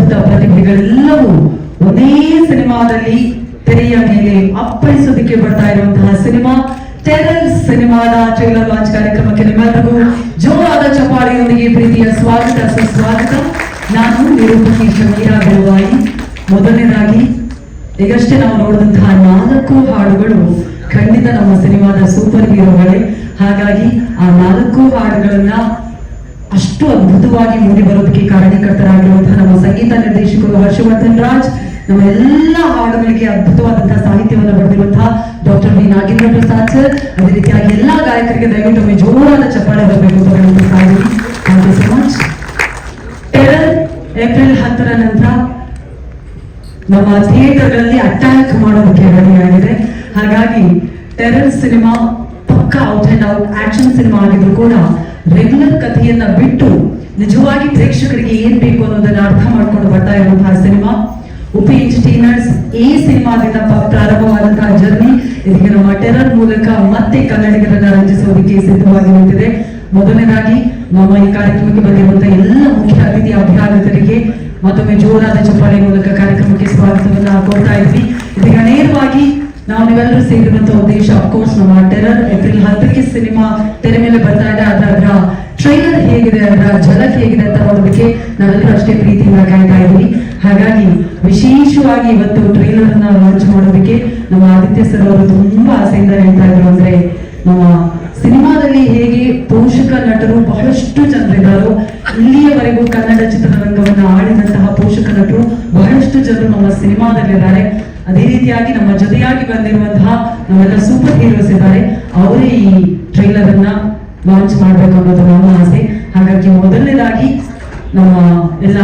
ಅದ್ಭುತ ಪ್ರತಿಭೆಗಳೆಲ್ಲವೂ ಒಂದೇ ಸಿನಿಮಾದಲ್ಲಿ ತೆರೆಯ ಮೇಲೆ ಅಪ್ಪಳಿಸೋದಕ್ಕೆ ಬರ್ತಾ ಇರುವಂತಹ ಸಿನಿಮಾ ಟೆರರ್ ಸಿನಿಮಾದ ಟ್ರೈಲರ್ ಲಾಂಚ್ ಕಾರ್ಯಕ್ರಮಕ್ಕೆ ನಿಮ್ಮೆಲ್ಲರಿಗೂ ಜೋರಾದ ಚಪ್ಪಾಳೆಯೊಂದಿಗೆ ಪ್ರೀತಿಯ ಸ್ವಾಗತ ಸುಸ್ವಾಗತ. ನಾನು ನಿರೂಪಕಿ ಶಮೀರಾ ಬೆಳವಾಯಿ. ಮೊದಲನೇದಾಗಿ ಈಗಷ್ಟೇ ನಾವು ನೋಡಿದಂತಹ 4 ಹಾಡುಗಳು ಖಂಡಿತ ನಮ್ಮ ಸಿನಿಮಾದ ಸೂಪರ್ ಹೀರೋಗಳೇ. ಹಾಗಾಗಿ ಆ 4 ಹಾಡುಗಳನ್ನ ಅಷ್ಟು ಅದ್ಭುತವಾಗಿ ಮೂಡಿ ಬರೋದಕ್ಕೆ ಕಾರಣೀಕರ್ತರಾಗಿರುವಂತಹ ನಮ್ಮ ಸಂಗೀತ ನಿರ್ದೇಶಕರು ಹರ್ಷವರ್ಧನ್ ರಾಜ್, ನಮ್ಮ ಎಲ್ಲ ಹಾಡುಗಳಿಗೆ ಅದ್ಭುತವಾದಂತಹ ಸಾಹಿತ್ಯವನ್ನು ಬರೆದಿರುವಂತಹ doctor V Nagendra Prasad sir, ಅದೇ ರೀತಿಯಾಗಿ ಎಲ್ಲಾ ಗಾಯಕರಿಗೆ ದಯವಿಟ್ಟು ಒಮ್ಮೆ ಜೋರಾದ ಚಪ್ಪಾಳೆ ಬರಬೇಕು ಅಂತ ಹೇಳ್ತಾ ಇದ್ದೀನಿ. Thank you so much. Terror April 10ರ ನಂತರ ನಮ್ಮ ಥಿಯೇಟರ್ಗಳಲ್ಲಿ ಅಟ್ಯಾಕ್ ಮಾಡೋದಕ್ಕೆ ರೆಡಿಯಾಗಿದೆ. ಹಾಗಾಗಿ ಟೆರರ್ ಸಿನಿಮಾ ಪಕ್ಕಾ out and out action cinema ಆಗಿದ್ರು ಕೂಡ ರೆಗ್ಯುಲರ್ ಕಥೆಯನ್ನ ಬಿಟ್ಟು ನಿಜವಾಗಿ ಪ್ರೇಕ್ಷಕರಿಗೆ ಏನ್ ಬೇಕು ಅನ್ನೋದನ್ನ ಅರ್ಥ ಮಾಡ್ಕೊಂಡು ಬರ್ತಾ ಇರುವಂತಹ ಸಿನಿಮಾ. ಉಪಿ ಎಂಟರ್ಟೈನರ್ಸ್ ಈ ಸಿನಿಮಾದಿಂದ ಪ್ರಾರಂಭವಾದಂತಹ ಜರ್ನಿ ಇದೀಗ ನಮ್ಮ ಟೆರರ್ ಮೂಲಕ ಮತ್ತೆ ಕನ್ನಡಿಗರನ್ನ ರಂಜಿಸೋದಕ್ಕೆ ಸಿದ್ಧವಾಗಿ ನಿಂತಿದೆ. ಮೊದಲನೇದಾಗಿ ನಮ್ಮ ಈ ಕಾರ್ಯಕ್ರಮಕ್ಕೆ ಬಂದಿರುವಂತಹ ಎಲ್ಲ ಮುಖ್ಯ ಅತಿಥಿ ಅಭ್ಯಾಗತರಿಗೆ ಮತ್ತೊಮ್ಮೆ ಜೋರಾದ ಚಪ್ಪಾಳೆ ಮೂಲಕ ಕಾರ್ಯಕ್ರಮಕ್ಕೆ ಸ್ವಾಗತವನ್ನ ಕೊಡ್ತಾ ಇದ್ವಿ. ಇದೀಗ ನೇರವಾಗಿ ನಾವು ನೀವೆಲ್ಲರೂ ಸೇರಿರುವಂತಹ ಉದ್ದೇಶ ಅಫ್ಕೋರ್ಸ್ ನಮ್ಮ ಟೆರರ್ ಏಪ್ರಿಲ್ 10ಕ್ಕೆ ಸಿನಿಮಾ ತೆರೆ ಮೇಲೆ ಬರ್ತಾ ಇದೆ. ಅದರ ಟ್ರೈಲರ್ ಹೇಗಿದೆ, ಅದರ ಝಲಕ್ ಹೇಗಿದೆ ಅಂತ ನೋಡೋದಕ್ಕೆ ನಾವೆಲ್ಲರೂ ಅಷ್ಟೇ ಪ್ರೀತಿಯಿಂದ ಕಾಯ್ತಾ ಇದ್ವಿ. ಹಾಗಾಗಿ ವಿಶೇಷವಾಗಿ ಇವತ್ತು ಟ್ರೈಲರ್ ಅನ್ನ ಲಾಂಚ್ ಮಾಡೋದಕ್ಕೆ ನಮ್ಮ ಆದಿತ್ಯ ಸರ್ ಅವರು ತುಂಬಾ ಆಸೆಯಿಂದ ಹೇಳ್ತಾ ಇದ್ರು. ಅಂದ್ರೆ ನಮ್ಮ ಸಿನಿಮಾದಲ್ಲಿ ಹೇಗೆ ಪೋಷಕ ನಟರು ಬಹಳಷ್ಟು ಜನರಿದ್ದಾರೋ, ಇಲ್ಲಿಯವರೆಗೂ ಕನ್ನಡ ಚಿತ್ರರಂಗವನ್ನು ಆಳಿದಂತಹ ಪೋಷಕ ನಟರು ಬಹಳಷ್ಟು ಜನರು ನಮ್ಮ ಸಿನಿಮಾದಲ್ಲಿದ್ದಾರೆ. ಅದೇ ರೀತಿಯಾಗಿ ನಮ್ಮ ಜೊತೆಯಾಗಿ ಬಂದಿರುವಂತಹ ನಮ್ಮೆಲ್ಲ ಸೂಪರ್ ಹೀರೋಸ್ ಇದ್ದಾರೆ. ಅವರೇ ಈ ಟ್ರೈಲರ್ ಅನ್ನ ಲಾಂಚ್ ಮಾಡ್ಬೇಕು ಅನ್ನೋದು ನಮ್ಮ ಆಸೆ. ಹಾಗಾಗಿ ಮೊದಲನೇದಾಗಿ ನಮ್ಮ ಎಲ್ಲ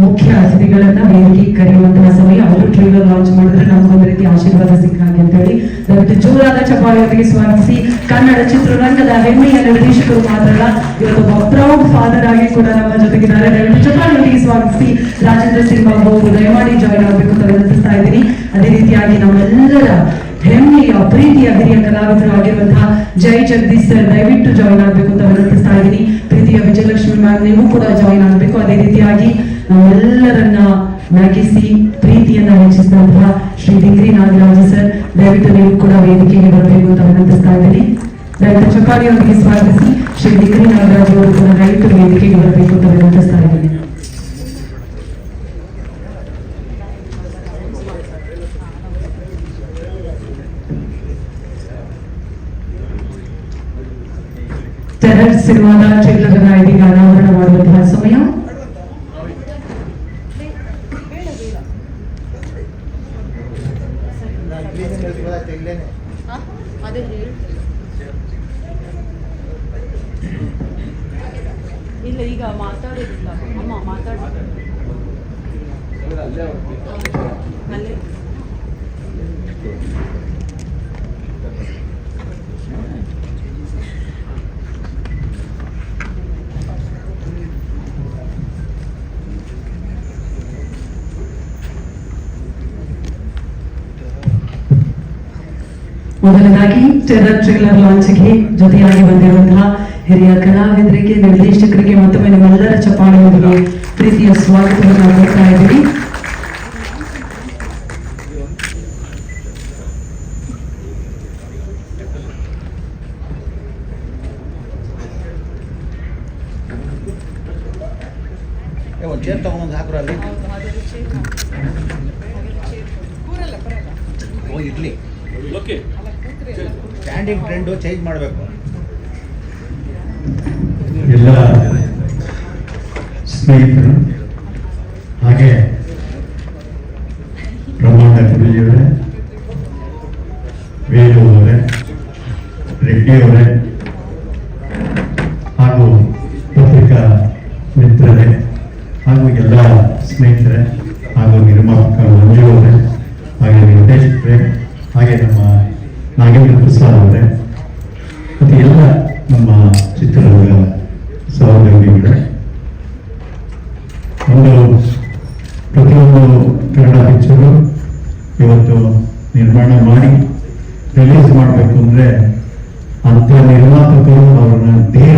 ಮುಖ್ಯ ಅತಿಥಿಗಳನ್ನ ವೇದಿಕೆ ಕರೆಯುವಂತಹ ಸಮಯ. ಅವರು ಟ್ರೈಲರ್ ಲಾಂಚ್ ಮಾಡಿದ್ರೆ ನಮ್ಗೊಂದು ರೀತಿ ಆಶೀರ್ವಾದ ಸಿಕ್ಕಾಗೆ ಅಂತ ಹೇಳಿ ದಯವಿಟ್ಟು ಜೋರಾದ ಚಪ್ಪಾಳೆಯೊಂದಿಗೆ ಸ್ವಾಗತಿಸಿ. ಕನ್ನಡ ಚಿತ್ರರಂಗದ ಹೆಮ್ಮೆಯ ನಿರ್ದೇಶಕರು ಮಾತ್ರ ಅಲ್ಲ, ಇವತ್ತೊಬ್ಬ ಪ್ರೌಡ್ ಫಾದರ್ ಆಗಿ ಕೂಡ ನಮ್ಮ ಜೊತೆಗಿದ್ದಾರೆ. ದಯವಿಟ್ಟು ಚಪ್ಪಾಳೆಯೊಂದಿಗೆ ಸ್ವಾಗತಿಸಿ. ರಾಜೇಂದ್ರ ಸಿಂಗ್ ಬಾಬು ದಯಮಾಡಿ ಜಾಯಿನ್ ಆಗಬೇಕು ಅಂತ ವಿನಂತಿಸ್ತಾ ಇದ್ದೀನಿ. ಅದೇ ರೀತಿಯಾಗಿ ನಮ್ಮೆಲ್ಲರ ಹೆಮ್ಮೆಯ ಪ್ರೀತಿಯ ಹಿರಿಯ ಕಲಾವಿದರು ಆಗಿರುವಂತಹ ಜೈ ಜಗದೀಶ್ ಸರ್ ದಯವಿಟ್ಟು ಜಾಯಿನ್ ಆಗಬೇಕು ಅಂತ ವಿನಂತಿಸ್ತಾ ಇದ್ದೀನಿ. ಪ್ರೀತಿಯ ವಿಜಯಲಕ್ಷ್ಮಿ ಮ್ಯಾಮ್ ನೀವು ಕೂಡ ಜಾಯಿನ್ ಆಗಬೇಕು. ಅದೇ ರೀತಿಯಾಗಿ ನಾವೆಲ್ಲರನ್ನ ನಗಿಸಿ ಪ್ರೀತಿಯನ್ನ ಹೆಚ್ಚಿಸಿದಂತಹ ಶ್ರೀ ಡಿಗ್ರಿ ನಾಗರಾಜ್ ಸರ್ ದಯವಿಟ್ಟು ನೀವು ಕೂಡ ವೇದಿಕೆಗೆ ಬರಬೇಕು ಅಂತ ವಿನಂತಿಸ್ತಾ ಇದ್ದೀನಿ. ದಯವಿಟ್ಟು ಚಪ್ಪಾಳೆಯೊಂದಿಗೆ ಸ್ವಾಗತಿಸಿ. ಶ್ರೀ ಡಿಗ್ರಿ ನಾಗರಾಜ್ ಅವರು ಕೂಡ ದಯವಿಟ್ಟು ವೇದಿಕೆಗೆ ಬರಬೇಕು ಅಂತ ವಿನಂತಿಸ್ತಾ ಇದ್ದೀನಿ. ಟೆರರ್ ಸಿನಿಮಾದ ಟ್ರೈಲರ್ ಅನ್ನ ಇದೀಗ ಅನಾವರಣ ಮಾಡುವಂತಹ ಸಮಯ. ಇಲ್ಲ ಈಗ ಮಾತಾಡೋದಿಲ್ಲ ಅಮ್ಮ ಮಾತಾಡೋದು ಅಲ್ಲೇ ಮೊದಲನೇದಾಗಿ ಟೆರರ್ ಟ್ರೈಲರ್ ಲಾಂಚ್ಗೆ ಜೊತೆಯಾಗಿ ಬಂದಿರುವಂತಹ ಹಿರಿಯ ಕಲಾವಿದರಿಗೆ, ನಿರ್ದೇಶಕರಿಗೆ ಮತ್ತೊಮ್ಮೆ ನಿಮ್ಮೆಲ್ಲರ ಚಪ್ಪಾಳೆಯೊಂದಿಗೆ ಪ್ರೀತಿಯ ಸ್ವಾಗತವನ್ನು ಕೊಡ್ತಾ ಇದ್ದೀವಿ. ಇರ್ಲಿ ಸ್ಟ್ಯಾಂಡಿಂಗ್ ಟ್ರೆಂಡ್ ಚೇಂಜ್ ಮಾಡಬೇಕು. ಎಲ್ಲ ಸ್ನೇಹಿತರು ಹಾಗೆ ಬ್ರಹ್ಮಾಂಡ ಗುರುಜಿಯವರೇ, ವೇಲು ಅವರೇ, ರೆಡ್ಡಿ ಅವರೇ ಹಾಗೂ ಪತ್ರಿಕಾ ಮಿತ್ರರೇ ಹಾಗೂ ಎಲ್ಲ ಸ್ನೇಹಿತರೆ ಹಾಗೂ ನಿರ್ಮಾಪಕ ಮಂಜು ಅವರೇ ಹಾಗೆ ನಿರ್ದೇಶಕರೇ ಹಾಗೆ ನಮ್ಮ ನಾಗೇಂದ್ರ ಪ್ರಸಾದ್ ಅವರೇ ಮತ್ತು ಎಲ್ಲ ನಮ್ಮ ಚಿತ್ರರಂಗ ಸಹೋದ್ಯೋಗಿಗಳೇ, ಪ್ರತಿಯೊಂದು ಕನ್ನಡ ಪಿಕ್ಚರು ಇವತ್ತು ನಿರ್ಮಾಣ ಮಾಡಿ ರಿಲೀಸ್ ಮಾಡಬೇಕು ಅಂದರೆ ಅಂಥ ನಿರ್ಮಾಪಕರು ಅವ್ರನ್ನ ವೀರ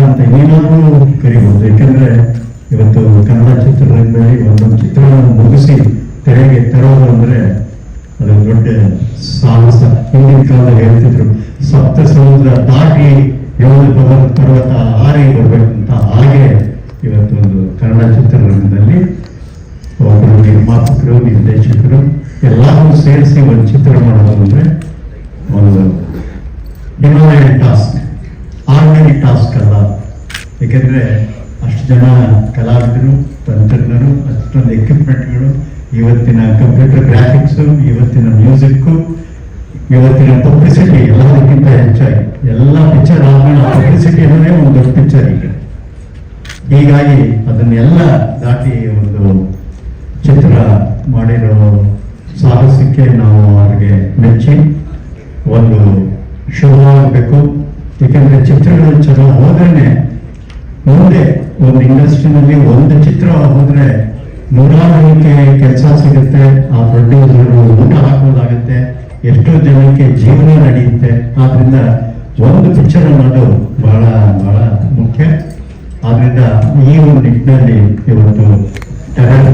ಅಂತ ಏನಾದರೂ ಕರಿಬೋದು. ಯಾಕೆಂದರೆ ಇವತ್ತು ಕನ್ನಡ ಚಿತ್ರರಂಗದಲ್ಲಿ ಪರ್ವತ ಹಾರಿ ಬರಬೇಕಂತ ಹಾಗೆ ಇವತ್ತು ಒಂದು ಕನ್ನಡ ಚಿತ್ರರಂಗದಲ್ಲಿ ಒಬ್ಬರು ನಿರ್ಮಾಪಕರು, ನಿರ್ದೇಶಕರು ಎಲ್ಲರೂ ಸೇರಿಸಿ ಒಂದು ಚಿತ್ರ ಮಾಡೋದು ಅಂದರೆ ಒಂದು ಹಿಮಾಲಯನ್ ಟಾಸ್ಕ್, ಆರ್ಡಿನರಿ ಟಾಸ್ಕ್ ಅಲ್ಲ. ಏಕೆಂದರೆ ಅಷ್ಟು ಜನ ಕಲಾವಿದರು, ತಂತ್ರಜ್ಞರು, ಅಷ್ಟೊಂದು ಎಕ್ವಿಪ್ಮೆಂಟ್ಗಳು, ಇವತ್ತಿನ ಕಂಪ್ಯೂಟರ್ ಗ್ರಾಫಿಕ್ಸು, ಇವತ್ತಿನ ಮ್ಯೂಸಿಕ್ಕು, ಇವತ್ತಿನ ಪಬ್ಲಿಸಿಟಿ ಎಲ್ಲದಕ್ಕಿಂತ ಹೆಚ್ಚಾಗಿ ಎಲ್ಲ ಪಿಕ್ಚರ್ ಆದ್ಮೇಲೆ ಪಬ್ಲಿಸಿಟಿ ಅನ್ನೋದೇ ಒಂದು ದೊಡ್ಡ ಪಿಕ್ಚರ್ ಈಗ. ಹೀಗಾಗಿ ಅದನ್ನೆಲ್ಲ ದಾಟಿ ಒಂದು ಚಿತ್ರ ಮಾಡಿರೋ ಸಾಹಸಕ್ಕೆ ನಾವು ಅವ್ರಿಗೆ ಮೆಚ್ಚಿ ಒಂದು ಶುರುವಾಗಬೇಕು. ಏಕೆಂದರೆ ಚಿತ್ರಗಳು ಚೆನ್ನಾಗಿ ಹೋದ್ರೇನೆ ಮುಂದೆ ಒಂದು ಇಂಡಸ್ಟ್ರಿನಲ್ಲಿ ಒಂದು ಚಿತ್ರ ಹೋದ್ರೆ ನೂರಾರು ಜನಕ್ಕೆ ಕೆಲಸ ಸಿಗುತ್ತೆ, ಆ ಪ್ರೊಡ್ಯೂಸರು ಊಟ ಹಾಕೋದಾಗುತ್ತೆ, ಎಷ್ಟೋ ಜನಕ್ಕೆ ಜೀವನ ನಡೆಯುತ್ತೆ. ಆದ್ರಿಂದ ಒಂದು ಪಿಕ್ಚರ್ ಅನ್ನೋದು ಬಹಳ ಬಹಳ ಮುಖ್ಯ. ಆದ್ರಿಂದ ಈ ಒಂದು ನಿಟ್ಟಿನಲ್ಲಿ ಇವತ್ತು ಟೆರರ್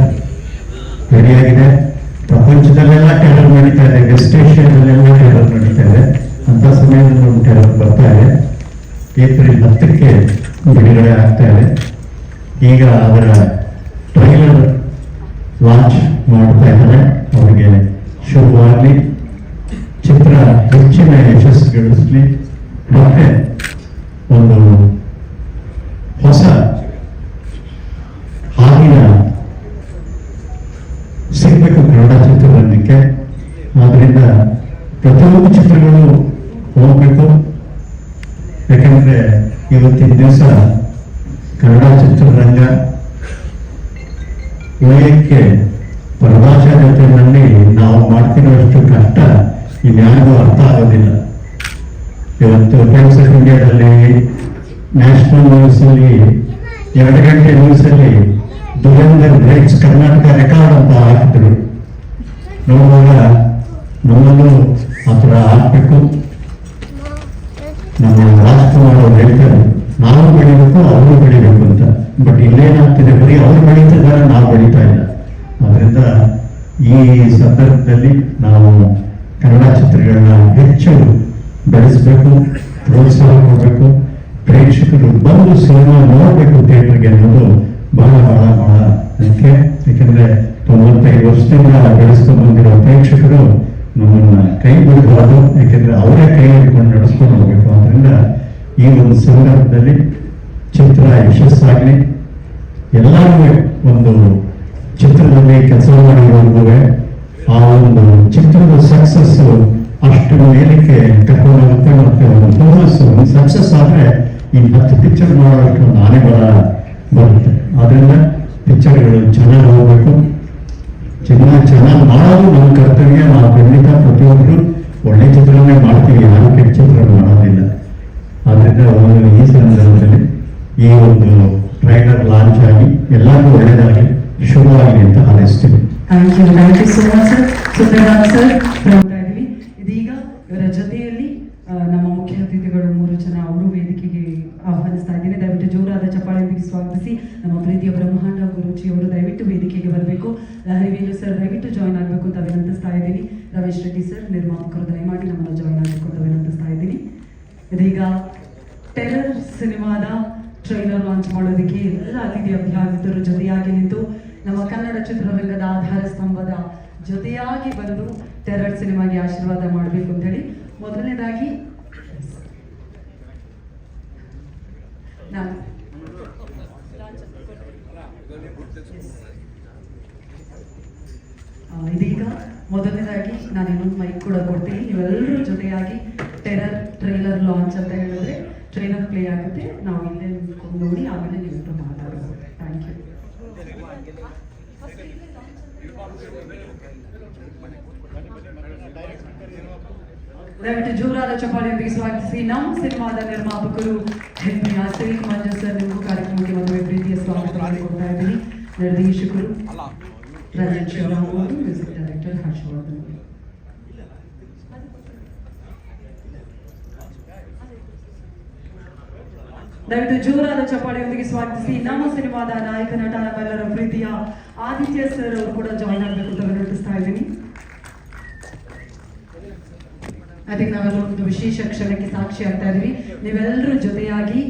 ರೆಡಿಯಾಗಿದೆ. ಪ್ರಪಂಚದಲ್ಲೆಲ್ಲ ಟೆರರ್ ನಡೀತಾ ಇದೆ, ವೆಸ್ಟ್ ಏಷ್ಯಾದಲ್ಲೆಲ್ಲ ಟೆರರ್ ನಡೀತಾ ಇದೆ. ಅಂತ ಸಮಯದಲ್ಲಿ ಒಂದು ಟೆರರ್ ಬರ್ತಾ ಇದೆ. ಏಪ್ರಿಲ್ 10ಕ್ಕೆ ಬಿಡುಗಡೆ ಆಗ್ತಾ ಇದೆ. ಈಗ ಅದರ ಟ್ರೈಲರ್ ಲಾಂಚ್ ಮಾಡ್ತಾ ಇದ್ದಾರೆ. ಅವರಿಗೆ ಶುಭವಾಗಲಿ, ಚಿತ್ರ ಹೆಚ್ಚಿನ ಯಶಸ್ಸು ಗಳಿಸಲಿ, ಮತ್ತೆ ಒಂದು ಹೊಸ ಹಾದಿನ ಸಿಗಬೇಕು ಕನ್ನಡ ಚಿತ್ರರಂಗಕ್ಕೆ. ಆದ್ರಿಂದ ಪ್ರತಿಯೊಂದು ಚಿತ್ರಗಳು ಹೋಗ್ಬೇಕು. ಯಾಕಂದ್ರೆ ಇವತ್ತಿನ ದಿವಸ ಕನ್ನಡ ಚಿತ್ರರಂಗ ಉಳಿಯಕ್ಕೆ ಪರಭಾಷಾ ಜೊತೆಯಲ್ಲಿ ನಾವು ಮಾಡ್ತಿರೋಷ್ಟು ಕಷ್ಟ ಇನ್ಯಾರಿಗೂ ಅರ್ಥ ಆಗೋದಿಲ್ಲ. ಇವತ್ತು ಟೈಮ್ಸ್ ಆಫ್ ಇಂಡಿಯಾದಲ್ಲಿ, ನ್ಯಾಷನಲ್ ನ್ಯೂಸಲ್ಲಿ, 2 ಗಂಟೆ ನ್ಯೂಸಲ್ಲಿ ದುರಂದರ್ ಬ್ರೇಕ್ಸ್ ಕರ್ನಾಟಕ ರೆಕಾರ್ಡ್ ಅಂತ ಹಾಕಿದ್ರು. ನೋಡುವಾಗ ನಮ್ಮನ್ನು ಆ ಥರ ಹಾಕಬೇಕು. ನಮ್ಮ ರಾಜ್ಕುಮಾರ್ ಅವ್ರು ಹೇಳ್ತಾರೆ, ನಾವು ಬೆಳಿಬೇಕು, ಅವರು ಬೆಳಿಬೇಕು ಅಂತ. ಬಟ್ ಇಲ್ಲೇನಾಗ್ತಿದೆ, ಬರೀ ಅವ್ರು ಬೆಳೀತಿದ್ದಾರೆ, ನಾವು ಬೆಳೀತಾ ಇಲ್ಲ. ಅದರಿಂದ ಈ ಸಂದರ್ಭದಲ್ಲಿ ನಾವು ಕನ್ನಡ ಚಿತ್ರಗಳನ್ನ ಹೆಚ್ಚು ಬೆಳೆಸಬೇಕು, ಪ್ರೋತ್ಸಾಹ ಕೊಡಬೇಕು, ಪ್ರೇಕ್ಷಕರು ಬಂದು ಸಿನಿಮಾ ನೋಡಬೇಕು ಥಿಯೇಟರ್ಗೆ ಅನ್ನೋದು ಬಹಳ ಬಹಳ ಬಹಳ ಮುಖ್ಯ. ಯಾಕೆಂದ್ರೆ 95 ವರ್ಷದಿಂದ ಬೆಳೆಸ್ಕೊಂಡು ಬಂದಿರೋ ಪ್ರೇಕ್ಷಕರು ನಮ್ಮನ್ನ ಕೈ ಬಿಡಬಾರ್ದು. ಯಾಕೆಂದ್ರೆ ಅವರೇ ಕೈ ಹಿಡ್ಕೊಂಡು ನಡೆಸ್ಕೊಂಡು ಹೋಗ್ಬೇಕು. ಆದ್ರಿಂದ ಈ ಒಂದು ಸಂದರ್ಭದಲ್ಲಿ ಚಿತ್ರ ಯಶಸ್ಸಾಗಲಿ. ಎಲ್ಲರಿಗೂ ಒಂದು ಚಿತ್ರದಲ್ಲಿ ಕೆಲಸ ಮಾಡಿರೋರ್ಗೂ ಆ ಒಂದು ಚಿತ್ರದ ಸಕ್ಸಸ್ ಅಷ್ಟು ಮೇಲಕ್ಕೆ ಕರ್ಕೊಂಡೋಗುತ್ತೆ. ಮತ್ತೆ ಒಂದು ಫೋಕಸ್ ಸಕ್ಸಸ್ ಆದ್ರೆ ಈ 10 ಪಿಕ್ಚರ್ ಮಾಡೋದಕ್ಕೆ ಒಂದು ಆನೆ ಬಲ ಬರುತ್ತೆ. ಆದ್ರಿಂದ ಪಿಕ್ಚರ್ಗಳು ಚೆನ್ನಾಗಿ ಹೋಗ್ಬೇಕು. ಚೆನ್ನಾಗಿ ಮಾಡೋದು ನಮ್ಮ ಕರ್ತವ್ಯ. ನಾವು ಖಂಡಿತ ಪ್ರತಿಯೊಬ್ಬರು ಒಳ್ಳೆ ಚಿತ್ರನೇ ಮಾಡ್ತೀವಿ, ಯಾರು ಕೆಟ್ಟ ಚಿತ್ರ ಮಾಡೋದಿಲ್ಲ. ಆದ್ರಿಂದ ಈ ಸಂದರ್ಭದಲ್ಲಿ ಈ ಒಂದು ಟ್ರೈಲರ್ ಲಾಂಚ್ ಆಗಿ ಎಲ್ಲರಿಗೂ ಒಳ್ಳೆಯದಾಗಿ ಶುಭವಾಗಲಿ ಅಂತ ಹಾರೈಸ್ತೀವಿ. Thank you so much sir. Sundararam sir ನೋಡ್ತಾ ಇದೀವಿ. ಇದೀಗ ಇವರ ಜೊತೆಯಲ್ಲಿ ನಮ್ಮ ಮುಖ್ಯ ಅತಿಥಿಗಳು 3 ಜನ ಅವರು ವೇದಿಕೆಗೆ ಆಹ್ವಾನಿಸ್ತಾ ಇದ್ದೀನಿ. ದಯವಿಟ್ಟು ಜೋರಾದ ಚಪ್ಪಾಳೆಯೊಂದಿಗೆ ಸ್ವಾಗತಿಸಿ ನಮ್ಮ ಪ್ರೀತಿಯ ಬ್ರಹ್ಮಾಂಡ ಗುರುಜಿ ಅವರು ದಯವಿಟ್ಟು ವೇದಿಕೆಗೆ ಬರಬೇಕು. ಲಹರಿ ವೇಲು ಸರ್ ದಯವಿಟ್ಟು ಜಾಯ್ನ್ ಆಗಬೇಕು ಅಂತ ವಿನಂತಿಸ್ತಾ ಇದ್ದೀನಿ. ರಮೇಶ್ ರೆಡ್ಡಿ ಸರ್ ನಿರ್ಮಾಪಕರು ದಯಮಾಡಿ ನಮ್ಮನ್ನು ಜಾಯ್ನ್ ಆಗಬೇಕು ಅಂತ ವಿನಂತಿಸ್ತಾ ಇದ್ದೀನಿ. ಇದೀಗ ಟೆರರ್ ಸಿನಿಮಾದ ಟ್ರೈಲರ್ ಲಾಂಚ್ ಮಾಡೋದಕ್ಕೆ ಎಲ್ಲ ಅತಿಥಿ ಅಭ್ಯಾಗತರ ಜೊತೆಯಾಗಿ ನಿಂತು ನಮ್ಮ ಕನ್ನಡ ಚಿತ್ರರಂಗದ ಆಧಾರ ಸ್ತಂಭದ ಜೊತೆಯಾಗಿ ಬಂದು ಟೆರರ್ ಸಿನಿಮಾಗೆ ಆಶೀರ್ವಾದ ಮಾಡಬೇಕು ಅಂತ ಹೇಳಿ ಮೊದಲನೇದಾಗಿ ನಾನು ಇದೀಗ ಮೊದಲನೇದಾಗಿ ನಾನು ಇನ್ನೊಂದು ಮೈಕ್ ಕೂಡ ಕೊಡ್ತೀನಿ. ನೀವೆಲ್ಲರೂ ಜೊತೆಯಾಗಿ ಟೆರರ್ ಟ್ರೈಲರ್ ಲಾಂಚ್ ಅಂತ ಹೇಳಿದ್ರೆ ಟ್ರೈಲರ್ ಪ್ಲೇ ಆಗುತ್ತೆ. ನಾವು ಇಲ್ಲೇ ನಿಂತ್ಕೊಂಡು ನೋಡಿ ಆಮೇಲೆ ನೀವಿಬ್ಬರು ಮಾತಾಡೋದು. Thank you. ದಯವಿಟ್ಟು ಜೋರಾದ ಚಪ್ಪಾಳೆಯೊಂದಿಗೆ ಸ್ವಾಗತಿಸಿ ನಮ್ಮ ಸಿನಿಮಾದ ನಿರ್ಮಾಪಕರು ಹೆಮ್ಮೆಯ ಸಿರಿಕ್ ಮಂಜು ಸರ್ ನಿಮಗೂ ಕಾರ್ಯಕ್ರಮಕ್ಕೆ ಮದುವೆ ಪ್ರೀತಿಯ ಸ್ವಾಗತ ಮಾಡಿಕೊಡ್ತಾ ಇದ್ದೀನಿ. ನಿರ್ದೇಶಕರು ರಂಜನ್ ಶ್ರೀರಾಮ್ ಅವರು, ಮ್ಯೂಸಿಕ್ ಡೈರೆಕ್ಟರ್ ಹರ್ಷವರ್ಧನ್. ದಯವಿಟ್ಟು ಜೋರಾದ ಚಪ್ಪಾಳೆಯೊಂದಿಗೆ ಸ್ವಾಗತಿಸಿ ನಮ್ಮ ಸಿನಿಮಾದ ನಾಯಕ ನಟ ನಮ್ಮೆಲ್ಲರ ಪ್ರೀತಿಯ ಆದಿತ್ಯ ಸರ್ ಅವರು ಕೂಡ ಜಾಯ್ನ್ ಆಗಬೇಕು ಅಂತ ವಿನಂತಿಸ್ತಾ ಇದ್ದೀನಿ. ಐ ಥಿಂಕ್ ನಾವೆಲ್ಲ ಒಂದು ವಿಶೇಷ ಕ್ಷಣಕ್ಕೆ ಸಾಕ್ಷಿ ಆಗ್ತಾ ಇದೀವಿ. ನೀವೆಲ್ಲರೂ ಜೊತೆಯಾಗಿ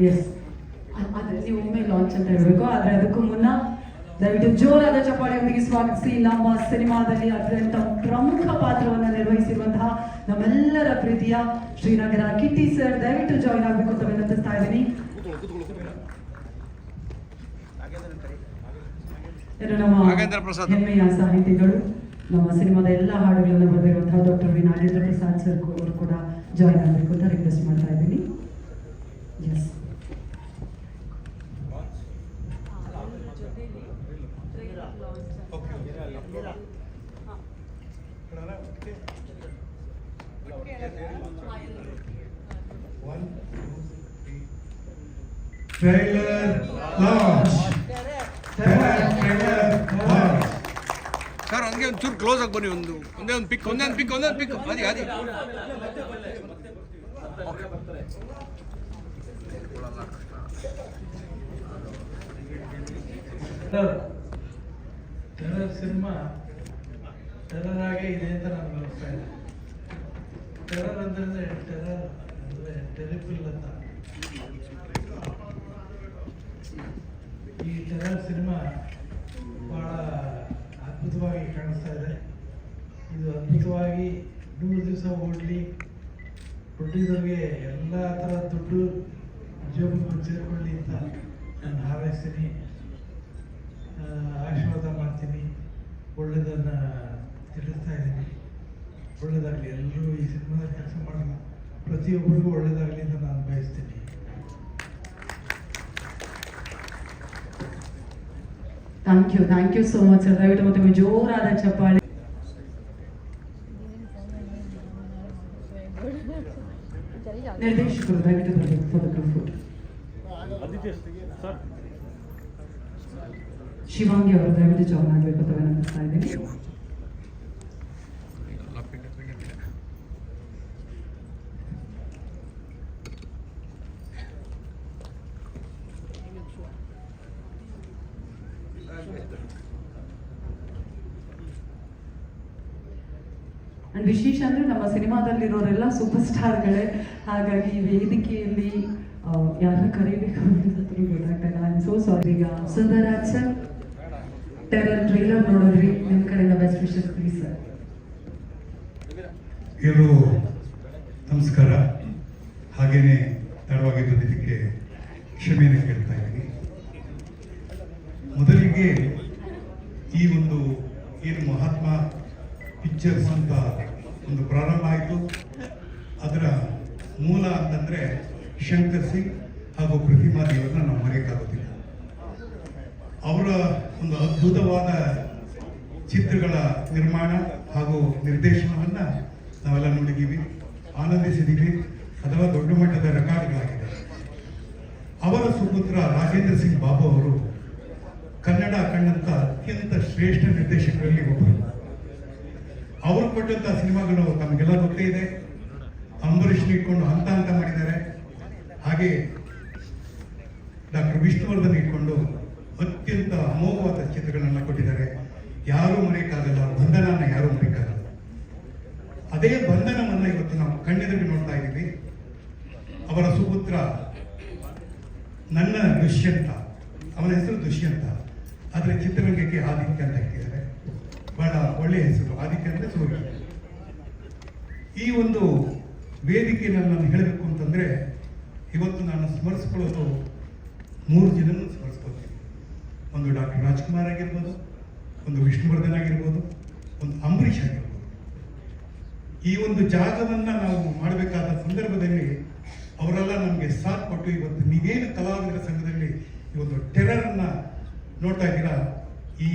ಎಸ್ ಅದೇ ನೀವು ಒಮ್ಮೆ ಲಾಂಚ್ ಅಂತ ಹೇಳಬೇಕು. ಆದರೆ ಅದಕ್ಕೂ ಮುನ್ನ ದಯವಿಟ್ಟು ಜೋರಾದ ಚಪ್ಪಾಳೆಯೊಂದಿಗೆ ಸ್ವಾಗತಿಸಿ ನಮ್ಮ ಸಿನಿಮಾದಲ್ಲಿ ಅತ್ಯಂತ ಪ್ರಮುಖ ಪಾತ್ರವನ್ನು ನಿರ್ವಹಿಸಿರುವಂತಹ ನಮ್ಮೆಲ್ಲರ ಪ್ರೀತಿಯ ಶ್ರೀನಗರ ಕಿಟ್ಟಿ ಸರ್ ದಯವಿಟ್ಟು ಜಾಯಿನ್ ಆಗಬೇಕು ಅಂತ ವಿನಂತಿಸ್ತಾ ಇದ್ದೀನಿ. ಇನ್ನು ನಮ್ಮ ಹೆಮ್ಮೆಯ ಸಾಹಿತಿಗಳು, ನಮ್ಮ ಸಿನಿಮಾದ ಎಲ್ಲ ಹಾಡುಗಳನ್ನು ಬರೆದಿರುವಂತಹ doctor V Nagendra Prasad sir ಅವರು ಕೂಡ ಜಾಯಿನ್ ಆಗಬೇಕು ಅಂತ ರಿಕ್ವೆಸ್ಟ್ ಮಾಡ್ತಾ ಇದ್ದೀನಿ. Yes Trailer launch. Trailer launch. Sir ಹಂಗೆ ಒಂಚೂರು ಕ್ಲೋಸ್ ಆಗಿ ಬನ್ನಿ. ಒಂದೇ ಒಂದು ಪಿಕ್ ಅದಿ ಟೆರರ್ ಸಿನಿಮಾ ಟೆರರ್ ಆಗೇ ಇದೆ ಅಂತ ನಾನು ಭಾವಿಸ್ತಾ ಇದ್ದೆ. ಟೆರರ್ ಅಂದರೆ ಟೆರಿಫಿಲ್ ಅಂತ. ಈ ಟೆರರ್ ಸಿನಿಮಾ ಭಾಳ ಅದ್ಭುತವಾಗಿ ಕಾಣಿಸ್ತಾ ಇದೆ. ಇದು ಅದ್ಭುತವಾಗಿ 100 ದಿವಸ ಓಡಲಿ, ಪ್ರೊಡ್ಯೂಸರ್ಗೆ ಎಲ್ಲ ಥರ ದುಡ್ಡು ಜೀವನಕ್ಕೆ ಸೇರಿಕೊಳ್ಳಿ ಅಂತ ನಾನು ಹಾರೈಸ್ತೀನಿ, ಆಶೀರ್ವಾದ ಮಾಡ್ತೀನಿ, ಒಳ್ಳೆಯದನ್ನು ತಿಳಿಸ್ತಾ ಇದ್ದೀನಿ. ಒಳ್ಳೆಯದಾಗಲಿ, ಎಲ್ಲರೂ ಈ ಸಿನಿಮಾದಲ್ಲಿ ಕೆಲಸ ಮಾಡೋಣ, ಪ್ರತಿಯೊಬ್ಬರಿಗೂ ಒಳ್ಳೆಯದಾಗಲಿ ಅಂತ ನಾನು ಬಯಸ್ತೀನಿ. Thank you so much sir. ದಯವಿಟ್ಟು ಮತ್ತೆ ಜೋರಾದ ಚಪ್ಪಾಳೆ. ನಿರ್ದೇಶಕರು ದಯವಿಟ್ಟು ಬರಬೇಕು ಫೋಟೋಗ್ರಾಫರ್. ಶಿವಾಂಗಿ ಅವರು ದಯವಿಟ್ಟು ಜಾಯ್ನ್ ಆಗಬೇಕು ಅಂತ ವಿನಂತಿಸ್ತಾ ಇದ್ದೀನಿ. ಅಂಡ್ ವಿಶೇಷ ಅಂದ್ರೆ ನಮ್ಮ ಸಿನಿಮಾದಲ್ಲಿರೋರೆಲ್ಲ ಸೂಪರ್ ಸ್ಟಾರ್ಗಳೇ. ಹಾಗಾಗಿ ಈ ವೇದಿಕೆಯಲ್ಲಿ ಯಾರನ್ನ ಕರೀಬೇಕು ಅಂತ ಗೊತ್ತಾಗ್ತಾ ಇಲ್ಲ. I am so sorry. ಈಗ ಸುಂದರಾಜ್ ಸರ್, ಟೆರರ್ ಟ್ರೈಲರ್ ನೋಡಿದ್ರಿ, ನಿಮ್ಮ ಕಡೆಯಿಂದ ಬೆಸ್ಟ್ ವಿಶಸ್ ಪ್ಲೀಸ್ ಸರ್. ಎಲ್ಲರೂ ನಮಸ್ಕಾರ. ಹಾಗೇನೆ ತಡವಾಗಿ ಬಂದಿದ್ದಕ್ಕೆ ಕ್ಷಮೆಯನ್ನು ಕೇಳ್ತಾ ಇದ್ದೀನಿ. ಮೊದಲಿಗೆ ಈ ಒಂದು ಏನು ಮಹಾತ್ಮ ಪಿಕ್ಚರ್ಸ್ ಅಂತ ಒಂದು ಪ್ರಾರಂಭ ಆಯಿತು, ಅದರ ಮೂಲ ಅಂತಂದರೆ ಶಂಕರ್ ಸಿಂಗ್ ಹಾಗೂ ಪ್ರತಿಮಾ ದೇವರನ್ನ ನಾವು ಮರೆಯೋಕ್ಕಾಗೋದಿಲ್ಲ. ಅವರ ಒಂದು ಅದ್ಭುತವಾದ ಚಿತ್ರಗಳ ನಿರ್ಮಾಣ ಹಾಗೂ ನಿರ್ದೇಶನವನ್ನು ನಾವೆಲ್ಲ ನೋಡಿದ್ದೀವಿ, ಆನಂದಿಸಿದ್ದೀವಿ, ಅಥವಾ ದೊಡ್ಡ ಮಟ್ಟದ ರೆಕಾರ್ಡ್ಗಳಾಗಿದೆ. ಅವರ ಸುಪುತ್ರ ರಾಜೇಂದ್ರ ಸಿಂಗ್ ಬಾಬು ಅವರು ಕನ್ನಡ ಕಂಡಂಥ ಅತ್ಯಂತ ಶ್ರೇಷ್ಠ ನಿರ್ದೇಶಕರಲ್ಲಿ ಒಬ್ಬರು. ಅವರು ಕೊಟ್ಟಂಥ ಸಿನಿಮಾಗಳು ನಮಗೆಲ್ಲ ಗೊತ್ತೇ ಇದೆ. ಅಂಬರೀಷ್ನ ಇಟ್ಕೊಂಡು ಹಂತ ಹಂತ ಮಾಡಿದ್ದಾರೆ. ಹಾಗೆ ಡಾಕ್ಟರ್ ವಿಷ್ಣುವರ್ಧನ್ ಇಟ್ಕೊಂಡು ಅತ್ಯಂತ ಅಮೋಘವಾದ ಚಿತ್ರಗಳನ್ನ ಕೊಟ್ಟಿದ್ದಾರೆ. ಯಾರೂ ಮರೆಯಕ್ಕಾಗಲ್ಲ, ಬಂಧನನ ಯಾರೂ ಮರೆಯಕ್ಕಾಗಲ್ಲ. ಅದೇ ಬಂಧನವನ್ನು ಇವತ್ತು ನಾವು ಕಣ್ಣೆದುರಿಗೆ ನೋಡ್ತಾ ಇದ್ದೀವಿ. ಅವರ ಸುಪುತ್ರ ನನ್ನ ದುಷ್ಯಂತ, ಅವನ ಹೆಸರು ದುಷ್ಯಂತ, ಆದರೆ ಚಿತ್ರರಂಗಕ್ಕೆ ಆದಿತ್ಯ ಅಂತ ಇಟ್ಟಿದ್ದಾರೆ. ಬಹಳ ಒಳ್ಳೆಯ ಹೆಸರು, ಆದಿತ್ಯ ಅಂದರೆ ಸೂರ್ಯ. ಈ ಒಂದು ವೇದಿಕೆಯನ್ನು ನಾನು ಹೇಳಬೇಕು ಅಂತಂದರೆ, ಇವತ್ತು ನಾನು ಸ್ಮರಿಸ್ಕೊಳ್ಳೋದು 3 ಜನನ್ನು ಸ್ಮರಿಸ್ಕೊಳ್ತೀನಿ. ಒಂದು ಡಾಕ್ಟರ್ ರಾಜ್ಕುಮಾರ್ ಆಗಿರ್ಬೋದು, ಒಂದು ವಿಷ್ಣುವರ್ಧನ್ ಆಗಿರ್ಬೋದು, ಒಂದು ಅಂಬರೀಷ್ ಆಗಿರ್ಬೋದು. ಈ ಒಂದು ಜಾಗವನ್ನು ನಾವು ಮಾಡಬೇಕಾದ ಸಂದರ್ಭದಲ್ಲಿ ಅವರೆಲ್ಲ ನಮಗೆ ಸಾಥ್ ಕೊಟ್ಟು ಇವತ್ತು ನೀವೇನು ಕಲಾವಿದರ ಸಂಘದಲ್ಲಿ ಈ ಒಂದು ಟೆರರನ್ನು ನೋಡ್ತಾ ಇದ್ದೀರಾ, ಈ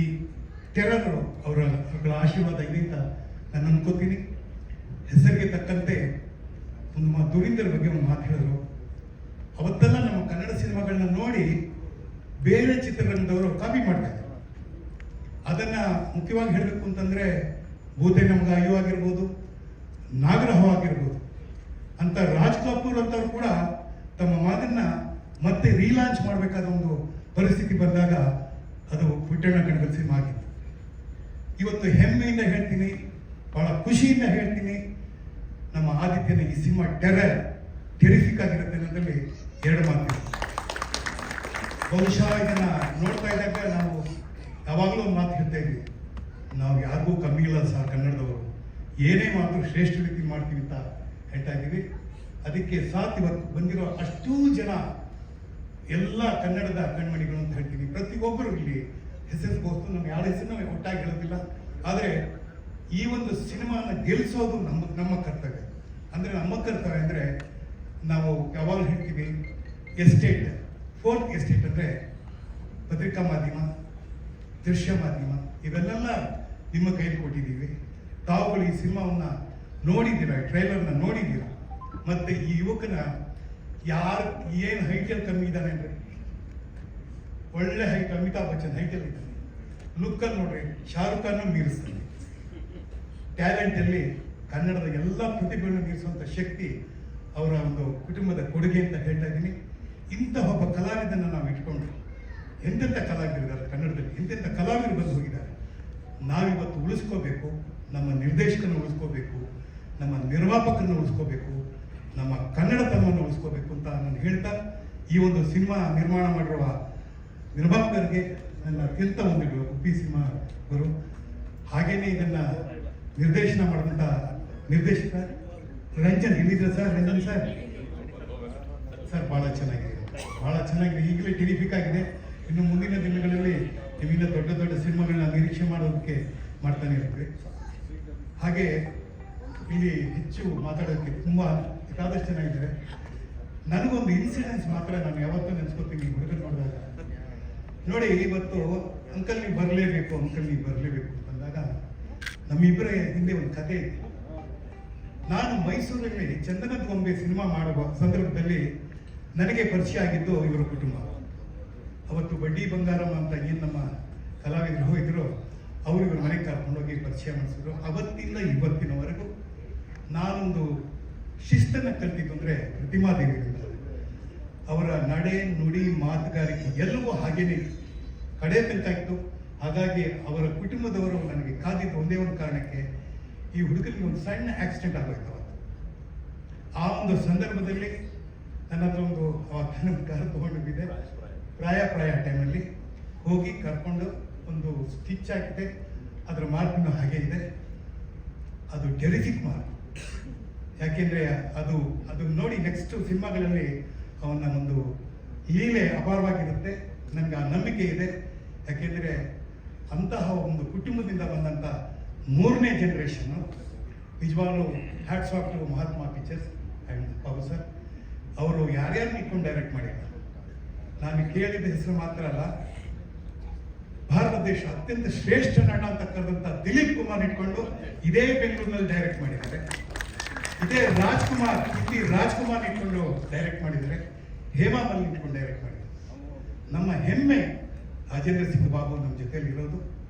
ಟೆರರ್ ಅವರ ಆಶೀರ್ವಾದ ಇದೆ ಅಂತ ನಾನು ಅನ್ಕೋತೀನಿ. ಹೆಸರಿಗೆ ತಕ್ಕಂತೆ ಒಂದು ದುರೀಂದ್ರ ಬಗ್ಗೆ ಒಂದು ಮಾತು ಹೇಳಿದ್ರು. ಅವತ್ತೆಲ್ಲ ನಮ್ಮ ಕನ್ನಡ ಸಿನಿಮಾಗಳನ್ನ ನೋಡಿ ಬೇರೆ ಚಿತ್ರರಂಗದವರು ಕಾಪಿ ಮಾಡ್ತಾರೆ. ಅದನ್ನ ಮುಖ್ಯವಾಗಿ ಹೇಳಬೇಕು ಅಂತಂದ್ರೆ ಭೂತೆ ನಮ್ಗೆ ಅಯ್ಯೋ ಆಗಿರ್ಬೋದು, ನಾಗರಹೋ ಆಗಿರ್ಬೋದು ಅಂತ ರಾಜ್ ಕಪೂರ್ ಅಂತವ್ರು ಕೂಡ ತಮ್ಮ ಮಾತನ್ನ ಮತ್ತೆ ರೀಲಾಂಚ್ ಮಾಡಬೇಕಾದ ಒಂದು ಪರಿಸ್ಥಿತಿ ಬಂದಾಗ ಅದು ಪುಟ್ಟಣ್ಣ ಕಣಗಲ್ ಸಿನಿಮಾ ಆಗಿತ್ತು. ಇವತ್ತು ಹೆಮ್ಮೆಯಿಂದ ಹೇಳ್ತೀನಿ, ಬಹಳ ಖುಷಿಯಿಂದ ಹೇಳ್ತೀನಿ, ನಮ್ಮ ಆದಿತ್ಯನ ಈ ಸಿನಿಮಾ ಟೆರರಿಫಿಕ್ ಆಗಿರುತ್ತೆ ಅನ್ನೋದ್ರಲ್ಲಿ 2 ಮಾತು. ಬಹುಶಃ ಇದನ್ನ ನೋಡ್ತಾ ಇದ್ದಾಗ ನಾವು ಯಾವಾಗಲೂ ಒಂದು ಮಾತು ಹೇಳ್ತಾ ಇದ್ವಿ, ನಾವು ಯಾರಿಗೂ ಕಮ್ಮಿ ಇಲ್ಲ ಸಹ ಕನ್ನಡದವರು, ಏನೇ ಮಾತು ಶ್ರೇಷ್ಠ ರೀತಿ ಮಾಡ್ತೀವಿ ಅಂತ ಹೇಳ್ತಾ ಇದ್ದೀವಿ. ಅದಕ್ಕೆ ಸಾಥ್ ಇವತ್ತು ಬಂದಿರೋ ಅಷ್ಟೂ ಜನ ಎಲ್ಲ ಕನ್ನಡದ ಕಣ್ಮಣಿಗಳು ಅಂತ ಹೇಳ್ತೀನಿ. ಪ್ರತಿಯೊಬ್ಬರು ಇಲ್ಲಿ ಹೆಸರಿಗೋಸ್ತು ನಮ್ಮ ಯಾರ ಹೆಸರನ್ನ ಒಟ್ಟಾಗಿ ಹೇಳೋದಿಲ್ಲ, ಆದರೆ ಈ ಒಂದು ಸಿನಿಮಾನ ಗೆಲ್ಲಿಸೋದು ನಮ್ಮ ಕರ್ತವ್ಯ. ಅಂದರೆ ನಮ್ಮ ಕರ್ತವ್ಯ ಅಂದರೆ ನಾವು ಯಾವಾಗಲೂ ಹೇಳ್ತೀವಿ ಎಸ್ಟೇಟ್, ಫೋರ್ತ್ ಎಸ್ಟೇಟ್ ಅಂದರೆ ಪತ್ರಿಕಾ ಮಾಧ್ಯಮ, ದೃಶ್ಯ ಮಾಧ್ಯಮ, ಇವೆಲ್ಲ ನಿಮ್ಮ ಕೈಲಿ ಕೊಟ್ಟಿದ್ದೀವಿ. ತಾವುಗಳು ಈ ಸಿನಿಮಾವನ್ನು ನೋಡಿದ್ದೀರಾ, ಟ್ರೈಲರ್ನ ನೋಡಿದ್ದೀರಾ. ಮತ್ತು ಈ ಯುವಕನ ಯಾರು ಏನು ಹೈಟಲ್ಲಿ ಕಮ್ಮಿ ಇದ್ದಾನೆ ಅಂದರೆ ಒಳ್ಳೆ ಹೈಟ್, ಅಮಿತಾಬ್ ಬಚ್ಚನ್ ಹೈಟಲ್ಲಿ ಇದ್ದಾನೆ. ಲುಕ್ಕಲ್ಲಿ ನೋಡ್ರಿ ಶಾರುಖ್ ಖಾನ್ ಮೀರಿಸ್ತಾನೆ. ಟ್ಯಾಲೆಂಟಲ್ಲಿ ಕನ್ನಡದ ಎಲ್ಲ ಪ್ರತಿಭೆಗಳನ್ನು ಮೀರಿಸುವಂಥ ಶಕ್ತಿ ಅವರ ಒಂದು ಕುಟುಂಬದ ಕೊಡುಗೆ ಅಂತ ಹೇಳ್ತಾ ಇದ್ದೀನಿ. ಇಂತಹ ಒಬ್ಬ ಕಲಾವಿದನ್ನು ನಾವು ಇಟ್ಕೊಂಡು ಎಂತೆಂಥ ಕಲಾವಿದರಿದ್ದಾರೆ ಕನ್ನಡದಲ್ಲಿ, ಎಂತೆಂಥ ಕಲಾವಿದರು ಬಂದು ಹೋಗಿದ್ದಾರೆ. ನಾವಿವತ್ತು ಉಳಿಸ್ಕೋಬೇಕು, ನಮ್ಮ ನಿರ್ದೇಶಕರನ್ನು ಉಳಿಸ್ಕೋಬೇಕು, ನಮ್ಮ ನಿರ್ಮಾಪಕರನ್ನು ಉಳಿಸ್ಕೋಬೇಕು, ನಮ್ಮ ಕನ್ನಡತನವನ್ನು ಉಳಿಸ್ಕೋಬೇಕು ಅಂತ ನಾನು ಹೇಳ್ತಾ, ಈ ಒಂದು ಸಿನಿಮಾ ನಿರ್ಮಾಣ ಮಾಡಿರುವ ನಿರ್ಮಾಪಕರಿಗೆ ನನ್ನ ಅತ್ಯಂತ ವಂದನೆಗಳು. ಉಪ್ಪಿ ಸಿನಿಮಾವರು, ಹಾಗೇನೆ ಇದನ್ನು ನಿರ್ದೇಶನ ಮಾಡಿದಂಥ ನಿರ್ದೇಶಕ ರಂಜನ್ ಇಲ್ಲಿದ್ರೆ ಸರ್, ರಂಜನ್ ಸರ್ ಭಾಳ ಚೆನ್ನಾಗಿದೆ, ಭಾಳ ಚೆನ್ನಾಗಿದೆ. ಈಗಲೇ ಟೆರಿಫಿಕ್ ಆಗಿದೆ. ಇನ್ನು ಮುಂದಿನ ದಿನಗಳಲ್ಲಿ ನೀವಿನ್ನ ದೊಡ್ಡ ದೊಡ್ಡ ಸಿನಿಮಾಗಳನ್ನ ನಿರೀಕ್ಷೆ ಮಾಡೋದಕ್ಕೆ ಮಾಡ್ತಾನೆ ಇರ್ತೀವಿ. ಹಾಗೆ ಇಲ್ಲಿ ಹೆಚ್ಚು ಮಾತಾಡೋದಕ್ಕೆ ತುಂಬ ಬೇಕಾದಷ್ಟು ಚೆನ್ನಾಗಿದ್ದಾರೆ. ನನಗೊಂದು ಇನ್ಸಿಡೆನ್ಸ್ ಮಾತ್ರ ನಾನು ಯಾವತ್ತೂ ನೆನೆಸ್ಕೊತೀನಿ ಹುಡುಗರು ನೋಡಿದಾಗ. ನೋಡಿ, ಇವತ್ತು ಅಂಕಲ್ ನೀವು ಬರಲೇಬೇಕು, ಅಂಕಲ್ ನೀವು ಬರಲೇಬೇಕು ಅಂತಂದಾಗ ನಮ್ಮಿಬ್ಬರ ಹಿಂದೆ ಒಂದು ಕಥೆ ಇದೆ. ನಾನು ಮೈಸೂರಲ್ಲಿ ಚಂದನದ ಗೊಂಬೆ ಸಿನಿಮಾ ಮಾಡುವ ಸಂದರ್ಭದಲ್ಲಿ ನನಗೆ ಪರಿಚಯ ಆಗಿದ್ದು ಇವರ ಕುಟುಂಬ. ಅವತ್ತು ಬಡ್ಡಿ ಬಂಗಾರಮ್ಮ ಅಂತ ಏನು ನಮ್ಮ ಕಲಾವಿದರು ಹೋಗಿದ್ರು, ಅವರು ಇವ್ರ ಮನೆಗೆ ಕರ್ಕೊಂಡೋಗಿ ಪರಿಚಯ ಮಾಡಿಸಿದ್ರು. ಅವತ್ತಿಂದ ಇವತ್ತಿನವರೆಗೂ ನಾನೊಂದು ಶಿಸ್ತನ್ನು ಕಲ್ತಿದ್ದು ಅಂದರೆ ಪ್ರತಿಮಾದೇವಿಯಿಂದ. ಅವರ ನಡೆ, ನುಡಿ, ಮಾತುಗಾರಿಕೆ ಎಲ್ಲವೂ ಹಾಗೇನೆ ಕಡೆ ತನಕ ಇತ್ತು. ಹಾಗಾಗಿ ಅವರ ಕುಟುಂಬದವರು ನನಗೆ ಕಾದಿದ್ದು ಒಂದೇ ಒಂದು ಕಾರಣಕ್ಕೆ, ಈ ಹುಡುಗನಿಗೆ ಒಂದು ಸಣ್ಣ ಆಕ್ಸಿಡೆಂಟ್ ಆಗೋಯ್ತು ಅವತ್ತು. ಆ ಒಂದು ಸಂದರ್ಭದಲ್ಲಿ ನನ್ನ ಹತ್ರ ಒಂದು ಕಾರ್ ತೊಗೊಂಡಿದ್ದೆ. ಪ್ರಾಯ ಟೈಮಲ್ಲಿ ಹೋಗಿ ಕರ್ಕೊಂಡು ಒಂದು ಸ್ಟಿಚ್ ಹಾಕಿದೆ. ಅದರ ಮಾರ್ಕ್ನು ಹಾಗೆ ಇದೆ. ಅದು ಟೆರಿಫಿಕ್ ಮಾರ್ಕ್. ಯಾಕೆಂದರೆ ಅದು ನೋಡಿ ನೆಕ್ಸ್ಟ್ ಸಿನಿಮಾಗಳಲ್ಲಿ ಅವನ ಒಂದು ಲೀಲೆ ಅಪಾರವಾಗಿರುತ್ತೆ. ನನಗೆ ಆ ನಂಬಿಕೆ ಇದೆ. ಯಾಕೆಂದರೆ ಅಂತಹ ಒಂದು ಕುಟುಂಬದಿಂದ ಬಂದಂಥ 3ನೇ ಜನರೇಷನ್ನು ನಿಜವಾಗ್ಲೂ hats off to Mahatma Pictures and Babu sir. ಅವರು ಯಾರ್ಯಾರು ಇಟ್ಕೊಂಡು ಡೈರೆಕ್ಟ್ ಮಾಡಿದ್ದಾರೆ. ನಾನು ಕೇಳಿದ ಹೆಸರು ಮಾತ್ರ ಅಲ್ಲ, ಭಾರತ ದೇಶ ಅತ್ಯಂತ ಶ್ರೇಷ್ಠ ನಟ ಅಂತ ಕರೆದಂಥ ದಿಲೀಪ್ ಕುಮಾರ್ ಇಟ್ಕೊಂಡು ಇದೇ ಬೆಂಗಳೂರಿನಲ್ಲಿ ಡೈರೆಕ್ಟ್ ಮಾಡಿದ್ದಾರೆ. ಇದೇ ರಾಜ್ಕುಮಾರ್ ಇಟ್ಕೊಂಡು ಡೈರೆಕ್ಟ್ ಮಾಡಿದ್ದಾರೆ. ಹೇಮಾ ಮಲ್ಲಿ ಇಟ್ಕೊಂಡು ಡೈರೆಕ್ಟ್ ಮಾಡಿದ್ದಾರೆ. ನಮ್ಮ ಹೆಮ್ಮೆ ರಾಜೇಂದ್ರ ಸಿಂಗ್ ಬಾಬು ನಮ್ಮ ಜೊತೆಯಲ್ಲಿ ಇರೋದು.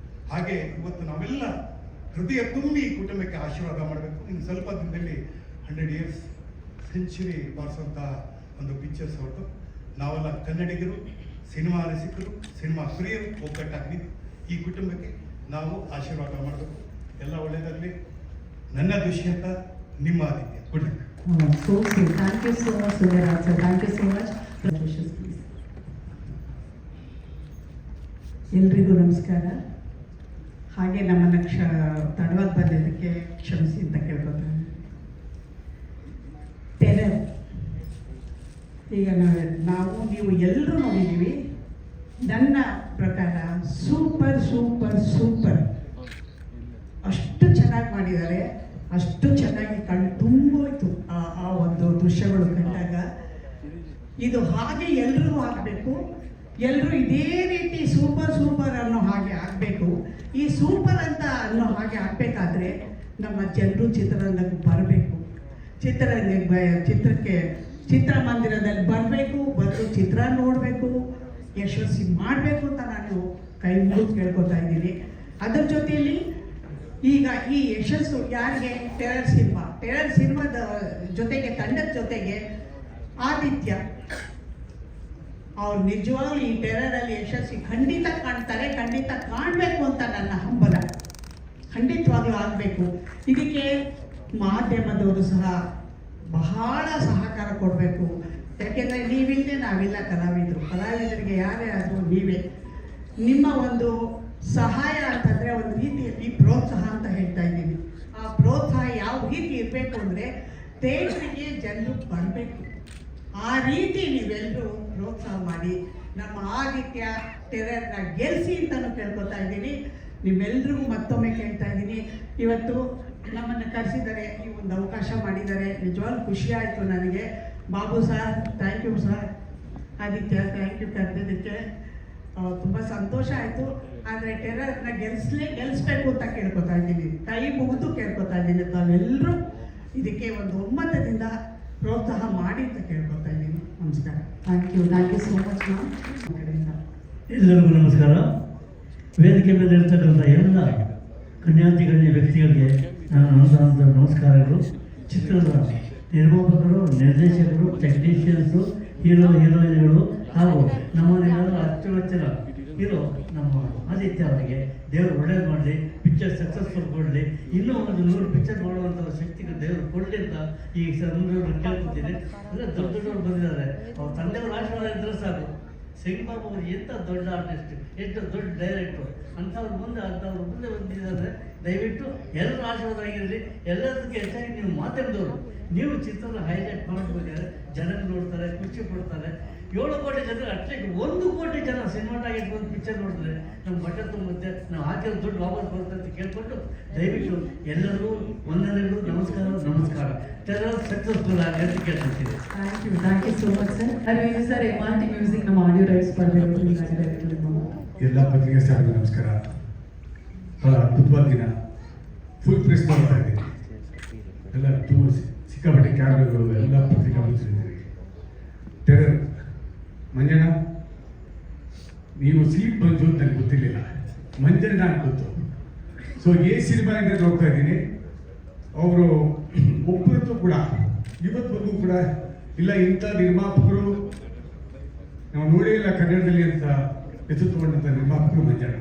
ಹಾಗೆ ಇವತ್ತು ನಾವೆಲ್ಲ ಹೃದಯ ತುಂಬಿ ಈ ಕುಟುಂಬಕ್ಕೆ ಆಶೀರ್ವಾದ ಮಾಡಬೇಕು. ಇನ್ನು ಸ್ವಲ್ಪ ದಿನದಲ್ಲಿ 100 years ಸೆಂಚುರಿ ಬಾರಿಸುವಂಥ ಒಂದು ಪಿಕ್ಚರ್ಸ್ ಹೊರಟು ನಾವೆಲ್ಲ ಕನ್ನಡಿಗರು, ಸಿನಿಮಾ ರಸಿಕರು, ಸಿನಿಮಾ ಪ್ರಿಯರು ಒಗ್ಗಟ್ಟಾಗಿ ಈ ಕುಟುಂಬಕ್ಕೆ ನಾವು ಆಶೀರ್ವಾದ ಮಾಡಬೇಕು. ಎಲ್ಲ ಒಳ್ಳೆಯದಾಗಲಿ. ನನ್ನ ದುಷ್ಯಂತ, ನಿಮ್ಮ Aditya. Good night. So sweet. Thank you so much, Surya sir. Thank you so much. Wishes, please. ಎಲ್ರಿಗೂ ನಮಸ್ಕಾರ. ಹಾಗೆ ನಮ್ಮನ್ನು ತಡವಾಗಿ ಬಂದಿದ್ದಕ್ಕೆ ಕ್ಷಮಿಸಿ ಅಂತ ಕೇಳ್ಕೊತಾರೆ. ಟೆರರ್ ಈಗ ನೀವು ಎಲ್ಲರೂ ನೋಡಿದ್ದೀವಿ. ನನ್ನ ಪ್ರಕಾರ ಸೂಪರ್ ಸೂಪರ್ ಸೂಪರ್. ಅಷ್ಟು ಚೆನ್ನಾಗಿ ಮಾಡಿದ್ದಾರೆ, ಅಷ್ಟು ಚೆನ್ನಾಗಿ ತುಂಬೋಯ್ತು ಆ ಒಂದು ದೃಶ್ಯಗಳು ಕಂಡಾಗ. ಇದು ಹಾಗೆ ಎಲ್ಲರೂ ಆಗಬೇಕು, ಎಲ್ಲರೂ ಇದೇ ರೀತಿ ಸೂಪರ್ ಸೂಪರ್ ಅನ್ನೋ ಹಾಗೆ ಆಗಬೇಕು. ಈ ಸೂಪರ್ ಅಂತ ಅನ್ನೋ ಹಾಗೆ ಆಗಬೇಕಾದ್ರೆ ನಮ್ಮ ಜನರು ಚಿತ್ರರಂಗಕ್ಕೆ ಬರಬೇಕು, ಚಿತ್ರಮಂದಿರದಲ್ಲಿ ಬರಬೇಕು, ಬಂದು ಚಿತ್ರ ನೋಡಬೇಕು, ಯಶಸ್ವಿ ಮಾಡಬೇಕು ಅಂತ ನಾನು ಕೈ ಮುಗಿದು ಕೇಳ್ಕೊತಾ ಇದ್ದೀನಿ. ಅದರ ಜೊತೆಯಲ್ಲಿ ಈಗ ಈ ಯಶಸ್ಸು ಯಾರಿಗೆ? ಟೆರರ್ ಸಿನಿಮಾದ ಜೊತೆಗೆ, ತಂಡದ ಜೊತೆಗೆ ಆದಿತ್ಯ ಅವ್ರು ನಿಜವಾಗ್ಲೂ ಈ ಟೆರರಲ್ಲಿ ಯಶಸ್ವಿ ಖಂಡಿತ ಕಾಣ್ತಾರೆ, ಖಂಡಿತ ಕಾಣಬೇಕು ಅಂತ ನನ್ನ ಹಂಬಲ. ಖಂಡಿತವಾಗ್ಲೂ ಆಗಬೇಕು. ಇದಕ್ಕೆ ಮಾಧ್ಯಮದವರು ಸಹ ಬಹಳ ಸಹಕಾರ ಕೊಡಬೇಕು. ಯಾಕೆಂದರೆ ನೀವಿಲ್ಲದೆ ನಾವಿಲ್ಲ ಕಲಾವಿದರಿಗೆ ಯಾರೇ ಆದರೂ ನೀವೇ. ನಿಮ್ಮ ಒಂದು ಸಹಾಯ ಅಂತಂದರೆ ಒಂದು ರೀತಿಯಲ್ಲಿ ಪ್ರೋತ್ಸಾಹ ಅಂತ ಹೇಳ್ತಾ ಇದ್ದೀನಿ. ಆ ಪ್ರೋತ್ಸಾಹ ಯಾವ ರೀತಿ ಇರಬೇಕು ಅಂದರೆ ಥಿಯೇಟ್ರಿಗೆ ಜನರು ಬರಬೇಕು, ಆ ರೀತಿ ನೀವೆಲ್ಲರೂ ಪ್ರೋತ್ಸಾಹ ಮಾಡಿ ನಮ್ಮ ಆದಿತ್ಯ ಟೆರರ್ನ ಗೆಲ್ಲಿಸಿ ಅಂತಲೂ ಕೇಳ್ಕೊತಾ ಇದ್ದೀನಿ. ನಿಮ್ಮೆಲ್ರಿಗೂ ಮತ್ತೊಮ್ಮೆ ಕೇಳ್ತಾ ಇದ್ದೀನಿ, ಇವತ್ತು ನಮ್ಮನ್ನು ಕರೆಸಿದ್ದಾರೆ, ಈ ಒಂದು ಅವಕಾಶ ಮಾಡಿದ್ದಾರೆ, ನಿಜವಾಗ್ಲೂ ಖುಷಿ ಆಯಿತು ನನಗೆ. Babu sir thank you sir, Aditya thank you ಕರೆದಿದ್ದಕ್ಕೆ ತುಂಬ ಸಂತೋಷ ಆಯಿತು. ಆದರೆ ಟೆರರ್ನ ಗೆಲ್ಲಿಸ್ಬೇಕು ಅಂತ ಕೇಳ್ಕೊತಾ ಇದ್ದೀನಿ, ಕೈ ಮುಗಿದು ಕೇಳ್ಕೊತಾ ಇದ್ದೀನಿ. ತಾವೆಲ್ಲರೂ ಇದಕ್ಕೆ ಒಂದು ಒಮ್ಮತದಿಂದ ಪ್ರೋತ್ಸಾಹ ಮಾಡಿ ಅಂತ ಕೇಳ್ಕೊತಾ ಇದ್ದೀನಿ. ನಮಸ್ಕಾರ. Thank you so much ma'am ಕಡೆಯಿಂದ. ಎಲ್ಲರಿಗೂ ನಮಸ್ಕಾರ. ವೇದಿಕೆ ಮೇಲೆ ಇರ್ತಕ್ಕಂಥ ಎಲ್ಲ ಕನ್ಯಾತಿಗಣ್ಯ ವ್ಯಕ್ತಿಗಳಿಗೆ ನನ್ನ ನಮಸ್ಕಾರಗಳು. ಚಿತ್ರದ ನಿರ್ಮಾಪಕರು, ನಿರ್ದೇಶಕರು, ಟೆಕ್ನಿಷಿಯನ್ಸು, ಹೀರೋಯಿನ್ಗಳು ಹಾಗೂ ನಮ್ಮನೆಲ್ಲ ಅಚ್ಚುಮೆಚ್ಚಿನ ಹೀರೋ ನಮ್ಮ ಆದಿತ್ಯ ಅವರಿಗೆ ದೇವರು ಒಳ್ಳೇದು ಮಾಡಲಿ, ಪಿಕ್ಚರ್ ಸಕ್ಸಸ್ಫುಲ್ ಕೊಡಲಿ, ಇನ್ನೂ ಒಂದು 100 ಪಿಕ್ಚರ್ ಮಾಡುವಂಥ ಶಕ್ತಿಗೆ ದೇವರು ಕೊಡಲಿ ಅಂತ ಈ ಸಂದರ್ಭದಲ್ಲಿ ಕೇಳ್ಕೊತೀನಿ. ಅಂದರೆ ದೊಡ್ಡ ದೊಡ್ಡವರು ಬಂದಿದ್ದಾರೆ, ಅವ್ರ ತಂದೆಯವ್ರ ಆಶೀರ್ವಾದ ಇದ್ದರೆ ಸಾಕು. ಸಿಂಗ್ಬಾಬು ಅವರು ಎಂಥ ದೊಡ್ಡ ಆರ್ಟಿಸ್ಟ್, ಎಷ್ಟು ದೊಡ್ಡ ಡೈರೆಕ್ಟ್ರು, ಅಂಥವ್ರ ಮುಂದೆ ಬಂದಿದ್ದಾರೆ. ದಯವಿಟ್ಟು ಎಲ್ಲರೂ ಆಶೀರ್ವಾದ ಆಗಿರಲಿ. ಎಲ್ಲದಕ್ಕೆ ಹೆಚ್ಚಾಗಿ ನೀವು ಮಾತಾಡಿದವರು, ನೀವು ಚಿತ್ರದ ಹೈಲೈಟ್ ಮಾಡಬೇಕಾದ್ರೆ ಜನ ನೋಡ್ತಾರೆ, ಖುಷಿ ಪಡ್ತಾರೆ. 7 ಕೋಟಿ ಜನ, ಅಟ್ಲೀಸ್ಟ್ 1 ಕೋಟಿ ಜನ ಸಿನಿಮಾಟಾಗಿ ಒಂದು ಪಿಕ್ಚರ್ ನೋಡಿದ್ರೆ ನಮ್ಮ ಬಟ್ಟೆ ತುಂಬುತ್ತೆ, ನಾವು ಹಾಕಿರೋ ದುಡ್ಡು ವಾಪಸ್ ಬರುತ್ತೆ ಅಂತ ಕೇಳ್ಕೊಂಡು ದಯವಿಟ್ಟು ಎಲ್ಲರಿಗೂ ವಂದನೆಗಳು, ನಮಸ್ಕಾರ. ಟೆರರ್ ಸಕ್ಸಸ್ಫುಲ್ ಆಗಲಿ ಅಂತ ಕೇಳ್ಕೊಳ್ತೀನಿ. Thank you so much sir. Aravind sir, MRT music ನಮ್ಮ ಆಡಿಯೋ ರೈಟ್ಸ್ ಪಡೆದಿರೋದು ಎಲ್ಲ ಪತ್ರಿಕೆ ಸಾರಿಗೆ ನಮಸ್ಕಾರ. ಭಾಳ ಅದ್ಭುತವಾದ ದಿನ, ಫುಲ್ ಪ್ರೆಸ್ ಮಾಡ್ತಾ ಇದ್ದೀನಿ. ಎಲ್ಲ ತುಂಬ ಸಿಕ್ಕಾಪಟ್ಟೆ ಕ್ಯಾಮ್ರಾಗಳು, ಎಲ್ಲ ಪತ್ರಿಕಾ ಬಂದಿದ್ದೀರಿ. ಟೆರರ್ ಮಂಜಣ್ಣ, ನೀವು ಸೀಟ್ ಬಂದು ಅಂತ ನನಗೆ ಗೊತ್ತಿರಲಿಲ್ಲ, ಮಂಜಣ್ಣ ನನಗೆ ಗೊತ್ತು. ಸೊ ಸಿನಿಮಾ ಇಂದ ನೋಡ್ತಾ ಇದ್ದೀನಿ. ಅವರು ಒಬ್ಬರದ್ದು ಕೂಡ ಇವತ್ತವರೆಗೂ ಕೂಡ ಇಲ್ಲ ಇಂಥ ನಿರ್ಮಾಪಕರು ನಾವು ನೋಡೇ ಇಲ್ಲ ಕನ್ನಡದಲ್ಲಿ ಅಂತ ಹೆಸರು ತಗೊಂಡಂಥ ನಿರ್ಮಾಪಕರು ಮಂಜಣ್ಣ.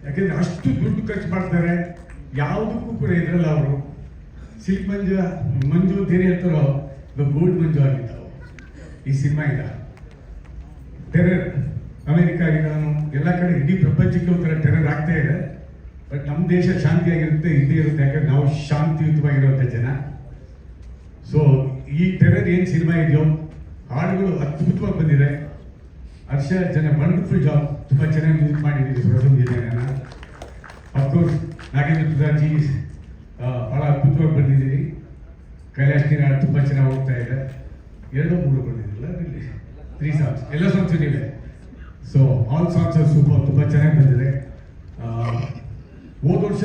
ಯಾಕೆಂದ್ರೆ ಅಷ್ಟು ದುಡ್ಡು ಖರ್ಚು ಮಾಡ್ತಾರೆ, ಯಾವುದಕ್ಕೂ ಕೂಡ ಇದ್ರಲ್ಲ. ಅವರು ಸಿಲ್ಕ್ ಮಂಜು ಬೇರೆ ಹೇಳ್ತಾರೋ ಗೋಲ್ಡ್ ಮಂಜು ಆಗಿದ್ದಾವೆ ಈ ಸಿನಿಮಾ ಇಂದ. ಟೆರರ್ ಅಮೆರಿಕಾಗೆ ನಾನು ಎಲ್ಲ ಕಡೆ ಇಡೀ ಪ್ರಪಂಚಕ್ಕೆ ಒಂಥರ ಟೆರರ್ ಆಗ್ತಾ ಇದೆ. ಬಟ್ ನಮ್ಮ ದೇಶ ಶಾಂತಿಯಾಗಿರುತ್ತೆ, ಇದ್ದೇ ಇರುತ್ತೆ, ಯಾಕಂದ್ರೆ ನಾವು ಶಾಂತಿಯುತವಾಗಿರುವಂಥ ಜನ. ಸೊ ಈ ಟೆರರ್ ಏನು ಸಿನಿಮಾ ಇದೆಯೋ ಹಾಡುಗಳು ಅದ್ಭುತವಾಗಿ ಬಂದಿದೆ. ಹರ್ಷ ಜನ ವಂಡರ್ಫುಲ್ ಜಾಬ್, ತುಂಬ ಚೆನ್ನಾಗಿ ಮ್ಯೂಸಿಕ್ ಮಾಡಿದ್ದೀರಿ. ಪ್ರಸನ್ನ ಅಫ್ಕೋರ್ಸ್ ನಾಗೇಂದ್ರ ಪ್ರಸಾದ್ಜಿ ಭಾಳ ಅದ್ಭುತವಾಗಿ ಬಂದಿದ್ದೀರಿ. ಕೈಲಾಶ್ ನೀರ ತುಂಬ ಚೆನ್ನಾಗಿ ಹೋಗ್ತಾ ಇದೆ. 2-3 ಬಂದಿದ್ದಿಲ್ಲ, 3 ಸಾಂಗ್ಸ್, ಎಲ್ಲ ಸಾಂಗ್ಸ್ ನೀವೇ. ಸೊ ಆಲ್ ಸಾಂಗ್ಸ್ ಸೂಪರ್, ತುಂಬ ಚೆನ್ನಾಗಿ ಬಂದಿದೆ. ಹೋದ ವರ್ಷ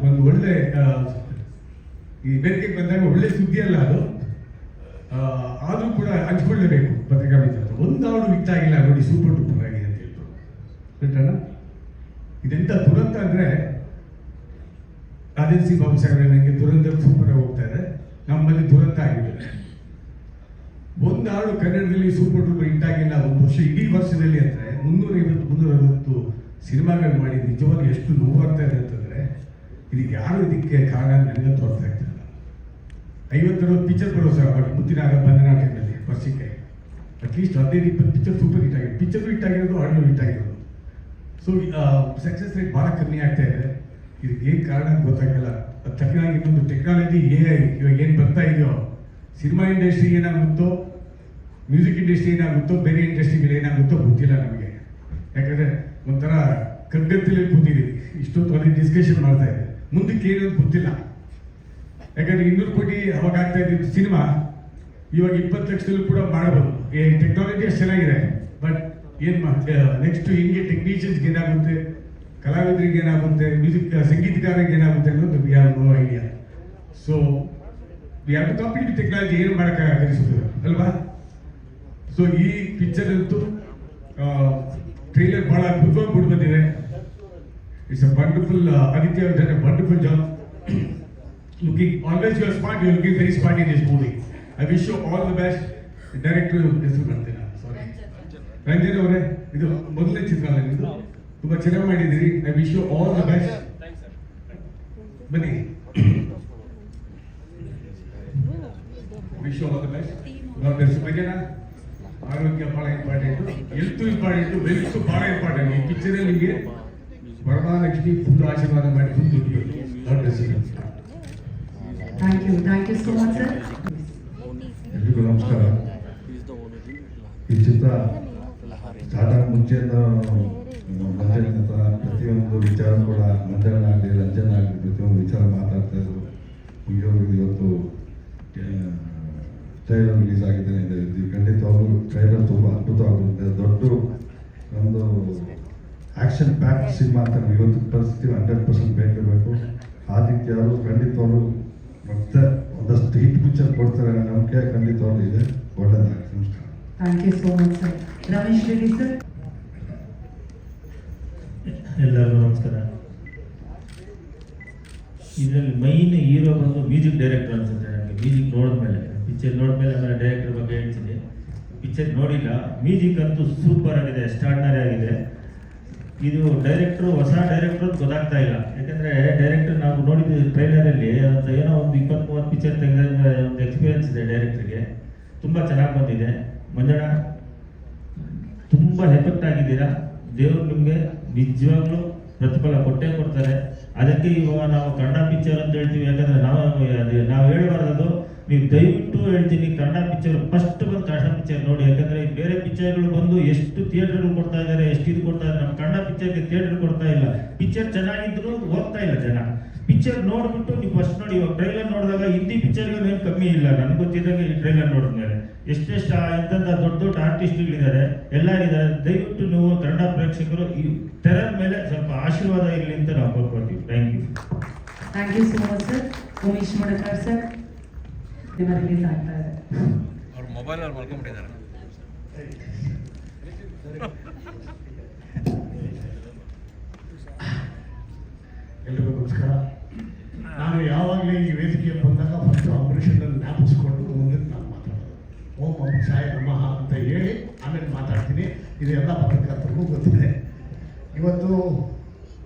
ಒಂದು ಒಳ್ಳೆ ಈ ವೇದಿಕೆಗೆ ಬಂದಾಗ ಒಳ್ಳೆ ಸುದ್ದಿ ಅಲ್ಲ ಅದು, ಆದರೂ ಕೂಡ ಹಂಚ್ಕೊಳ್ಳೇಬೇಕು ಪತ್ರಿಕಾ ಮಿತ್ರರು. ಒಂದು ಹಾಡು ಹಿಟ್ಟಾಗಿಲ್ಲ ನೋಡಿ, ಸೂಪರ್ ಡೂಪರ್ ಆಗಿದೆ ಅಂತ ಹೇಳ್ತಾರೆ. ಬಿಟ್ಟಲ್ಲ, ಇದೆಂಥ ದುರಂತ ಅಂದರೆ ರಾಜೇಂದ್ರ ಸಿಂಗ್ ಬಾಬು ಸಾಹೇಬ್ ನನಗೆ ದುರಂತ ಸೂಪರ್ ಆಗಿ ಹೋಗ್ತಾ ಇದೆ. ನಮ್ಮಲ್ಲಿ ದುರಂತ ಆಗಿದೆ. ಒಂದು ಹಾಡು ಕನ್ನಡದಲ್ಲಿ ಸೂಪರ್ ಡೂಪರ್ ಹಿಟ್ಟಾಗಿಲ್ಲ ಒಂದು ವರ್ಷ, ಇಡೀ ವರ್ಷದಲ್ಲಿ ಅಂದರೆ 350-360 ಸಿನಿಮಾಗಳು ಮಾಡಿ ನಿಜವಾಗಿ ಎಷ್ಟು ನೋವಾಗ್ತಾ ಇದೆ ಅಂತಂದರೆ ಇದಕ್ಕೆ ಯಾರು ಇದಕ್ಕೆ ಕಾರಣ ನನಗೆ ತೋರ್ತಾ ಇರ್ತಾರಲ್ಲ. 50-60 ಪಿಕ್ಚರ್ ಬರೋ ಸರ್, ಬಟ್ ಮುಂದಿನ ಬಂಧನ ಟೈಮಲ್ಲಿ ವರ್ಷಕ್ಕೆ ಅಟ್ಲೀಸ್ಟ್ 15-20 ಪಿಕ್ಚರ್ ಸೂಪರ್ ಹಿಟ್ ಆಗಿದೆ. ಪಿಕ್ಚರ್ ಹಿಟ್ ಆಗಿರೋದು, ಆಡಿಯೋ ಹಿಟ್ ಆಗಿರೋದು. ಸೊ ಸಕ್ಸಸ್ ರೇಟ್ ಭಾಳ ಕಮ್ಮಿ ಆಗ್ತಾ ಇದೆ. ಇದಕ್ಕೆ ಏನು ಕಾರಣ ಅಂತ ಗೊತ್ತಾಗಲ್ಲ. ಅದು ತಕ್ಕನಾಗಿ ಇನ್ನೊಂದು ಟೆಕ್ನಾಲಜಿ ಇವಾಗ ಏನು ಬರ್ತಾ ಇದೆಯೋ, ಸಿನಿಮಾ ಇಂಡಸ್ಟ್ರಿ ಏನಾಗುತ್ತೋ, ಮ್ಯೂಸಿಕ್ ಇಂಡಸ್ಟ್ರಿ ಏನಾಗುತ್ತೋ, ಬೇರೆ ಇಂಡಸ್ಟ್ರಿಗಳು ಏನಾಗುತ್ತೋ ಗೊತ್ತಿಲ್ಲ ನಮಗೆ. ಯಾಕಂದರೆ ಒಂಥರ ಕಗ್ಗತ್ತಲ್ಲಿ ಕೂತಿದ್ದೀವಿ, ಇಷ್ಟೊತ್ತು ಅಲ್ಲಿ ಡಿಸ್ಕಷನ್ ಮಾಡ್ತಾ ಇದೆ. ಮುಂದಕ್ಕೆ ಏನಂತ ಗೊತ್ತಿಲ್ಲ. ಯಾಕಂದರೆ 200 ಕೋಟಿ ಅವಾಗ ಆಗ್ತಾ ಇದ್ದಿದ್ದು ಸಿನಿಮಾ ಇವಾಗ 20 ಲಕ್ಷದಲ್ಲೂ ಕೂಡ ಮಾಡ್ಬೋದು. ಟೆಕ್ನಾಲಜಿ ಅಷ್ಟು ಚೆನ್ನಾಗಿದೆ. ಬಟ್ ಏನು ನೆಕ್ಸ್ಟ್ ಹಿಂಗೆ ಟೆಕ್ನಿಷಿಯನ್ಸ್ಗೆ ಏನಾಗುತ್ತೆ, ಕಲಾವಿದರಿಗೆ ಏನಾಗುತ್ತೆ, ಸಂಗೀತಗಾರರಿಗೆ ಏನಾಗುತ್ತೆ ಅನ್ನೋದು we have no idea. So we have to complete technology, ಏನು ಮಾಡೋಕ್ಕಾಗಲ್ಲ ಅಲ್ವಾ. ಸೊ ಈ ಪಿಕ್ಚರ್ ಅಂತೂ ಟ್ರೈಲರ್ ಭಾಳ ಅದ್ಭುತವಾಗಿ ಬಿಟ್ಟು ಬಂದಿದೆ. It's a wonderful, Aditya has done a wonderful job. Looking always you are smart, you are looking very smart in this movie. I wish you all the best. Director ಹೆಸರು ಮಾಡ್ತೇನೆ, ಸಾರಿ, ರಂಜನ್ ಅವರೇ, ಇದು ಮೊದಲನೇ ಚಿತ್ರ ನಿಮ್ಮದು, ತುಂಬ ಚೆನ್ನಾಗಿ ಮಾಡಿದ್ದೀರಿ. I wish you all the best. ಬನ್ನಿ, wish you all the best. ಬಗ್ಗೆನ ಆರೋಗ್ಯ ಬಹಳ ಇಂಪಾರ್ಟೆಂಟ್, ಹೆಲ್ತ್ ಇಂಪಾರ್ಟೆಂಟ್, ವೆಲ್ತ್ ಬಹಳ ಇಂಪಾರ್ಟೆಂಟ್. ಈ ಪಿಕ್ಚರ್ ನಿಮಗೆ ವರಮಹಾಲಕ್ಷ್ಮಿ ಫುಲ್ ಆಶೀರ್ವಾದ ಮಾಡಿ ಫುಲ್ ದುಡ್ಡು. Thank you so much sir. ಎಲ್ರಿಗೂ ನಮಸ್ಕಾರ. ಈ ಚಿತ್ರ ಸ್ಟಾರ್ಟ್ ಆಗಿ ಮುಂಚೆಯಿಂದ ಮಂಜಣ್ಣ ಹತ್ರ ಪ್ರತಿಯೊಂದು ವಿಚಾರ ಕೂಡ ಮಂಜಣ್ಣ ಆಗಲಿ ರಂಜನ್ ಆಗಲಿ ಪ್ರತಿಯೊಂದು ವಿಚಾರ ಮಾತಾಡ್ತಾ ಇದ್ರು. ಇವತ್ತು ಟ್ರೈಲರ್ ರಿಲೀಸ್ ಆಗಿದೆ ಅಂತ ಇದ್ವಿ. ಖಂಡಿತವಾಗ್ಲೂ ಟ್ರೈಲರ್ ತುಂಬ ಅದ್ಭುತವಾಗುತ್ತೆ. ದೊಡ್ಡ ಒಂದು ಆ್ಯಕ್ಷನ್ ಪ್ಯಾಕ್ ಸಿನಿಮಾ ಅಂತ ಇವತ್ತು ಪರಿಸ್ಥಿತಿ 100% ಬೇಕಿರಬೇಕು. ಆದಿತ್ಯ ಅವರು ಖಂಡಿತವಾಗ್ಲೂ ಮತ್ತೆ ಒಂದಷ್ಟು ಹಿಟ್ ಪಿಕ್ಚರ್ ಕೊಡ್ತಾರೆ ಅನ್ನೋ ನಂಬಿಕೆ ಖಂಡಿತವಾಗ್ಲೂ ಇದೆ. ಒಳ್ಳೆಯದಾಗಿ ನಮಸ್ಕಾರ. Thank you so much sir. Ramesh Reddy sir. ಎಲ್ಲರಿಗೂ ನಮಸ್ಕಾರ. ಇದರಲ್ಲಿ ಮೈನ್ ಹೀರೋ ಬಂದು ಮ್ಯೂಸಿಕ್ ಡೈರೆಕ್ಟರ್ ಅನ್ಸುತ್ತೆ ನನಗೆ. ಮ್ಯೂಸಿಕ್ ನೋಡಿದ್ಮೇಲೆ ಪಿಕ್ಚರ್ ನೋಡಿದ್ಮೇಲೆ ಆಮೇಲೆ ಡೈರೆಕ್ಟರ್ ಬಗ್ಗೆ ಹೇಳ್ತೀನಿ. ಪಿಕ್ಚರ್ ನೋಡಿಲ್ಲ, ಮ್ಯೂಸಿಕ್ ಅಂತೂ ಸೂಪರ್ ಆಗಿದೆ, ಎಕ್ಸ್ಟ್ರಾರ್ಡಿನರಿ ಆಗಿದೆ. ಇದು ಡೈರೆಕ್ಟ್ರು ಹೊಸ ಡೈರೆಕ್ಟ್ರು ಅಂತ ಗೊತ್ತಾಗ್ತಾ ಇಲ್ಲ. ಯಾಕಂದರೆ ಡೈರೆಕ್ಟರ್ ನಾವು ನೋಡಿದ್ದು ಟ್ರೈಲರಲ್ಲಿ ಅಂತ ಏನೋ ಒಂದು 20-30 ಪಿಕ್ಚರ್ ತೆಗೆದ ಒಂದು ಎಕ್ಸ್ಪೀರಿಯನ್ಸ್ ಇದೆ ಡೈರೆಕ್ಟ್ರಿಗೆ. ತುಂಬ ಚೆನ್ನಾಗಿ ಬಂದಿದೆ. ಮಂಜಣ್ಣ ತುಂಬ ಎಫೆಕ್ಟ್ ಆಗಿದ್ದೀರಾ. ದೇವರು ನಿಮಗೆ ನಿಜವಾಗ್ಲೂ ಪ್ರತಿಫಲ ಕೊಟ್ಟೇ ಕೊಡ್ತಾರೆ. ಅದಕ್ಕೆ ಇವಾಗ ನಾವು ಕನ್ನಡ ಪಿಕ್ಚರ್ ಅಂತ ಹೇಳ್ತೀವಿ. ಯಾಕಂದರೆ ನಾವು ಹೇಳಬಾರ್ದು. ನೀವು ದಯವಿಟ್ಟು ಹೇಳ್ತೀನಿ, ಕನ್ನಡ ಪಿಕ್ಚರ್ ಫಸ್ಟ್ ಬಂದು ಕನ್ನಡ ಪಿಕ್ಚರ್ ನೋಡಿ. ಯಾಕಂದರೆ ಬೇರೆ ಪಿಕ್ಚರ್ಗಳು ಬಂದು ಎಷ್ಟು ಥಿಯೇಟರ್ಗಳು ಕೊಡ್ತಾ ಇದ್ದಾರೆ, ಎಷ್ಟು ಇದು ಕೊಡ್ತಾ ಇದ್ದಾರೆ. ನಮ್ಮ ಕನ್ನಡ ಪಿಕ್ಚರ್ಗೆ ಥಿಯೇಟರ್ ಕೊಡ್ತಾ ಇಲ್ಲ. ಪಿಕ್ಚರ್ ಚೆನ್ನಾಗಿದ್ರು ಹೋಗ್ತಾ ಇಲ್ಲ ಜನ. ಪಿಕ್ಚರ್ ನೋಡ್ಬಿಟ್ಟು ನೀವು ಫಸ್ಟ್ ನೋಡಿ. ಇವಾಗ ಟ್ರೈಲರ್ ನೋಡಿದಾಗ ಹಿಂದಿ ಪಿಕ್ಚರ್ಗೆ ಏನು ಕಮ್ಮಿ ಇಲ್ಲ ನನಗೆ ಗೊತ್ತಿದ್ದಾಗ. ಈ ಟ್ರೈಲರ್ ನೋಡಿದ್ಮೇಲೆ ಎಷ್ಟೆಷ್ಟು ಇಂಥ ದೊಡ್ಡ ದೊಡ್ಡ ಆರ್ಟಿಸ್ಟ್ಗಳಿದ್ದಾರೆ, ಎಲ್ಲರಿದ್ದಾರೆ. ದಯವಿಟ್ಟು ನೀವು ಕನ್ನಡ ಪ್ರೇಕ್ಷಕರು ಈ ಟೆರರ್ ಮೇಲೆ ಸ್ವಲ್ಪ ಆಶೀರ್ವಾದ ಇರಲಿ ಅಂತ ನಾವು ಕೋರ್ಕೊಳ್ತೀವಿ. Thank you so much sir. Umesh Madakar sir. Release ಆಗ್ತಾ ಇದೆ. ಅವ್ರ ಮೊಬೈಲ್ ಅಲ್ಲಿ ಮಾಡ್ಕೊಂಡ್ಬಿಟ್ಟಿದ್ದಾರೆ. ಎಲ್ರಿಗೂ ನಮಸ್ಕಾರ. ನಾನು ಯಾವಾಗಲೇ ಈ ವೇದಿಕೆಗೆ ಬಂದಾಗ ಫಸ್ಟ್ ಅಂಬರೀಷನ್ನು ಜ್ಞಾಪಿಸ್ಕೊಂಡು ಮುಂದೆ ನಾನು ಮಾತಾಡೋದು. ಓಂ ಅಂಬರೀಷಾಯ ನಮಃ ಅಂತ ಹೇಳಿ ಆಮೇಲೆ ಮಾತಾಡ್ತೀನಿ. ಇದು ಎಲ್ಲ ಪತ್ರಕರ್ತರಿಗೂ ಗೊತ್ತಿದೆ. ಇವತ್ತು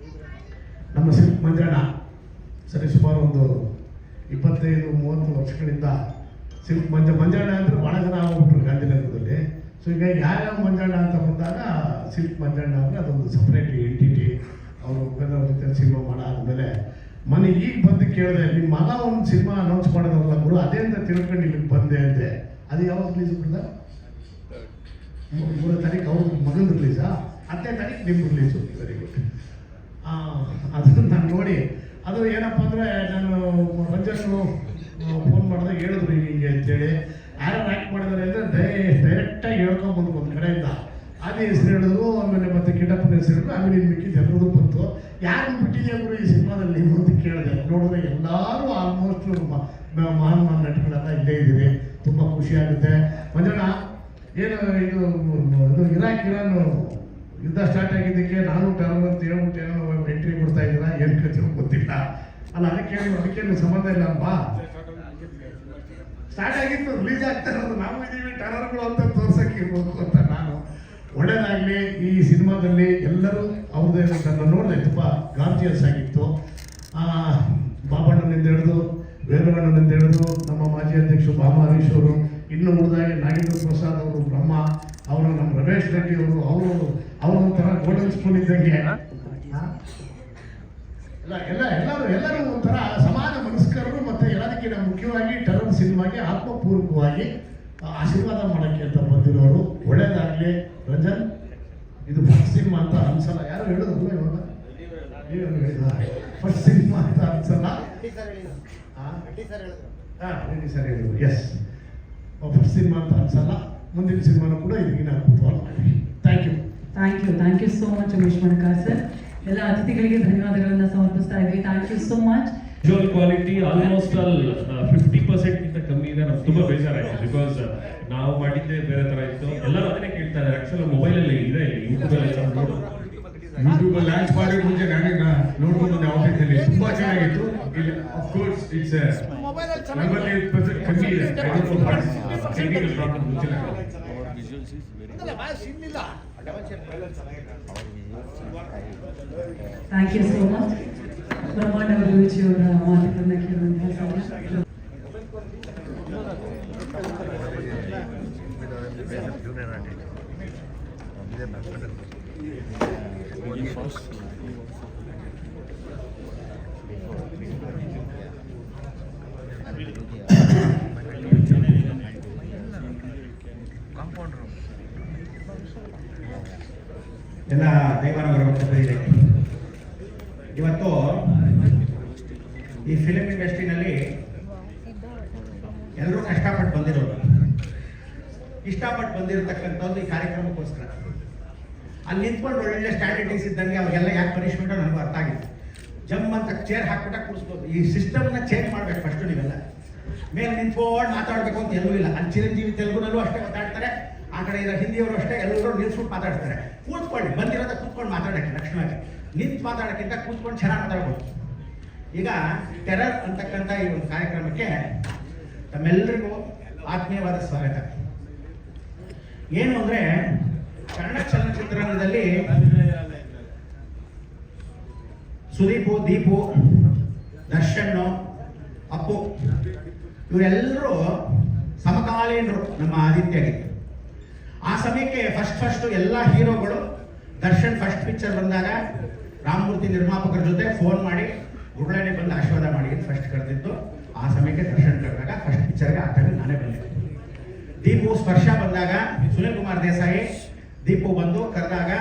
ನಮ್ಮ ಸಿಲ್ಕ್ ಮಂಜಣ್ಣ ಸರಿ ಸುಮಾರು ಒಂದು 25-30 ವರ್ಷಗಳಿಂದ ಸಿಲ್ಕ್ ಮಂಜಣ್ಣ ಅಂದರೆ ಭಾಳ ಜನ ಆಗ್ಬಿಟ್ರು ಗಾಂಧಿನಗರದಲ್ಲಿ. ಸೊ ಈಗ ಯಾವ್ಯಾವ ಮಂಜಣ್ಣ ಅಂತ ಬಂದಾಗ ಸಿಲ್ಕ್ ಮಂಜಣ್ಣ ಅಂದರೆ ಅದೊಂದು ಸಪ್ರೇಟ್ ಎಂಟಿಟಿ. ಅವರು ಉಪೇಂದ್ರ ಜೊತೆ ಸಿನಿಮಾ ಮಾಡಾದ್ಮೇಲೆ ಮನೆ ಈಗ ಬಂದು ಕೇಳಿದೆ, ನಿಮ್ಮ ಮಗ ಒಂದು ಸಿನಿಮಾ ಅನೌನ್ಸ್ ಮಾಡೋದಲ್ಲ ಗುರು, ಅದೇ ಅಂತ ತಿಳ್ಕೊಂಡು ಇಲ್ಲಿಗೆ ಬಂದೆ ಅಂತೆ. ಅದು ಯಾವಾಗ ರಿಲೀಸ್ ಬಿಡ್ದ? 3ನೇ ತಾರೀಕು ಅವ್ರ ಮಗನ ರಿಲೀಸಾ? 10ನೇ ತಾರೀಕು ನಿಮ್ಮ ರಿಲೀಸು. Very good. ಅದನ್ನು ನಾನು ನೋಡಿ, ಅದು ಏನಪ್ಪ ಅಂದರೆ ನಾನು ರಂಜನ್ನು ಫೋನ್ ಮಾಡಿದಾಗ ಹೇಳಿದ್ರು ಹೀಗೆ ಅಂತೇಳಿ. ಯಾರು ಆ್ಯಕ್ಟ್ ಮಾಡಿದ್ದಾರೆ ಅಂದರೆ ಡೈರೆಕ್ಟಾಗಿ ಹೇಳ್ಕೊಂಬಂದು ಒಂದು ಕಡೆಯಿಂದ ಅದೇ ಹೆಸರು ಹೇಳಿದ್ರು. ಆಮೇಲೆ ಮತ್ತೆ ಕಿಟಪ್ಪನ ಹೆಸರು ಹೇಳಿದ್ರು. ಆಮೇಲೆ ಇನ್ನು ಮಿಕ್ಕಿದ್ದು ಎಲ್ಲರದು ಬಂತು. ಯಾರು ಬಿಟ್ಟಿದೆ ಗುರು ಈ ಸಿನಿಮಾದಲ್ಲಿ ಅಂತ ಕೇಳಿದೆ. ನೋಡಿದ್ರೆ ಎಲ್ಲರೂ ಆಲ್ಮೋಸ್ಟ್ ಮಹಾನ್ ನಟಗಳೆಲ್ಲ ಇಲ್ಲೇ ಇದ್ದೀವಿ. ತುಂಬ ಖುಷಿಯಾಗುತ್ತೆ. ಮಂಜಣ್ಣ ಏನು ಇದು ಇರಾನ್ ಯುದ್ಧ ಸ್ಟಾರ್ಟ್ ಆಗಿದ್ದಕ್ಕೆ ನಾನು ಟರ್ಮ್ ಅಂತ ಹೇಳ್ಬಿಟ್ಟು ಏನೋ ಎಂಟ್ರಿ ಕೊಡ್ತಾ ಇದ್ದೀರಾ, ಏನು ಕಥೆ ಗೊತ್ತಿಲ್ಲ ಅಲ್ಲ. ಅದಕ್ಕೇನು ಸಂಬಂಧ ಇಲ್ಲ ಅಲ್ವಾ? ಸ್ಟಾರ್ಟ್ ಆಗಿತ್ತು, ರಿಲೀಸ್ ಆಗ್ತಾ ಇರೋದು ನಾವು ಇದ್ದೀವಿ ಟರರ್ಗಳು ಅಂತ ತೋರ್ಸಕ್ಕೆ ಇರ್ಬೇಕು ಅಂತ ನಾನು. ಒಳ್ಳೆಯದಾಗಲಿ. ಈ ಸಿನಿಮಾದಲ್ಲಿ ಎಲ್ಲರೂ ಅವ್ರದ್ದೇ ನನ್ನ ನೋಡಿದೆ, ತುಂಬ ಗಾರ್ಜಿಯಸ್ ಆಗಿತ್ತು. ಬಾಬಣ್ಣನಿಂದ ಹಿಡಿದು ವೇಣುಗಣ್ಣನಿಂದ ಹಿಡಿದು ನಮ್ಮ ಮಾಜಿ ಅಧ್ಯಕ್ಷರು ಬಾಮ ಹರೀಶ್ ಅವರು, ಇನ್ನು ಉಳಿದಾಗಿ ನಾಗೇಂದ್ರ ಪ್ರಸಾದ್ ಅವರು, ಬ್ರಹ್ಮ ಅವರು, ನಮ್ಮ ರಮೇಶ್ ರೆಡ್ಡಿ ಅವರು ಒಂಥರ ಗೋಲ್ಡನ್ ಸ್ಪೂನ್ ಇದ್ದಂಗೆ. ಎಲ್ಲರೂ ಒಂಥರ ಸಮಾನ ಮನಸ್ಕರರು. ಮತ್ತು ಎಲ್ಲದಕ್ಕಿಂತ ಮುಖ್ಯವಾಗಿ ಟರರ್ ಸಿನಿಮಾಗೆ ಆತ್ಮಪೂರ್ವಕವಾಗಿ ಆಶೀರ್ವಾದ ಮಾಡೋಕ್ಕೆ ಅಂತ ಬಂದಿರೋರು. ಒಳ್ಳೇದಾಗಲಿ. ರಂಜನ್, ಇದು ಫಸ್ಟ್ ಸಿನಿಮಾ ಅಂತ ಅನ್ಸಲ್ಲ. ಯಾರು ಹೇಳಿದ್ರು ಇವಾಗ? ಫಸ್ಟ್ ಸಿನಿಮಾ ಅಂತ ಅನ್ಸಲ್ಲ. ಸರ್ ಹೇಳಿದ್ರು. ಎಸ್, ಫಸ್ಟ್ ಸಿನಿಮಾ ಅಂತ ಅನ್ಸಲ್ಲ. ಮುಂದಿನ ಸಿನಿಮಾನು ಕೂಡ ಇದಕ್ಕಿಂತ ಅದ್ಭುತವಾಗಿ ಮಾಡಿ. Thank you so much Umesh Madakar sir. ಎಲ್ಲ ಅತಿಥಿಗಳಿಗೆ ಧನ್ಯವಾದಗಳನ್ನು ಸಮರ್ಪಿಸ್ತಾ ಇದ್ವಿ. Thank you so much. Visual quality almost 50% ಕಮ್ಮಿ ಇದೆ. ನಮ್ಗೆ ತುಂಬ ಬೇಜಾರಾಯಿತು. ಬಿಕಾಸ್ ನಾವು ಮಾಡಿದ್ದೆ ಬೇರೆ ಥರ ಇತ್ತು. ಎಲ್ಲರೂ ಅದನ್ನೇ ಕೇಳ್ತಾ ಇದ್ದಾರೆ. ಆ್ಯಕ್ಚುಲಿ ಮೊಬೈಲಲ್ಲಿ ಇದೆ, ಯೂಟ್ಯೂಬಲ್ಲಿ ಲಾಂಚ್ ಮಾಡಿ ಮುಂಚೆ ನಾನೇ ನೋಡ್ಕೊಂಡು ಬಂದೆ ಆಫೀಸಲ್ಲಿ. ತುಂಬ ಚೆನ್ನಾಗಿತ್ತು. ಇಲ್ಲಿ ಅಫ್ಕೋರ್ಸ್ ಇಟ್ಸ್ 40% ಕಮ್ಮಿ ಇದೆ. ಟೆಕ್ನಿಕಲ್ ಪ್ರಾಬ್ಲಮ್ ಗೊತ್ತಿಲ್ಲ. Thank you so much. ಬ್ರಹ್ಮಾಂಡ ಅಭಿರುಚಿಯವರ ಮಾತುಗಳನ್ನ ಕೇಳುವಂತಹ ಜೂನಿಯರ್ ಆರ್ಟಿಸ್ಟ್ ಇದೇ ಕಾಂಪೌಂಡ್ರು ಎಲ್ಲ ದೈವಾನುಗ್ರಹ ಇದೆ. ಇವತ್ತು ಈ ಫಿಲಿಂ ಇಂಡಸ್ಟ್ರಿನಲ್ಲಿ ಎಲ್ಲರೂ ಕಷ್ಟಪಟ್ಟು ಬಂದಿರೋರು, ಇಷ್ಟಪಟ್ಟು ಬಂದಿರತಕ್ಕಂಥದ್ದು ಈ ಕಾರ್ಯಕ್ರಮಕ್ಕೋಸ್ಕರ. ಅಲ್ಲಿ ನಿಂತ್ಕೊಂಡು ಒಳ್ಳೆ ಸ್ಟ್ರಾಟಜಿಸ್ ಇದ್ದಂಗೆ ಅವ್ರಿಗೆಲ್ಲ ಯಾಕೆ ಪನಿಷ್ಮೆಂಟು ನನಗೂ ಅರ್ಥ ಆಗಿಲ್ಲ. ಜಮ್ ಅಂತ ಚೇರ್ ಹಾಕ್ಬಿಟ್ಟ ಕೂರಿಸ್ಬೋದು. ಈ ಸಿಸ್ಟಮ್ನ ಚೇಂಜ್ ಮಾಡ್ಬೇಕು ಫಸ್ಟು. ನೀವೆಲ್ಲ ಮೇಲೆ ನಿಂತ್ಕೊಂಡು ಮಾತಾಡಬೇಕು ಅಂತ ಎಲ್ಲೂ ಇಲ್ಲ. ಅಲ್ಲಿ ಚಿರಂಜೀವಿ ತೆಲುಗುನಲ್ಲೂ ಅಷ್ಟೇ ಮಾತಾಡ್ತಾರೆ, ಆ ಕಡೆ ಇರೋ ಹಿಂದಿಯವರು ಅಷ್ಟೇ ಎಲ್ಲರೂ ನಿಲ್ಸ್ಬಿಟ್ಟು ಮಾತಾಡ್ತಾರೆ. ಕೂತ್ಕೊಳ್ಳಿ, ಬಂದಿರೋದ ಕೂತ್ಕೊಂಡು ಮಾತಾಡೋಕ್ಕೆ ಲಕ್ಷಣವಾಗಿ. ನಿಂತು ಮಾತಾಡೋಕ್ಕಿಂತ ಕೂತ್ಕೊಂಡು ಚೆನ್ನಾಗಿ ಮಾತಾಡ್ಬೋದು. ಈಗ ಟೆರರ್ ಅಂತಕ್ಕಂಥ ಈ ಒಂದು ಕಾರ್ಯಕ್ರಮಕ್ಕೆ ತಮ್ಮೆಲ್ಲರಿಗೂ ಆತ್ಮೀಯವಾದ ಸ್ವಾಗತ. ಏನು ಅಂದರೆ, ಕನ್ನಡ ಚಲನಚಿತ್ರರಂಗದಲ್ಲಿ ಸುದೀಪು, ದೀಪು, ದರ್ಶನ್, ಅಪ್ಪು ಇವರೆಲ್ಲರೂ ಸಮಕಾಲೀನರು ನಮ್ಮ ಆದಿತ್ಯಗೆ. ಆ ಸಮಯಕ್ಕೆ ಫಸ್ಟ್ ಎಲ್ಲ ಹೀರೋಗಳು ದರ್ಶನ್ ಫಸ್ಟ್ ಪಿಕ್ಚರ್ ಬಂದಾಗ ರಾಮಮೂರ್ತಿ ನಿರ್ಮಾಪಕರ ಜೊತೆ ಫೋನ್ ಮಾಡಿ ಗುಡ್ಲನೆ ಬಂದು ಆಶೀರ್ವಾದ ಮಾಡಿ ಫಸ್ಟ್ ಕರೆದಿದ್ದು. ಆ ಸಮಯಕ್ಕೆ ದರ್ಶನ್ ಕರೆದಾಗ ಫಸ್ಟ್ ಪಿಕ್ಚರ್ಗೆ ಆ ಟೈಮ್ ನಾನೇ ಬಂದೆ. ದೀಪು ಸ್ಪರ್ಶ ಬಂದಾಗ ಸುನಿಲ್ ಕುಮಾರ್ ದೇಸಾಯಿ ದೀಪು ಬಂದು ಕರೆದಾಗ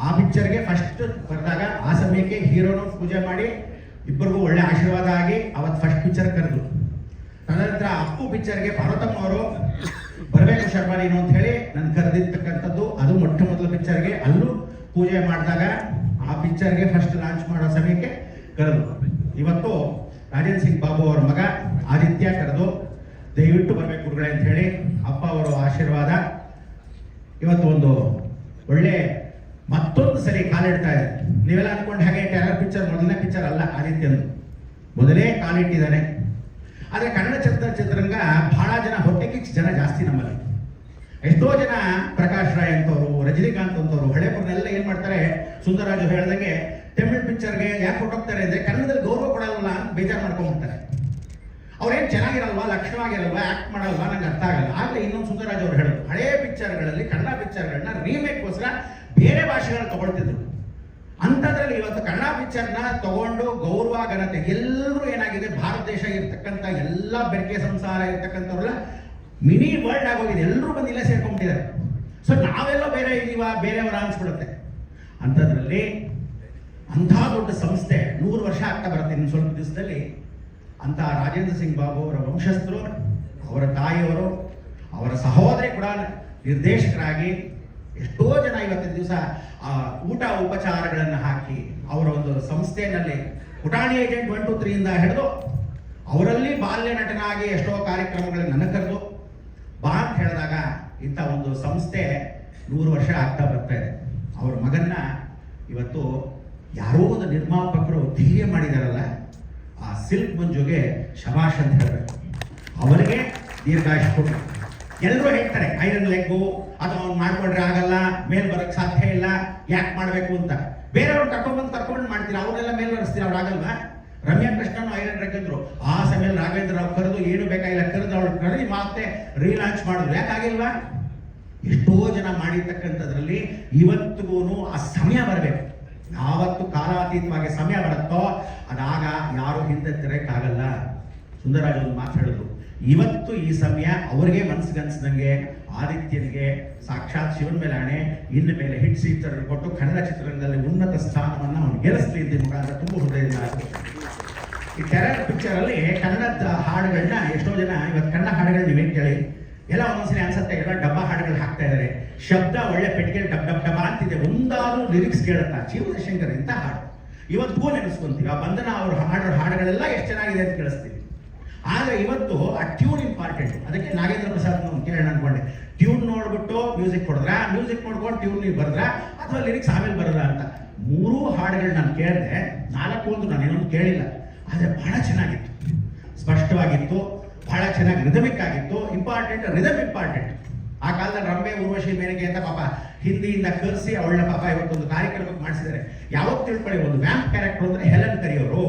ಆ ಪಿಕ್ಚರ್ಗೆ ಫಸ್ಟ್ ಕರೆದಾಗ ಆ ಸಮಯಕ್ಕೆ ಹೀರೋನು ಪೂಜೆ ಮಾಡಿ ಇಬ್ಬರಿಗೂ ಒಳ್ಳೆ ಆಶೀರ್ವಾದ ಆಗಿ ಅವತ್ತು ಫಸ್ಟ್ ಪಿಕ್ಚರ್ ಕರೆದು. ತದನಂತರ ಅಪ್ಪು ಪಿಕ್ಚರ್ಗೆ ಪಾರ್ವತಮ್ಮ ಅವರು ಬರಬೇಕು ಶರ್ಮಾ ನೀನು ಅಂತ ಹೇಳಿ ನನ್ನ ಕರೆದಿರ್ತಕ್ಕಂಥದ್ದು. ಅದು ಮೊಟ್ಟ ಮೊದಲ ಪಿಕ್ಚರ್ಗೆ ಅಲ್ಲೂ ಪೂಜೆ ಮಾಡಿದಾಗ ಆ ಪಿಕ್ಚರ್ಗೆ ಫಸ್ಟ್ ಲಾಂಚ್ ಮಾಡೋ ಸಮಯಕ್ಕೆ ಕರೆದು. ಇವತ್ತು ರಾಜೇಂದ್ರ ಸಿಂಗ್ ಬಾಬು ಅವರ ಮಗ ಆದಿತ್ಯ ಕರೆದು ದಯವಿಟ್ಟು ಬರಬೇಕು ಗುರುಗಳೇ ಅಂತ ಹೇಳಿ ಅಪ್ಪ ಅವರ ಆಶೀರ್ವಾದ. ಇವತ್ತು ಒಂದು ಒಳ್ಳೆ ಮತ್ತೊಂದು ಸರಿ ಕಾಲಿಡ್ತಾ ಇದೆ. ನೀವೆಲ್ಲ ಅನ್ಕೊಂಡು ಹಾಗೆ ಟೆರರ್ ಪಿಕ್ಚರ್ ಮೊದಲನೇ ಪಿಕ್ಚರ್ ಅಲ್ಲ ಆದಿತ್ಯಂದು, ಮೊದಲೇ ಕಾಲಿಟ್ಟಿದ್ದಾನೆ. ಆದರೆ ಕನ್ನಡ ಚಿತ್ರರಂಗ ಬಹಳ ಜನ ಹೊಟ್ಟೆಕಿಚ್ಚು ಜನ ಜಾಸ್ತಿ ನಮ್ಮಲ್ಲಿ. ಎಷ್ಟೋ ಜನ ಪ್ರಕಾಶ್ ರಾಯ್ ಅಂತವರು, ರಜನಿಕಾಂತ್ ಅಂತವರು ಹಳೇಪುರನೆಲ್ಲ ಏನ್ ಮಾಡ್ತಾರೆ, ಸುಂದರರಾಜು ಹೇಳ್ದಂಗೆ ತಮಿಳ್ ಪಿಕ್ಚರ್ಗೆ ಯಾಕೆ ಹೊಟ್ಟೋಗ್ತಾರೆ ಅಂದ್ರೆ ಕನ್ನಡದಲ್ಲಿ ಗೌರವ ಕೊಡಲ್ವಲ್ಲ ಅಂತ ಬೇಜಾರು ಮಾಡ್ಕೊಂಡ್ಬಿಡ್ತಾರೆ. ಅವ್ರೇನು ಚೆನ್ನಾಗಿರಲ್ವಾ, ಲಕ್ಷಣವಾಗಿರಲ್ವಾ, ಆಕ್ಟ್ ಮಾಡಲ್ವಾ, ನಂಗೆ ಅರ್ಥ ಆಗಲ್ಲ. ಆಗಲೇ ಇನ್ನೊಂದು ಸುಂದರರಾಜ್ ಅವರು ಹೇಳೋದು, ಹಳೆಯ ಪಿಕ್ಚರ್ಗಳಲ್ಲಿ ಕನ್ನಡ ಪಿಕ್ಚರ್ಗಳನ್ನ ರೀಮೇಕ್ಗೋಸ್ಕರ ಬೇರೆ ಭಾಷೆಗಳನ್ನ ತಗೊಳ್ತಿದ್ರು. ಅಂಥದ್ರಲ್ಲಿ ಇವತ್ತು ಕನ್ನಡ ಪಿಕ್ಚರ್ನ ತಗೊಂಡು ಗೌರವ ಘನತೆ ಎಲ್ಲರೂ ಏನಾಗಿದೆ, ಭಾರತ ದೇಶ ಇರ್ತಕ್ಕಂಥ ಎಲ್ಲ ಬೆರಕೆ ಸಂಸಾರ ಇರ್ತಕ್ಕಂಥವ್ರೆಲ್ಲ ಮಿನಿ ವರ್ಲ್ಡ್ ಆಗೋಗಿದೆ. ಎಲ್ಲರೂ ಬಂದು ಇಲ್ಲೇ ಸೇರ್ಕೊಂಡ್ಬಿಟ್ಟಿದ್ದಾರೆ. ಸೊ ನಾವೆಲ್ಲ ಬೇರೆ ಇದೀವ, ಬೇರೆಯವರ ಅನ್ಸ್ಬಿಡುತ್ತೆ. ಅಂಥದ್ರಲ್ಲಿ ಅಂಥ ದೊಡ್ಡ ಸಂಸ್ಥೆ 100 ವರ್ಷ ಆಗ್ತಾ ಬರುತ್ತೆ ಇನ್ನು ಸ್ವಲ್ಪ ದಿವಸದಲ್ಲಿ. ಅಂತ ರಾಜೇಂದ್ರ ಸಿಂಗ್ ಬಾಬು ಅವರ ವಂಶಸ್ಥರು, ಅವರ ತಾಯಿಯವರು, ಅವರ ಸಹೋದರಿ ಕೂಡ ನಿರ್ದೇಶಕರಾಗಿ ಎಷ್ಟೋ ಜನ ಇವತ್ತಿನ ದಿವಸ ಊಟ ಉಪಚಾರಗಳನ್ನು ಹಾಕಿ ಅವರ ಒಂದು ಸಂಸ್ಥೆಯಲ್ಲಿ ಪುಟಾಣಿ ಏಜೆಂಟ್ 1, 2, 3 ಇಂದ ಹಿಡಿದು ಅವರಲ್ಲಿ ಬಾಲ್ಯ ನಟನಾಗಿ ಎಷ್ಟೋ ಕಾರ್ಯಕ್ರಮಗಳನ್ನು ನನ್ನ ಕರೆದು ಬಾ ಅಂತ ಹೇಳಿದಾಗ ಇಂಥ ಒಂದು ಸಂಸ್ಥೆ 100 ವರ್ಷ ಆಗ್ತಾ ಬರ್ತಾ ಇದೆ. ಅವ್ರ ಮಗನ್ನ ಇವತ್ತು ಯಾರೋ ಒಂದು ನಿರ್ಮಾಪಕರು ಧೈರ್ಯ ಮಾಡಿದಾರಲ್ಲ, ಆ ಸಿಲ್ಕ್ ಮಂಜುಗೆ ಶಬಾಷ್ ಅಂತ ಹೇಳಬೇಕು. ಅವರಿಗೆ ದೀರ್ಘಾಯುಷ್ಯ ಕೊಟ್ಟು. ಎಲ್ಲರೂ ಹೇಳ್ತಾರೆ ಐರನ್ ಲೆಗ್ಗು, ಅಥವಾ ಅವ್ನು ಮಾಡ್ಕೊಂಡ್ರೆ ಆಗಲ್ಲ, ಮೇಲ್ ಬರಕ್ ಸಾಧ್ಯ ಇಲ್ಲ, ಯಾಕೆ ಮಾಡಬೇಕು ಅಂತ. ಬೇರೆಯವ್ರು ಕರ್ಕೊಂಡು ಮಾಡ್ತೀರಾ, ಅವರೆಲ್ಲ ಮೇಲ್ ಬರೆಸ್ತೀರ, ಅವ್ರು ಆಗಲ್ವಾ? ರಮ್ಯಾ ಕೃಷ್ಣನು ಐರನ್ ರೆಕ್ಕಿದ್ರು. ಆ ಸಮಯದಲ್ಲಿ ರಾಘವೇಂದ್ರ ರಾವ್ ಕರೆದು ಏನು ಬೇಕಾಗಿಲ್ಲ ಕರೆದು ಅವಳು ಕರೆದು ಮತ್ತೆ ರೀಲಾಂಚ್ ಮಾಡಿದ್ರು. ಯಾಕಾಗಿಲ್ವಾ? ಎಷ್ಟೋ ಜನ ಮಾಡಿರ್ತಕ್ಕಂಥದ್ರಲ್ಲಿ ಇವತ್ತಿಗೂ ಆ ಸಮಯ ಬರಬೇಕು. ಯಾವತ್ತು ಕಾಲಾತೀತವಾಗಿ ಸಮಯ ಬರುತ್ತೋ ಅದಾಗ ಯಾರು ಹಿಂದೆ ತೆರಕ್ಕಾಗಲ್ಲ. ಸುಂದರರಾಜ್ ಒಂದು ಮಾತು ಹೇಳಿದ್ರು, ಇವತ್ತು ಈ ಸಮಯ ಅವ್ರಿಗೆ ಮನಸ್ಸಿಗನ್ಸ್ದಂಗೆ ಆದಿತ್ಯನಿಗೆ ಸಾಕ್ಷಾತ್ ಶಿವನ ಮೇಲೆ ಆಣೆ, ಇನ್ನು ಮೇಲೆ ಹಿಟ್ ಸೀಟರ್ ಕೊಟ್ಟು ಕನ್ನಡ ಚಿತ್ರರಂಗದಲ್ಲಿ ಉನ್ನತ ಸ್ಥಾನವನ್ನು ಅವನು ಗೆಲ್ಲಿಸಲಿ ಅಂತ ಮುಖಾಂತರ ತುಂಬ ಹೃದಯದಿಂದ. ಈ ಟೆರರ್ ಪಿಕ್ಚರ್ ಅಲ್ಲಿ ಕನ್ನಡದ ಹಾಡುಗಳನ್ನ ಎಷ್ಟೋ ಜನ ಇವತ್ತು ಕನ್ನಡ ಹಾಡುಗಳು ನೀವೇನು ಕೇಳಿ ಎಲ್ಲ ಒಂದೊಂದ್ಸರಿ ಅನ್ಸುತ್ತೆ, ಎಲ್ಲ ಡಬ್ಬ ಹಾಡುಗಳು ಹಾಕ್ತಾ ಇದ್ದಾರೆ. ಶಬ್ದ ಒಳ್ಳೆ ಪೆಟ್ಟಿಗೆ ಡಬ್ ಡಬ್ ಡಬ್ಬ ಅಂತಿದೆ, ಒಂದಾದ್ರೂ ಲಿರಿಕ್ಸ್ ಕೇಳುತ್ತಾ ಜೀವಶಂಕರ್ ಇಂಥ ಹಾಡು ಇವತ್ತಿಗೂ ನೆನೆಸ್ಕೊಂತೀವಿ. ಆ ಬಂಧನ ಅವ್ರು ಹಾಡುಗಳೆಲ್ಲ ಎಷ್ಟು ಚೆನ್ನಾಗಿದೆ ಅಂತ ಕೇಳಿಸ್ತೀವಿ. ಆದರೆ ಇವತ್ತು ಆ ಟ್ಯೂನ್ ಇಂಪಾರ್ಟೆಂಟ್. ಅದಕ್ಕೆ ನಾಗೇಂದ್ರ ಪ್ರಸಾದ್ ಕೇಳೋಣ ಅನ್ಕೊಂಡೆ, ಟ್ಯೂನ್ ನೋಡ್ಬಿಟ್ಟು ಮ್ಯೂಸಿಕ್ ಕೊಡಿದ್ರ, ಮ್ಯೂಸಿಕ್ ನೋಡ್ಕೊಂಡು ಟ್ಯೂನ್ ನೀವು ಬರೆದ್ರ, ಅಥವಾ ಲಿರಿಕ್ಸ್ ಆಮೇಲೆ ಬರಲ್ಲ ಅಂತ. 3 ಹಾಡುಗಳು ನಾನು ಕೇಳಿದೆ, 4 ಒಂದು ನಾನು ಏನೊಂದು ಕೇಳಿಲ್ಲ. ಆದರೆ ಬಹಳ ಚೆನ್ನಾಗಿತ್ತು, ಸ್ಪಷ್ಟವಾಗಿತ್ತು, ಬಹಳ ಚೆನ್ನಾಗಿ ರಿದಮಿಕ್ ಆಗಿತ್ತು. Important rhythm important. ಆ ಕಾಲದಲ್ಲಿ ರಂಬೆ ಊರ್ವಶಿ ಮೇರೆಗೆ ಅಂತ ಪಾಪ ಹಿಂದಿಯಿಂದ ಕರೆಸಿ ಅವಳನ್ನ ಪಾಪ ಇವತ್ತೊಂದು ಕಾರ್ಯಕ್ರಮಕ್ಕೆ ಮಾಡಿಸಿದ್ದಾರೆ. ಯಾವಾಗ ತಿಳ್ಕೊಳ್ಳಿ, ಒಂದು ವ್ಯಾಂಪ್ ಕ್ಯಾರೆಕ್ಟರ್ ಅಂದ್ರೆ ಹೆಲನ್ ಕರೆಯೋರು,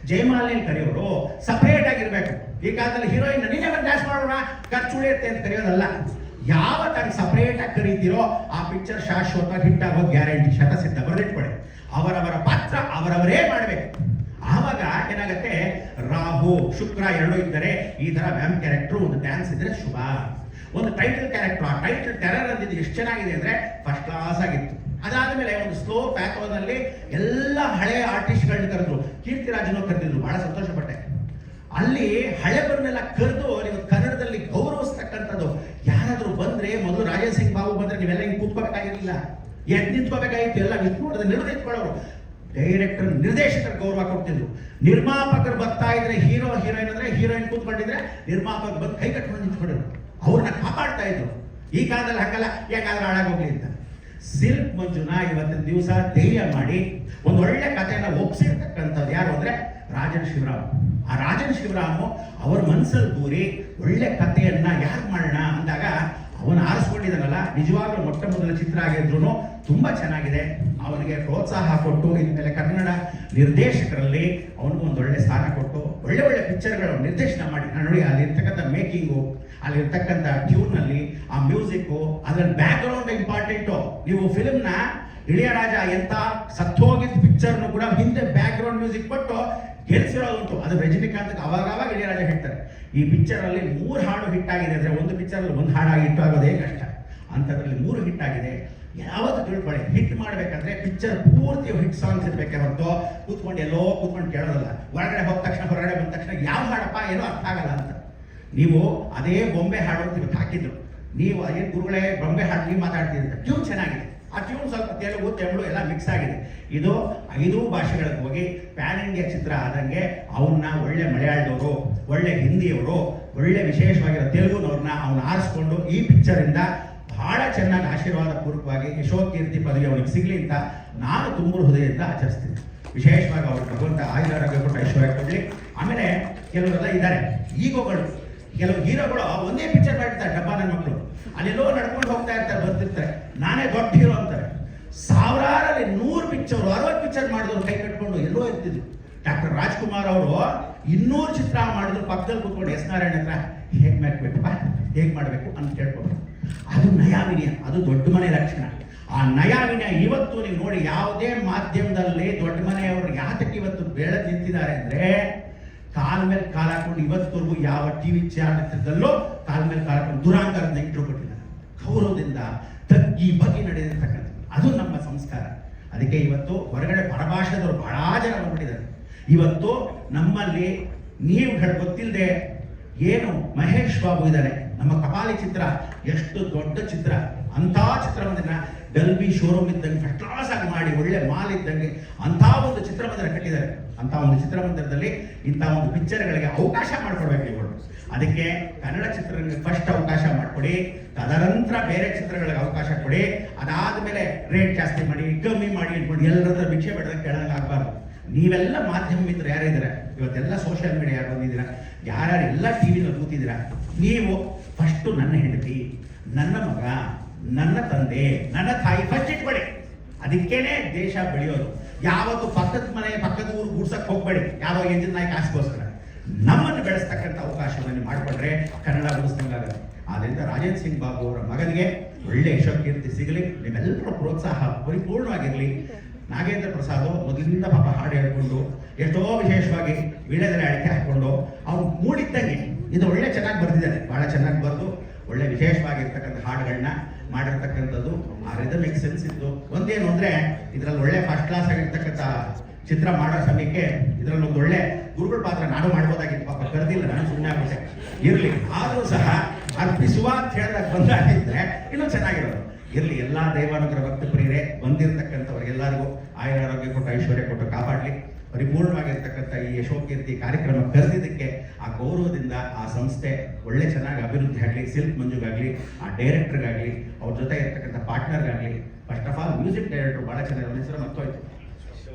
ಜಯಮಾಲಿನಿ ಕರೆಯೋರು ಸಪರೇಟ್ ಆಗಿರ್ಬೇಕು. ಈ ಕಾಲದಲ್ಲಿ ಹೀರೋಯಿನ್ ನೀನೇ ಬಂದು ಡ್ಯಾನ್ಸ್ ಮಾಡೋಣ ಖರ್ಚು ಉಳಿಯುತ್ತೆ ಅಂತ ಕರೆಯೋದಲ್ಲ. ಯಾವ ತರ ಸಪರೇಟ್ ಆಗಿ ಕರೀತಿರೋ ಆ ಪಿಕ್ಚರ್ ಶಾಶ್ವತ ಹಿಟ್ ಆಗೋ ಗ್ಯಾರಂಟಿ, ಶತಸಿದ್ಧ, ಬರೆದಿಟ್ಕೊಳ್ಳಿ. ಅವರವರ ಪಾತ್ರ ಅವರವರೇ ಮಾಡಬೇಕು. ಆವಾಗ ಏನಾಗುತ್ತೆ, ರಾಹು ಶುಕ್ರ ಎರಡೂ ಇದ್ದರೆ ಈ ತರ ವ್ಯಾಮ್ ಕ್ಯಾರೆಕ್ಟರ್, ಒಂದು ಡ್ಯಾನ್ಸ್ ಇದ್ರೆ ಶುಭ. ಒಂದು ಟೈಟಲ್ ಕ್ಯಾರೆಕ್ಟರ್, ಆ ಟೈಟಲ್ ಟೆರರ್ ಅಂದಿದ್ದು ಎಷ್ಟು ಚೆನ್ನಾಗಿದೆ ಅಂದ್ರೆ ಫಸ್ಟ್ ಕ್ಲಾಸ್ ಆಗಿತ್ತು. ಅದಾದ್ಮೇಲೆ ಒಂದು ಸ್ಲೋ ಪ್ಯಾಥೋನಲ್ಲಿ ಎಲ್ಲ ಹಳೆಯ ಆರ್ಟಿಸ್ಟ್ಗಳನ್ನ ಕರೆದ್ರು, ಕೀರ್ತಿರಾಜನೂ ಕರೆದಿದ್ರು, ಬಹಳ ಸಂತೋಷ ಪಟ್ಟೆ. ಅಲ್ಲಿ ಹಳೆಬರನ್ನೆಲ್ಲ ಕರೆದು ನೀವು ಕನ್ನಡದಲ್ಲಿ ಗೌರವಿಸ್ತಕ್ಕಂಥದ್ದು. ಯಾರಾದ್ರೂ ಬಂದ್ರೆ ಮೊದಲು ರಾಜೇಶ್ ಸಿಂಗ್ ಬಾಬು ಬಂದ್ರೆ ನೀವೆಲ್ಲ ಹಿಂಗೆ ಕೂತ್ಕೋಬೇಕಾಗಿರ್ಲಿಲ್ಲ, ಎದ್ದು ನಿಂತ್ಕೋಬೇಕಾಗಿತ್ತು. ಎಲ್ಲ ನಿಂತ್ಕೊಳ್ಳೋದು ನಿಂತ್ಕೊಳ್ಳೋರು. ಡೈರೆಕ್ಟರ್ ನಿರ್ದೇಶಕರ ಗೌರವ ಕೊಡ್ತಿದ್ರು. ನಿರ್ಮಾಪಕರು ಬರ್ತಾ ಇದ್ರೆ ಹೀರೋ ಹೀರೋಯಿನ್ ಅಂದ್ರೆ ಹೀರೋಯಿನ್ ಕೂತ್ಕೊಂಡಿದ್ರೆ ನಿರ್ಮಾಪಕರು ಬಂದು ಕೈ ಕಟ್ಕೊಂಡು ನಿಂತ್ಕೊಂಡಿದ್ರು, ಅವ್ರನ್ನ ಕಾಪಾಡ್ತಾ ಇದ್ರು. ಈ ಕಾಲದಲ್ಲಿ ಹಾಕಲ್ಲ, ಯಾಕಾದ್ರೆ ಹಾಳಾಗೋಗ್ಲಿ ಅಂತ. ಸಿಲ್ಕ್ ಮಂಜುನ ಇವತ್ತಿನ ದಿವಸ ಧೈರ್ಯ ಮಾಡಿ ಒಂದು ಒಳ್ಳೆ ಕಥೆಯನ್ನ ಒಪ್ಸಿರ್ತಕ್ಕಂಥದ್ದು ಯಾರು ಅಂದ್ರೆ ರಾಜನ್ ಶಿವರಾಮ್. ಆ ರಾಜನ್ ಶಿವರಾಮು ಅವ್ರ ಮನಸ್ಸಲ್ಲಿ ದೂರಿ ಒಳ್ಳೆ ಕಥೆಯನ್ನ ಯಾರು ಮಾಡೋಣ ಅಂದಾಗ ಅವನು ಆರಿಸ್ಕೊಂಡಿದ್ದಾನಲ್ಲ, ನಿಜವಾಗ್ಲೂ ಮೊಟ್ಟ ಮೊದಲ ಚಿತ್ರ ಆಗಿದ್ರು ತುಂಬಾ ಚೆನ್ನಾಗಿದೆ. ಅವನಿಗೆ ಪ್ರೋತ್ಸಾಹ ಕೊಟ್ಟು ಇನ್ಮೇಲೆ ಕನ್ನಡ ನಿರ್ದೇಶಕರಲ್ಲಿ ಅವನಿಗೂ ಒಂದು ಒಳ್ಳೆ ಸ್ಥಾನ ಕೊಟ್ಟು ಒಳ್ಳೆ ಒಳ್ಳೆ ಪಿಕ್ಚರ್ಗಳು ನಿರ್ದೇಶನ ಮಾಡಿ ನೋಡಿ. ಅಲ್ಲಿರ್ತಕ್ಕಂಥ ಮೇಕಿಂಗು, ಅಲ್ಲಿರ್ತಕ್ಕಂಥ ಟ್ಯೂನಲ್ಲಿ ಆ ಮ್ಯೂಸಿಕ್ಕು, ಅದ್ರಲ್ಲಿ ಬ್ಯಾಕ್ ಗ್ರೌಂಡ್ ಇಂಪಾರ್ಟೆಂಟು. ನೀವು ಫಿಲ್ಮ್ನ ಇಳಿಯರಾಜ ಎಂತ ಸತ್ತೋಗಿದ್ದ ಪಿಕ್ಚರ್ನು ಕೂಡ ಹಿಂದೆ ಬ್ಯಾಕ್ ಗ್ರೌಂಡ್ ಮ್ಯೂಸಿಕ್ ಕೊಟ್ಟು ಗೆಲ್ಸಿರೋದುಂಟು. ಅದು ರಜನಿಕಾಂತ್ ಅವಾಗ ಇಳಿಯರಾಜ ಹೇಳ್ತಾರೆ, ಈ ಪಿಕ್ಚರ್ ಅಲ್ಲಿ 3 ಹಾಡು ಹಿಟ್ ಆಗಿದೆ ಅಂದ್ರೆ ಒಂದು ಪಿಕ್ಚರ್ ಅಲ್ಲಿ 1 ಹಾಡಾಗಿ ಹಿಟ್ ಆಗೋದೇ ಕಷ್ಟ. ಅಂಥದ್ರಲ್ಲಿ 3 ಹಿಟ್ ಆಗಿದೆ. ಯಾವತ್ತು ತಿಳ್ಕೊಳ್ಳಿ, ಹಿಟ್ ಮಾಡ್ಬೇಕಂದ್ರೆ ಪಿಕ್ಚರ್ ಪೂರ್ತಿ ಹಿಟ್ ಸಾಂಗ್ಸ್ ಇರ್ಬೇಕೆ ಹೊರತು ಕೂತ್ಕೊಂಡು ಎಲ್ಲೋ ಕೂತ್ಕೊಂಡು ಕೇಳೋದಲ್ಲ. ಹೊರಗಡೆ ಹೋದ ತಕ್ಷಣ, ಹೊರಗಡೆ ಬಂದ ತಕ್ಷಣ ಯಾವ ಹಾಡಪ್ಪ ಏನೋ ಅರ್ಥ ಆಗಲ್ಲ ಅಂತ. ನೀವು ಅದೇ ಬೊಂಬೆ ಹಾಡು ಅಂತ ಇವತ್ತು ಹಾಕಿದ್ರು, ನೀವು ಅದೇ ಗುರುಗಳೇ ಬೊಂಬೆ ಹಾಡು ನೀವು ಮಾತಾಡ್ತಿದ್ರೆ ಟ್ಯೂನ್ ಚೆನ್ನಾಗಿದೆ. ಆ ಟ್ಯೂನ್ ಸ್ವಲ್ಪ ತೆಲುಗು ತಮಿಳು ಎಲ್ಲ ಮಿಕ್ಸ್ ಆಗಿದೆ. ಇದು 5 ಭಾಷೆಗಳಿಗೆ ಹೋಗಿ ಪ್ಯಾನ್ ಇಂಡಿಯಾ ಚಿತ್ರ ಆದಂಗೆ ಅವನ್ನ ಒಳ್ಳೆ ಮಲಯಾಳದವರು, ಒಳ್ಳೆ ಹಿಂದಿಯವರು, ಒಳ್ಳೆ ವಿಶೇಷವಾಗಿರೋ ತೆಲುಗುನವ್ರನ್ನ ಅವನ್ನ ಆರಿಸ್ಕೊಂಡು ಈ ಪಿಕ್ಚರ್ ಇಂದ ಬಹಳ ಚೆನ್ನಾಗಿ ಆಶೀರ್ವಾದ ಪೂರ್ವಕವಾಗಿ ಯಶೋಕೀರ್ತಿ ಪದವಿ ಅವನಿಗೆ ಸಿಗ್ಲಿ ಅಂತ ನಾನು ತುಂಬ ಹೃದಯದಿಂದ ಆಚರಿಸ್ತೀನಿ. ವಿಶೇಷವಾಗಿ ಅವ್ರು ಭಗವಂತ ಆಯುರಾರೋಗ್ಯ ಕೊಟ್ಟು ಐಶ್ವರ್ಯ ಕೊಡ್ಲಿ. ಆಮೇಲೆ ಕೆಲವರೆಲ್ಲ ಇದ್ದಾರೆ ಈಗೋಗಳು, ಕೆಲವು ಹೀರೋಗಳು ಒಂದೇ ಪಿಕ್ಚರ್ ಮಾಡಿರ್ತಾರೆ. ಡಬ್ಬ ನನ್ನ ಮಕ್ಕಳು ಅಲ್ಲೆಲ್ಲೋ ನಡ್ಕೊಂಡು ಹೋಗ್ತಾ ಇರ್ತಾರೆ, ಬರ್ತಿರ್ತಾರೆ, ನಾನೇ ದೊಡ್ಡ ಹೀರೋ ಅಂತಾರೆ. ಸಾವಿರಾರಲ್ಲಿ 100 ಪಿಕ್ಚರ್ 60 ಪಿಕ್ಚರ್ ಮಾಡಿದವ್ರು ಕೈ ಕಟ್ಕೊಂಡು ಎಲ್ಲೋ ಇರ್ತಿದ್ರು. ಡಾಕ್ಟರ್ ರಾಜ್ಕುಮಾರ್ ಅವರು 200 ಚಿತ್ರ ಮಾಡಿದ್ರು, ಪಕ್ಕದಲ್ಲಿ ಕೂತ್ಕೊಂಡು ಎಸ್ ನಾರಾಯಣ ಹತ್ರ ಹೇಗೆ ಮಾಡ್ಬೇಕಪ್ಪ, ಹೇಗೆ ಮಾಡಬೇಕು ಅಂತ ಕೇಳ್ಕೊಂಡು. ಅದು ನಯಾವಿನಯ, ಅದು ದೊಡ್ಡ ಮನೆ ಲಕ್ಷಣ. ಆ ನಯಾವಿನಯ ಇವತ್ತು ನೀವು ನೋಡಿ, ಯಾವುದೇ ಮಾಧ್ಯಮದಲ್ಲಿ ದೊಡ್ಡ ಮನೆಯವರು ಯಾತಕ್ಕೆ ಇವತ್ತು ಬೆಳೆದು ನಿಂತಿದ್ದಾರೆ ಅಂದ್ರೆ ಕಾಲ ಮೇಲೆ ಕಾಲ ಹಾಕೊಂಡು ಇವತ್ತವರೆಗೂ ಯಾವ ಟಿವಿ ಚಾನಲ್ದಲ್ಲೂ ಕಾಲ ಮೇಲೆ ಕಾಲ ಹಾಕೊಂಡು ದುರಾಂಕಾರದ ಇಂಟ್ರೋ ಕೊಟ್ಟಿದ್ದಾರೆ. ಗೌರವದಿಂದ ತಗ್ಗಿ ಬಗ್ಗಿ ನಡೆದಿರ್ತಕ್ಕಂಥ ಅದು ನಮ್ಮ ಸಂಸ್ಕಾರ. ಅದಕ್ಕೆ ಇವತ್ತು ಹೊರಗಡೆ ಪರಭಾಷೆದವರು ಬಹಳ ಜನ ಬಂದ್ಬಿಟ್ಟಿದ್ದಾರೆ. ಇವತ್ತು ನಮ್ಮಲ್ಲಿ ನೀವು ಗೊತ್ತಿಲ್ಲದೆ ಏನು ಮಹೇಶ್ ಬಾಬು ಇದ್ದಾರೆ, ನಮ್ಮ ಕಪಾಲಿ ಚಿತ್ರ ಎಷ್ಟು ದೊಡ್ಡ ಚಿತ್ರ. ಅಂಥ ಚಿತ್ರಮಂದಿರ ಡಲ್ಬಿ ಶೋರೂಮ್ ಇದ್ದಂಗೆ ಫಸ್ಟ್ ಕ್ಲಾಸ್ ಆಗಿ ಮಾಡಿ ಒಳ್ಳೆ ಮಾಲ್ ಇದ್ದಂಗೆ ಅಂಥ ಒಂದು ಚಿತ್ರಮಂದಿರ ಕಟ್ಟಿದ್ದಾರೆ. ಅಂಥ ಒಂದು ಚಿತ್ರಮಂದಿರದಲ್ಲಿ ಇಂಥ ಒಂದು ಪಿಕ್ಚರ್ಗಳಿಗೆ ಅವಕಾಶ ಮಾಡಿಕೊಡ್ಬೇಕು ಇವರು. ಅದಕ್ಕೆ ಕನ್ನಡ ಚಿತ್ರಗಳಿಗೆ ಫಸ್ಟ್ ಅವಕಾಶ ಮಾಡಿಕೊಡಿ, ತದನಂತರ ಬೇರೆ ಚಿತ್ರಗಳಿಗೆ ಅವಕಾಶ ಕೊಡಿ. ಅದಾದ್ಮೇಲೆ ರೇಟ್ ಜಾಸ್ತಿ ಮಾಡಿ, ಕಮ್ಮಿ ಮಾಡಿ ಅಂದ್ಕೊಂಡು ಎಲ್ಲರ ಭಿಕ್ಷೆ ಬೇಡದಾಗ ಕೇಳಂಗೆ ಆಗಬಾರ್ದು. ನೀವೆಲ್ಲ ಮಾಧ್ಯಮ ಮಿತ್ರರು ಯಾರಿದ್ದೀರಾ, ಇವತ್ತೆಲ್ಲ ಸೋಷಿಯಲ್ ಮೀಡಿಯಾ ಯಾರು ಬಂದಿದ್ದೀರಾ, ಯಾರ್ಯಾರು ಎಲ್ಲ ಟಿವಿನಲ್ಲಿ ಕೂತಿದ್ದೀರಾ, ನೀವು ಫಸ್ಟು ನನ್ನ ಹೆಂಡತಿ, ನನ್ನ ಮಗ, ನನ್ನ ತಂದೆ, ನನ್ನ ತಾಯಿ ಫಸ್ಟ್ ಇಟ್ಬೇಡಿ. ಅದಕ್ಕೇನೆ ದೇಶ ಬೆಳೆಯೋದು. ಯಾವತ್ತು ಪಕ್ಕದ ಮನೆ ಪಕ್ಕದ ಊರು ಗುಡ್ಸಕ್ಕೆ ಹೋಗ್ಬೇಡಿ, ಯಾರೋ ಎಂಜಿನ್ ನಾಯಕ ಆಸೆಗೋಸ್ಕರ. ನಮ್ಮನ್ನು ಬೆಳೆಸ್ತಕ್ಕಂಥ ಅವಕಾಶವನ್ನು ಮಾಡಿಕೊಂಡ್ರೆ ಕನ್ನಡ ಉಳಿಸ್ದಂಗಾಗುತ್ತೆ. ಆದ್ರಿಂದ ರಾಜೇಂದ್ರ ಸಿಂಗ್ ಬಾಬು ಅವರ ಮಗನಿಗೆ ಒಳ್ಳೆ ಯಶೋಕೀರ್ತಿ ಸಿಗಲಿ, ನಿಮ್ಮೆಲ್ಲರ ಪ್ರೋತ್ಸಾಹ ಪರಿಪೂರ್ಣವಾಗಿರಲಿ. ನಾಗೇಂದ್ರ ಪ್ರಸಾದ್ ಮೊದಲಿನಿಂದ ಪಾಪ ಹಾಡು ಹೇಳ್ಕೊಂಡು ಎಷ್ಟೋ ವಿಶೇಷವಾಗಿ ವೀಳ್ಯದೆಲೆ ಅಡಿಕೆ ಹಾಕೊಂಡು ಅವ್ನು ಮೂಡಿದ್ದಂಗೆ ಇದು ಒಳ್ಳೆ ಚೆನ್ನಾಗಿ ಬರ್ತಿದ್ದಾನೆ, ಬಹಳ ಚೆನ್ನಾಗಿ ಬರೆದು ಒಳ್ಳೆ ವಿಶೇಷವಾಗಿರ್ತಕ್ಕಂಥ ಹಾಡುಗಳನ್ನ ಮಾಡಿರ್ತಕ್ಕಂಥದ್ದು. ಆ ರಿದಮಿಕ್ ಸೆನ್ಸ್ ಇದ್ದು ಒಂದೇನು ಅಂದ್ರೆ ಇದರಲ್ಲಿ ಒಳ್ಳೆ ಫಸ್ಟ್ ಕ್ಲಾಸ್ ಆಗಿರ್ತಕ್ಕಂಥ ಚಿತ್ರ ಮಾಡೋ ಸಮಯಕ್ಕೆ ಇದರಲ್ಲಿ ಒಂದು ಒಳ್ಳೆ ಗುರುಗಳ ಪಾತ್ರ ನಾನು ಮಾಡ್ಬೋದಾಗಿತ್ತು, ಪಾಪ ಕರೆದಿಲ್ಲ, ನಾನು ಸುಮ್ಮನೆ ಆಗ್ಬಿಟ್ಟೆ. ಇರಲಿ, ಆದರೂ ಸಹ ಅರ್ಪಿಸುವ ಅಂತ ಹೇಳಿದಾಗ ಬಂದಾಗಿದ್ರೆ ಇನ್ನೂ ಚೆನ್ನಾಗಿರೋದು. ಇರಲಿ, ಎಲ್ಲ ದೈವಾನುಗ್ರಹ ಭಕ್ತ ಪ್ರಿಯರೇ ಬಂದಿರತಕ್ಕಂಥವ್ರಿಗೆಲ್ಲರಿಗೂ ಆಯುರಾರೋಗ್ಯ ಕೊಟ್ಟು ಐಶ್ವರ್ಯ ಕೊಟ್ಟು ಕಾಪಾಡಲಿ. ಪರಿಪೂರ್ಣವಾಗಿರ್ತಕ್ಕಂಥ ಈ ಯಶೋಕೀರ್ತಿ ಕಾರ್ಯಕ್ರಮ ಕರೆದಿದ್ದಕ್ಕೆ ಆ ಗೌರವದಿಂದ ಆ ಸಂಸ್ಥೆ ಒಳ್ಳೆ ಚೆನ್ನಾಗಿ ಅಭಿವೃದ್ಧಿ ಆಗಲಿ. ಸಿಲ್ಕ್ ಮಂಜುಗಾಗಲಿ, ಆ ಡೈರೆಕ್ಟರ್ಗಾಗಲಿ, ಅವ್ರ ಜೊತೆ ಇರ್ತಕ್ಕಂಥ ಪಾರ್ಟ್ನರ್ಗಾಗಲಿ. First of all music director ಭಾಳ ಚೆನ್ನಾಗಿ, ಹೆಸರು ಮತ್ತೋಯ್ತು,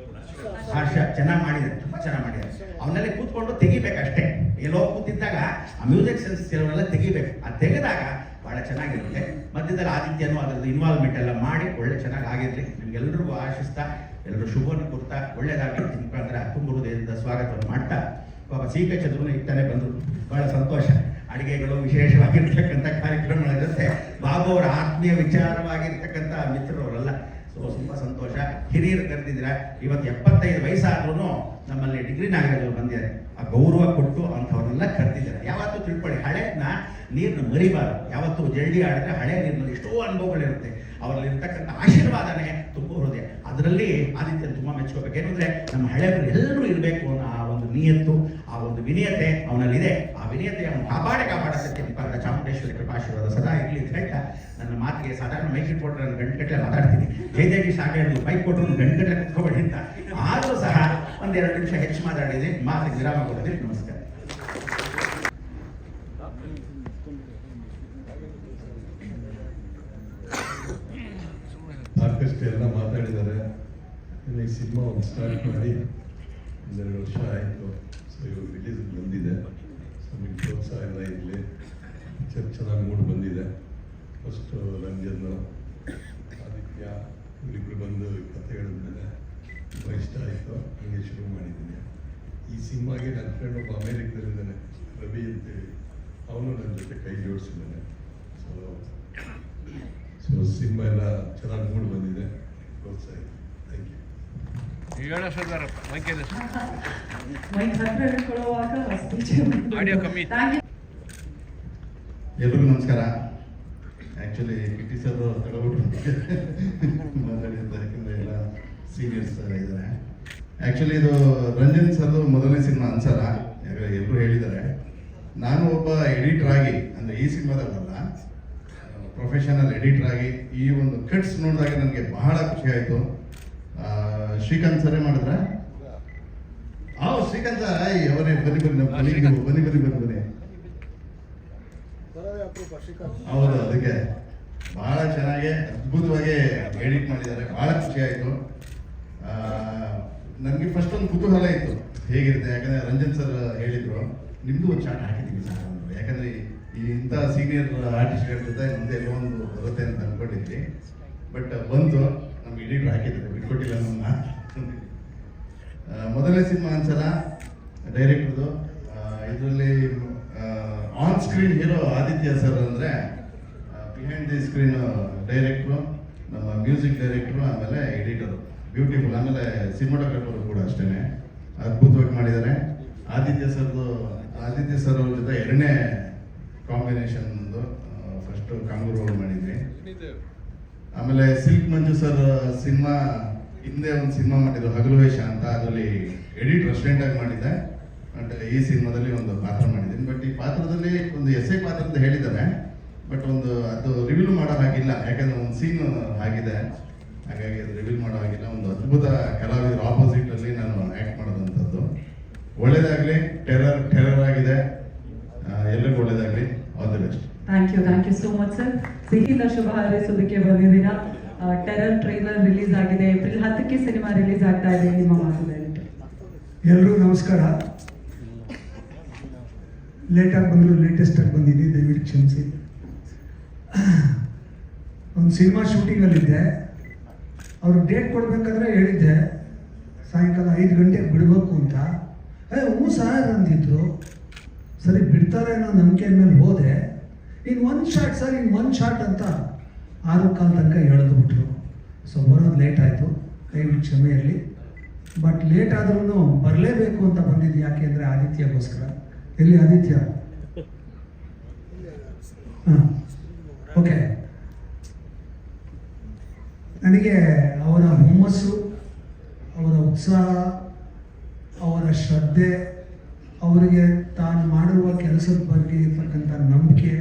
ಹರ್ಷ ಚೆನ್ನಾಗಿ ಮಾಡಿದ್ದಾರೆ, ತುಂಬ ಚೆನ್ನಾಗಿ ಮಾಡಿದ್ದಾರೆ. ಅವನ್ನೆಲ್ಲ ಕೂತ್ಕೊಂಡು ತೆಗಿಬೇಕಷ್ಟೇ. ಎಲ್ಲೋ ಕೂತಿದ್ದಾಗ ಆ ಮ್ಯೂಸಿಕ್ ಸೆನ್ಸ್ ಕೆಲವರೆಲ್ಲ ತೆಗಿಬೇಕು. ಅದು ತೆಗೆದಾಗ ಬಹಳ ಚೆನ್ನಾಗಿರುತ್ತೆ. ಮಧ್ಯದಲ್ಲಿ ಆದಿತ್ಯನೂ ಅದರದ್ದು ಇನ್ವಾಲ್ವ್ಮೆಂಟ್ ಎಲ್ಲ ಮಾಡಿ ಒಳ್ಳೆ ಚೆನ್ನಾಗಿ ಆಗಿರಲಿ. ನಿಮ್ಗೆಲ್ಲರಿಗೂ ಆಶಿಸ್ತಾ ಎಲ್ಲರೂ ಶುಭವನ್ನು ಕೊಡ್ತಾ ಒಳ್ಳೇದಾಗಲಿ ಮುಖಾಂತರ ತುಂಬ ಹೃದಯದಿಂದ ಸ್ವಾಗತವನ್ನು ಮಾಡ್ತಾ, ಪಾಪ ಸಿ ಕೆ ಚಂದ್ರನು ಇತ್ತಾನೆ ಬಂದರು, ಬಹಳ ಸಂತೋಷ. ಅಡುಗೆಗಳು, ವಿಶೇಷವಾಗಿರ್ತಕ್ಕಂಥ ಕಾರ್ಯಕ್ರಮಗಳ ಜೊತೆ ಬಾಬು ಅವರ ಆತ್ಮೀಯ ವಿಚಾರವಾಗಿರ್ತಕ್ಕಂಥ ಮಿತ್ರರವರಲ್ಲ. ಸೊ ತುಂಬ ಸಂತೋಷ. ಹಿರಿಯರು ಕರೆದಿದ್ದೀರಾ. ಇವತ್ತು 75 ವಯಸ್ಸಾದ್ರೂ ನಮ್ಮಲ್ಲಿ ಡಿಗ್ರಿ ನಾಗರಾಜ್ ಅವರು ಬಂದಿದ್ದಾರೆ. ಆ ಗೌರವ ಕೊಟ್ಟು ಅಂಥವ್ರನ್ನೆಲ್ಲ ಕರೆದಿದ್ದಾರೆ. ಯಾವತ್ತೂ ತಿಳ್ಕೊಳ್ಳಿ, ಹಳೆಯನ್ನ ನೀರನ್ನ ಮರಿಬಾರದು. ಯಾವತ್ತೂ ಜಲ್ದಿ ಆಡಿದ್ರೆ ಹಳೆ ನೀರಿನಲ್ಲಿ ಎಷ್ಟೋ ಅನುಭವಗಳಿರುತ್ತೆ. ಅವರಲ್ಲಿರ್ತಕ್ಕಂಥ ಆಶೀರ್ವಾದನೆ ತುಂಬ ಹೃದಯ. ಅದರಲ್ಲಿ ಆದಿತ್ಯ ತುಂಬ ಮೆಚ್ಕೋಬೇಕು. ಏನಂದ್ರೆ ನಮ್ಮ ಹಳೆಯವರು ಎಲ್ಲರೂ ಇರಬೇಕು ಅನ್ನೋ ಆ ಒಂದು ನಿಯತ್ತು, ಆ ಒಂದು ವಿನಯತೆ ಅವನಲ್ಲಿದೆ. ಆ ವಿನಯತೆ ಅವನು ಕಾಪಾಡಕ್ಕೆ ಮುಖಾಂತರ ಚಾಮುಂಡೇಶ್ವರಿ ಕೃಪಾಶೀರ್ವಾದ ಸದಾ ಇರಲಿ ಅಂತ ಹೇಳ್ತಾ ನನ್ನ ಮಾತಿಗೆ ಸಾಧಾರಣ ಮೈಕ್ ಕೊಟ್ಟರೆ ನಾನು ಗಂಟೆಗಟ್ಟಲೆ ಮಾತಾಡ್ತೀನಿ. ಜಯದೇವಿ ಸಾಕು ಮೈಕ್ ಕೊಟ್ಟರು ಗಂಟೆಗಟ್ಟಲೆ ಕುತ್ಕೋಬೇಡಿ ಅಂತ. ಆದರೂ ಸಹ ಒಂದೆರಡು ನಿಮಿಷ ಹೆಚ್ಚು ಮಾತಾಡಿದೆ. ಮಾತಿಗೆ ವಿರಾಮ ಕೊಡ್ತೀನಿ. ನಮಸ್ಕಾರ. ಸಾಕಷ್ಟು ಎಲ್ಲ ಮಾತಾಡಿದ್ದಾರೆ. ಈ ಸಿನಿಮಾ ಒಂದು ಸ್ಟಾರ್ಟ್ ಮಾಡಿ 2 ವರ್ಷ ಆಯಿತು. ಸೊ ಇವಾಗ ರಿಲೀಸ್ ಬಂದಿದೆ. ಸೊ ನಿಮ್ಗೆ ಪ್ರೋತ್ಸಾಹ ಎಲ್ಲ ಇರಲಿ. ಪಿಕ್ಚರ್ ಚೆನ್ನಾಗಿ ಮೂಡ್ ಬಂದಿದೆ. ಫಸ್ಟು ರಂಜನ್, ಆದಿತ್ಯ ಇವರಿಬ್ಬರು ಬಂದು ಕಥೆ ಹೇಳಿದ್ಮೇಲೆ ತುಂಬ ಇಷ್ಟ ಆಯಿತು. ಹಂಗೆ ಶುರು ಮಾಡಿದ್ದೀನಿ. ಈ ಸಿನಿಮಾಗೆ ನನ್ನ ಫ್ರೆಂಡ್ ಒಬ್ಬ ಅಮೇರಿಕದಲ್ಲಿದ್ದಾನೆ, ರವಿ ಅಂತೇಳಿ. ಅವನು ನನ್ನ ಜೊತೆ ಕೈ ಜೋಡಿಸಿದ್ದಾನೆ. ಸೊ ಸಿನಿಮಾ ಎಲ್ಲ ಚೆನ್ನಾಗಿ ಮೂಡ್ ಬಂದಿದೆ. ಪ್ರೋತ್ಸಾಹ. Thank you. ಹೇಳ ಸರ್ದಾರ ಮೈಕ್ ಹತ್ರ ಹಿಡ್ಕೊಳ್ಳುವಾಗ ಆಡಿಯೋ ಕಮ್ಮಿ. ಎಲ್ರಿಗೂ ನಮಸ್ಕಾರ. ಆ್ಯಕ್ಚುಲಿ ಕಿಟಿ ಸರ್ ತಗೊಬಿಟ್ಟು ಮಾತಾಡಿದ್ದು, ಯಾಕಂದರೆ ಎಲ್ಲ ಸೀನಿಯರ್ಸ್ ಇದ್ದಾರೆ. ಆ್ಯಕ್ಚುಲಿ ಇದು ರಂಜನ್ ಸರ್ದು ಮೊದಲನೇ ಸಿನಿಮಾ ಅನ್ಸಲ್ಲ, ಯಾಕಂದರೆ ಎಲ್ಲರೂ ಹೇಳಿದ್ದಾರೆ. ನಾನು ಒಬ್ಬ ಎಡಿಟರ್ ಆಗಿ, ಅಂದರೆ ಈ ಸಿನಿಮಾದಲ್ಲ, ಪ್ರೊಫೆಷನಲ್ ಎಡಿಟರ್ ಆಗಿ ಈ ಒಂದು ಕಟ್ಸ್ ನೋಡಿದಾಗ ನನಗೆ ಬಹಳ ಖುಷಿ ಆಯಿತು. ಶ್ರೀಕಾಂತ್ ಸರೇ ಮಾಡಿದ್ರೆ ಶ್ರೀಕಾಂತ್ ಅವರೇ ಬನ್ನಿ. ಹೌದು, ಅದಕ್ಕೆ ಬಹಳ ಚೆನ್ನಾಗಿ ಅದ್ಭುತವಾಗಿ ಎಡಿಟ್ ಮಾಡಿದ್ದಾರೆ. ಬಹಳ ಖುಷಿ ಆಯಿತು. ನನಗೆ ಫಸ್ಟ್ ಒಂದು ಕುತೂಹಲ ಇತ್ತು ಹೇಗಿರುತ್ತೆ. ಯಾಕಂದರೆ ರಂಜನ್ ಸರ್ ಹೇಳಿದರು, ನಿಮ್ಮದು ಒಂದು ಶಾರ್ಟ್ ಹಾಕಿದ್ದೀವಿ ಸರ್ ಅಂದರು. ಯಾಕಂದರೆ ಇಂಥ ಸೀನಿಯರ್ ಆರ್ಟಿಸ್ಟ್ಗಳ ಜೊತೆ ಮುಂದೆ ಎಲ್ಲೋ ಒಂದು ಬರುತ್ತೆ ಅಂತ ಅಂದ್ಕೊಂಡಿದ್ವಿ. ಬಟ್ ಬಂತು, ನಮ್ಗೆ ಎಡಿಟರ್ ಹಾಕಿದ್ದಾರೆ, ಬಿಟ್ಕೊಟ್ಟಿಲ್ಲ ನಮ್ಮನ್ನ. ಮೊದಲನೇ ಸಿನಿಮಾ ಅನ್ಸಲ್ಲ ಡೈರೆಕ್ಟ್ರದು. ಇದರಲ್ಲಿ on screen hero Aditya sir ಅಂದರೆ, ಬಿಹೈಂಡ್ ದಿ ಸ್ಕ್ರೀನ್ ಡೈರೆಕ್ಟ್ರು, ನಮ್ಮ ಮ್ಯೂಸಿಕ್ ಡೈರೆಕ್ಟ್ರು, ಆಮೇಲೆ ಎಡಿಟರು. ಬ್ಯೂಟಿಫುಲ್. ಆಮೇಲೆ ಸಿನಿಮಾಟೋಗ್ರಾಫರು ಕೂಡ ಅಷ್ಟೇ ಅದ್ಭುತವಾಗಿ ಮಾಡಿದ್ದಾರೆ. ಆದಿತ್ಯ ಸರ್ ಅವ್ರ ಜೊತೆ ಎರಡನೇ ಕಾಂಬಿನೇಷನ್. ಫಸ್ಟ್ ಕಾಂಗೂರು ಮಾಡಿದ್ವಿ. ಆಮೇಲೆ ಸಿಲ್ಕ್ ಮಂಜು ಸರ್ ಸಿನಿಮಾ ಹಿಂದೆ ಒಂದು ಸಿನಿಮಾ ಮಾಡಿದ್ರು ಹಗಲು ವೇಷ ಅಂತ. ಅದರಲ್ಲಿ ಎಡಿಟ್ ರೆಸ್ಟೆಂಟ್ ಆಗಿ ಮಾಡಿದ್ದೆ. ಬಟ್ ಈ ಸಿನಿಮಾದಲ್ಲಿ ಒಂದು ಪಾತ್ರ ಮಾಡಿದ್ದೀನಿ. ಬಟ್ ಈ ಪಾತ್ರದಲ್ಲಿ ಒಂದು ಎಸ್ಐ ಪಾತ್ರ ಅಂತ ಹೇಳಿದ್ದಾರೆ. ಬಟ್ ಒಂದು ಅದು ರಿವೀಲ್ ಮಾಡೋ ಹಾಗಿಲ್ಲ, ಯಾಕಂದ್ರೆ ಒಂದು ಸೀನ್ ಆಗಿದೆ, ಹಾಗಾಗಿ ಅದು ರಿವೀಲ್ ಮಾಡೋ ಹಾಗಿಲ್ಲ. ಒಂದು ಅದ್ಭುತ ಕಲಾವಿದರ ಆಪೋಸಿಟ್ ಅಲ್ಲಿ ನಾನು ಆಕ್ಟ್ ಮಾಡೋದಂಥದ್ದು. ಒಳ್ಳೇದಾಗ್ಲಿ. ಟೆರರ್ ಆಗಿದೆ. ಎಲ್ಲರಿಗೂ ಒಳ್ಳೇದಾಗ್ಲಿ. All the best. Thank you so much sir. ಸಿಹಿಯಿಂದ ಶುಭ ಹಾರೈಸೋದಕ್ಕೆ ಬಂದಿದ್ದೀರಾ. ಟೆರರ್ ಟ್ರೈಲರ್ ರಿಲೀಸ್ ಆಗಿದೆ. ಏಪ್ರಿಲ್ 10ಕ್ಕೆ ಸಿನಿಮಾ ರಿಲೀಸ್ ಆಗ್ತಾ ಇದೆ. ನಿಮ್ಮ ಮಾತುಗಳಲ್ಲಿ ಎಲ್ಲರಿಗೂ ನಮಸ್ಕಾರ. ಲೇಟಾಗಿ ಬಂದರೂ ಲೇಟೆಸ್ಟಾಗಿ ಬಂದಿದ್ದೀನಿ, ದಯವಿಟ್ಟು ಕ್ಷಮಿಸಿ. ಒಂದು ಸಿನಿಮಾ ಶೂಟಿಂಗಲ್ಲಿದ್ದೆ. ಅವರು ಡೇಟ್ ಕೊಡಬೇಕಾದ್ರೆ ಹೇಳಿದ್ದೆ ಸಾಯಂಕಾಲ 5 ಗಂಟೆಗೆ ಬಿಡಬೇಕು ಅಂತ. ಹ್ಞೂ ಸರ್ ಅಂದಿದ್ರು. ಸರಿ ಬಿಡ್ತಾರೆ ಅನ್ನೋ ನಂಬಿಕೆ ಮೇಲೆ ಹೋದೆ. ಇನ್ನು ಒಂದು ಶಾಟ್ ಸರ್, ಇನ್ನು ಒಂದು ಶಾಟ್ ಅಂತ 6:15 ತನಕ ಎಳೆದುಬಿಟ್ರು. ಸೊ ಬರೋದು ಲೇಟ್ ಆಯಿತು, ದಯವಿಟ್ಟು ಕ್ಷಮೆ ಇರಲಿ. ಬಟ್ ಲೇಟ್ ಆದ್ರೂ ಬರಲೇಬೇಕು ಅಂತ ಬಂದಿದ್ದು. ಯಾಕೆ ಅಂದರೆ ಆದಿತ್ಯಗೋಸ್ಕರ. ಎಲ್ಲಿ ಆದಿತ್ಯ? ಹಾಂ, ಓಕೆ. ನನಗೆ ಅವರ ಹುಮ್ಮಸ್ಸು, ಅವರ ಉತ್ಸಾಹ, ಅವರ ಶ್ರದ್ಧೆ, ಅವರಿಗೆ ತಾನು ಮಾಡಿರುವ ಕೆಲಸದ ಬಗ್ಗೆ ಇರ್ತಕ್ಕಂಥ ನಂಬಿಕೆ,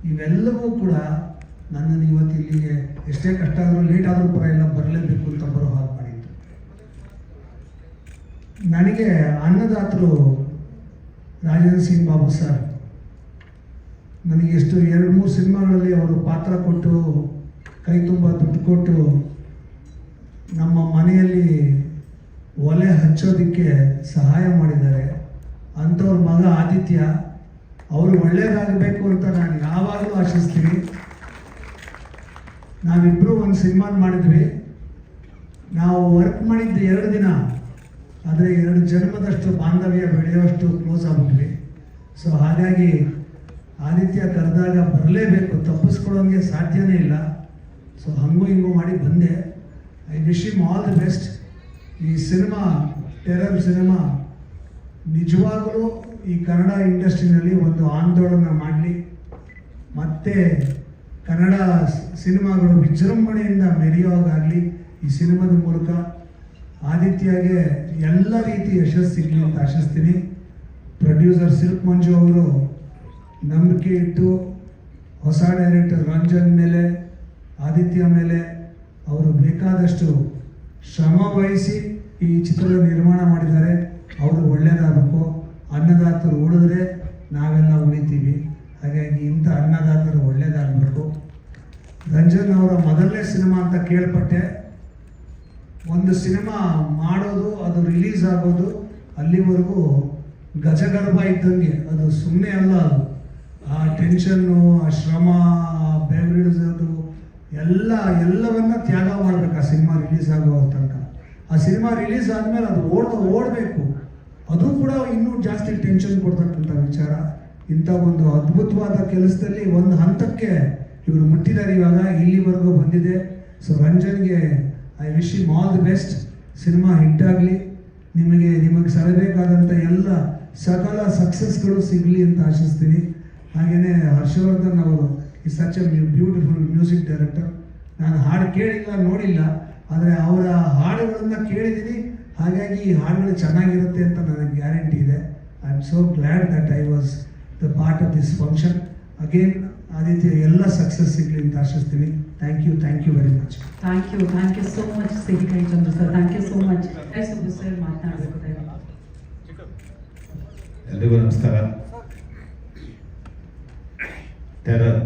ಇವೆಲ್ಲವೂ ಕೂಡ ನನ್ನನ್ನು ಇವತ್ತು ಇಲ್ಲಿಗೆ ಎಷ್ಟೇ ಕಷ್ಟ ಆದರೂ ಲೇಟ್ ಆದರೂ ಪರವಾಗಿಲ್ಲ ಬರಲೇಬೇಕು ಅಂತ ಬರೋ ಹಾಗೆ ಮಾಡಿತ್ತು. ನನಗೆ ಅನ್ನದಾತರು ರಾಜೇಂದ್ರ ಸಿಂಗ್ ಬಾಬು ಸರ್ ನನಗೆ ಎಷ್ಟು 2-3 ಸಿನಿಮಾಗಳಲ್ಲಿ ಅವರು ಪಾತ್ರ ಕೊಟ್ಟು, ಕೈ ತುಂಬ ದುಡ್ಡು ಕೊಟ್ಟು, ನಮ್ಮ ಮನೆಯಲ್ಲಿ ಒಲೆ ಹಚ್ಚೋದಕ್ಕೆ ಸಹಾಯ ಮಾಡಿದ್ದಾರೆ. ಅಂಥವ್ರ ಮಗ ಆದಿತ್ಯ, ಅವರು ಒಳ್ಳೇದಾಗಬೇಕು ಅಂತ ನಾನು ಯಾವಾಗಲೂ ಆಶಿಸ್ತೀನಿ. ನಾವಿಬ್ಬರು ಒಂದು ಸಿನಿಮಾ ಮಾಡಿದ್ವಿ. ನಾವು ವರ್ಕ್ ಮಾಡಿದ್ದು 2 ದಿನ, ಆದರೆ 2 ಜನ್ಮದಷ್ಟು ಬಾಂಧವ್ಯ ಬೆಳೆಯೋಷ್ಟು ಕ್ಲೋಸ್ ಆಗ್ಬಿಟ್ವಿ. ಸೊ ಹಾಗಾಗಿ ಆದಿತ್ಯ ಕರೆದಾಗ ಬರಲೇಬೇಕು, ತಪ್ಪಿಸ್ಕೊಳ್ಳೋಂಗೆ ಸಾಧ್ಯನೇ ಇಲ್ಲ. ಸೊ ಹಂಗೂ ಹಿಂಗೂ ಮಾಡಿ ಬಂದೆ. I wish him all the best. ಈ ಸಿನಿಮಾ, ಟೆರರ್ ಸಿನಿಮಾ ನಿಜವಾಗಲೂ ಈ ಕನ್ನಡ ಇಂಡಸ್ಟ್ರಿನಲ್ಲಿ ಒಂದು ಆಂದೋಲನ ಮಾಡಲಿ, ಮತ್ತೆ ಕನ್ನಡ ಸಿನಿಮಾಗಳು ವಿಜೃಂಭಣೆಯಿಂದ ಮೆರೆಯೋಗಾಗಲಿ. ಈ ಸಿನಿಮಾದ ಮೂಲಕ ಆದಿತ್ಯಗೆ ಎಲ್ಲ ರೀತಿ ಯಶಸ್ಸು ಸಿಗಲಿ ಅಂತ ಆಶಿಸ್ತೀನಿ. ಪ್ರೊಡ್ಯೂಸರ್ ಸಿಲ್ಕ್ ಮಂಜು ಅವರು ನಂಬಿಕೆ ಇಟ್ಟು ಹೊಸ ಡೈರೆಕ್ಟರ್ ರಂಜನ್ ಮೇಲೆ, ಆದಿತ್ಯ ಮೇಲೆ ಅವರು ಬೇಕಾದಷ್ಟು ಶ್ರಮ ವಹಿಸಿ ಈ ಚಿತ್ರದ ನಿರ್ಮಾಣ ಮಾಡಿದ್ದಾರೆ. ಅವರು ಒಳ್ಳೆಯದಾಗಬೇಕು. ಅನ್ನದಾತರು ಉಳಿದ್ರೆ ನಾವೆಲ್ಲ ಉಳಿತೀವಿ. ಹಾಗಾಗಿ ಇಂಥ ಅನ್ನದಾತರು ಒಳ್ಳೆಯದಾಗಬೇಕು. ರಂಜನ್ ಅವರ ಮೊದಲನೇ ಸಿನಿಮಾ ಅಂತ ಕೇಳ್ಪಟ್ಟೆ. ಒಂದು ಸಿನಿಮಾ ಮಾಡೋದು, ಅದು ರಿಲೀಸ್ ಆಗೋದು, ಅಲ್ಲಿವರೆಗೂ ಗಜಗರ್ಭ ಇದ್ದಂಗೆ. ಅದು ಸುಮ್ಮನೆ ಅಲ್ಲ, ಅದು ಆ ಟೆನ್ಷನ್ನು, ಆ ಶ್ರಮ, ಬೆವರಿಳಿಸೋದು ಎಲ್ಲವನ್ನ ತ್ಯಾಗ ಮಾಡಬೇಕು ಆ ಸಿನಿಮಾ ರಿಲೀಸ್ ಆಗೋ ತನಕ. ಆ ಸಿನಿಮಾ ರಿಲೀಸ್ ಆದಮೇಲೆ ಅದು ಓಡಬೇಕು. ಅದು ಕೂಡ ಇನ್ನೂ ಜಾಸ್ತಿ ಟೆನ್ಷನ್ ಕೊಡ್ತಕ್ಕಂಥ ವಿಚಾರ. ಇಂಥ ಒಂದು ಅದ್ಭುತವಾದ ಕೆಲಸದಲ್ಲಿ ಒಂದು ಹಂತಕ್ಕೆ ಇವರು ಮುಟ್ಟಿದ್ದಾರೆ. ಇವಾಗ ಇಲ್ಲಿವರೆಗೂ ಬಂದಿದೆ. ಸೊ ರಂಜನ್ಗೆ I wish him all the best. Cinema hit ಆಗಲಿ, ನಿಮಗೆ ಸರಬೇಕಾದಂಥ ಎಲ್ಲ ಸಕಲ ಸಕ್ಸಸ್ಗಳು ಸಿಗಲಿ ಅಂತ ಆಶಿಸ್ತೀನಿ. ಹಾಗೆಯೇ ಹರ್ಷವರ್ಧನ್ ಅವರು ಈ such A beautiful music director. ನಾನು ಹಾಡು ಕೇಳಿಲ್ಲ, ನೋಡಿಲ್ಲ, ಆದರೆ ಅವರ ಹಾಡುಗಳನ್ನು ಕೇಳಿದ್ದೀನಿ. ಹಾಗಾಗಿ ಈ ಹಾಡುಗಳು ಚೆನ್ನಾಗಿರುತ್ತೆ ಅಂತ ನನಗೆ ಗ್ಯಾರಂಟಿ ಇದೆ. I am so glad that I was the part of this function. Again Aditya ಎಲ್ಲ ಸಕ್ಸಸ್ ಸಿಗಲಿ ಅಂತ ಆಶಿಸ್ತೀನಿ. Thank you very much. Thank you so much Sihikahi Chandra sir. Thank you so much. Subbu sir ಮಾತನಾಡಬೇಕು. ಎಲ್ರಿಗೂ ನಮಸ್ಕಾರ. ಟೆರರ್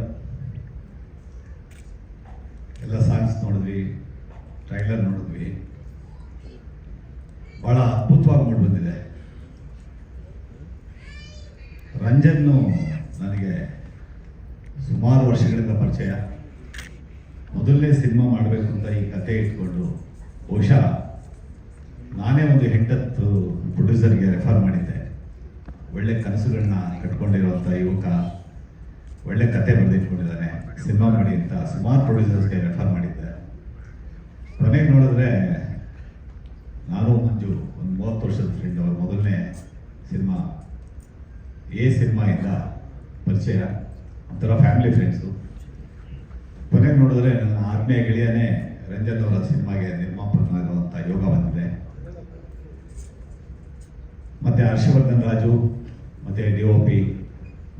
ಎಲ್ಲ ಸಾಂಗ್ಸ್ ನೋಡಿದ್ವಿ, ಟ್ರೈಲರ್ ನೋಡಿದ್ವಿ. ಭಾಳ ಅದ್ಭುತವಾಗಿ ಮೂಡಿ ಬಂದಿದೆ. ರಂಜನ್ನು ನನಗೆ ಸುಮಾರು ವರ್ಷಗಳಿಂದ ಪರಿಚಯ. ಮೊದಲನೇ ಸಿನಿಮಾ ಮಾಡಬೇಕು ಅಂತ ಈ ಕತೆ ಇಟ್ಕೊಂಡು ಬಹುಶಃ ನಾನೇ ಒಂದು 8 ಪ್ರೊಡ್ಯೂಸರ್ಗೆ ರೆಫರ್ ಮಾಡಿದ್ದೆ. ಒಳ್ಳೆ ಕನಸುಗಳನ್ನ ಕಟ್ಕೊಂಡಿರುವಂಥ ಯುವಕ, ಒಳ್ಳೆ ಕತೆ ಬರೆದಿಟ್ಕೊಂಡಿದ್ದಾನೆ, ಸಿನಿಮಾ ಮಾಡಿ ಅಂತ ಸುಮಾರು ಪ್ರೊಡ್ಯೂಸರ್ಸ್ಗೆ ರೆಫರ್ ಮಾಡಿದ್ದೆ. ಕೊನೆಗೆ ನೋಡಿದ್ರೆ ನಾನು ಮಂಜು ಒಂದು 30 ವರ್ಷದ ಫ್ರೆಂಡ್. ಅವ್ರ ಮೊದಲನೇ ಸಿನಿಮಾ ಸಿನಿಮಾಯಿಂದ ಪರಿಚಯ, ಒಂಥರ ಫ್ಯಾಮಿಲಿ ಫ್ರೆಂಡ್ಸು. ಕೊನೆಗೆ ನೋಡಿದ್ರೆ ನನ್ನ ಆತ್ಮೀಯ ಗೆಳೆಯನೇ ರಂಜನ್ ಅವರ ಸಿನಿಮಾಗೆ ನಿರ್ಮಾಪಕನಾಗುವಂಥ ಯೋಗ ಬಂದಿದೆ. ಮತ್ತು ಹರ್ಷವರ್ಧನ್ ರಾಜು, ಮತ್ತು DOP,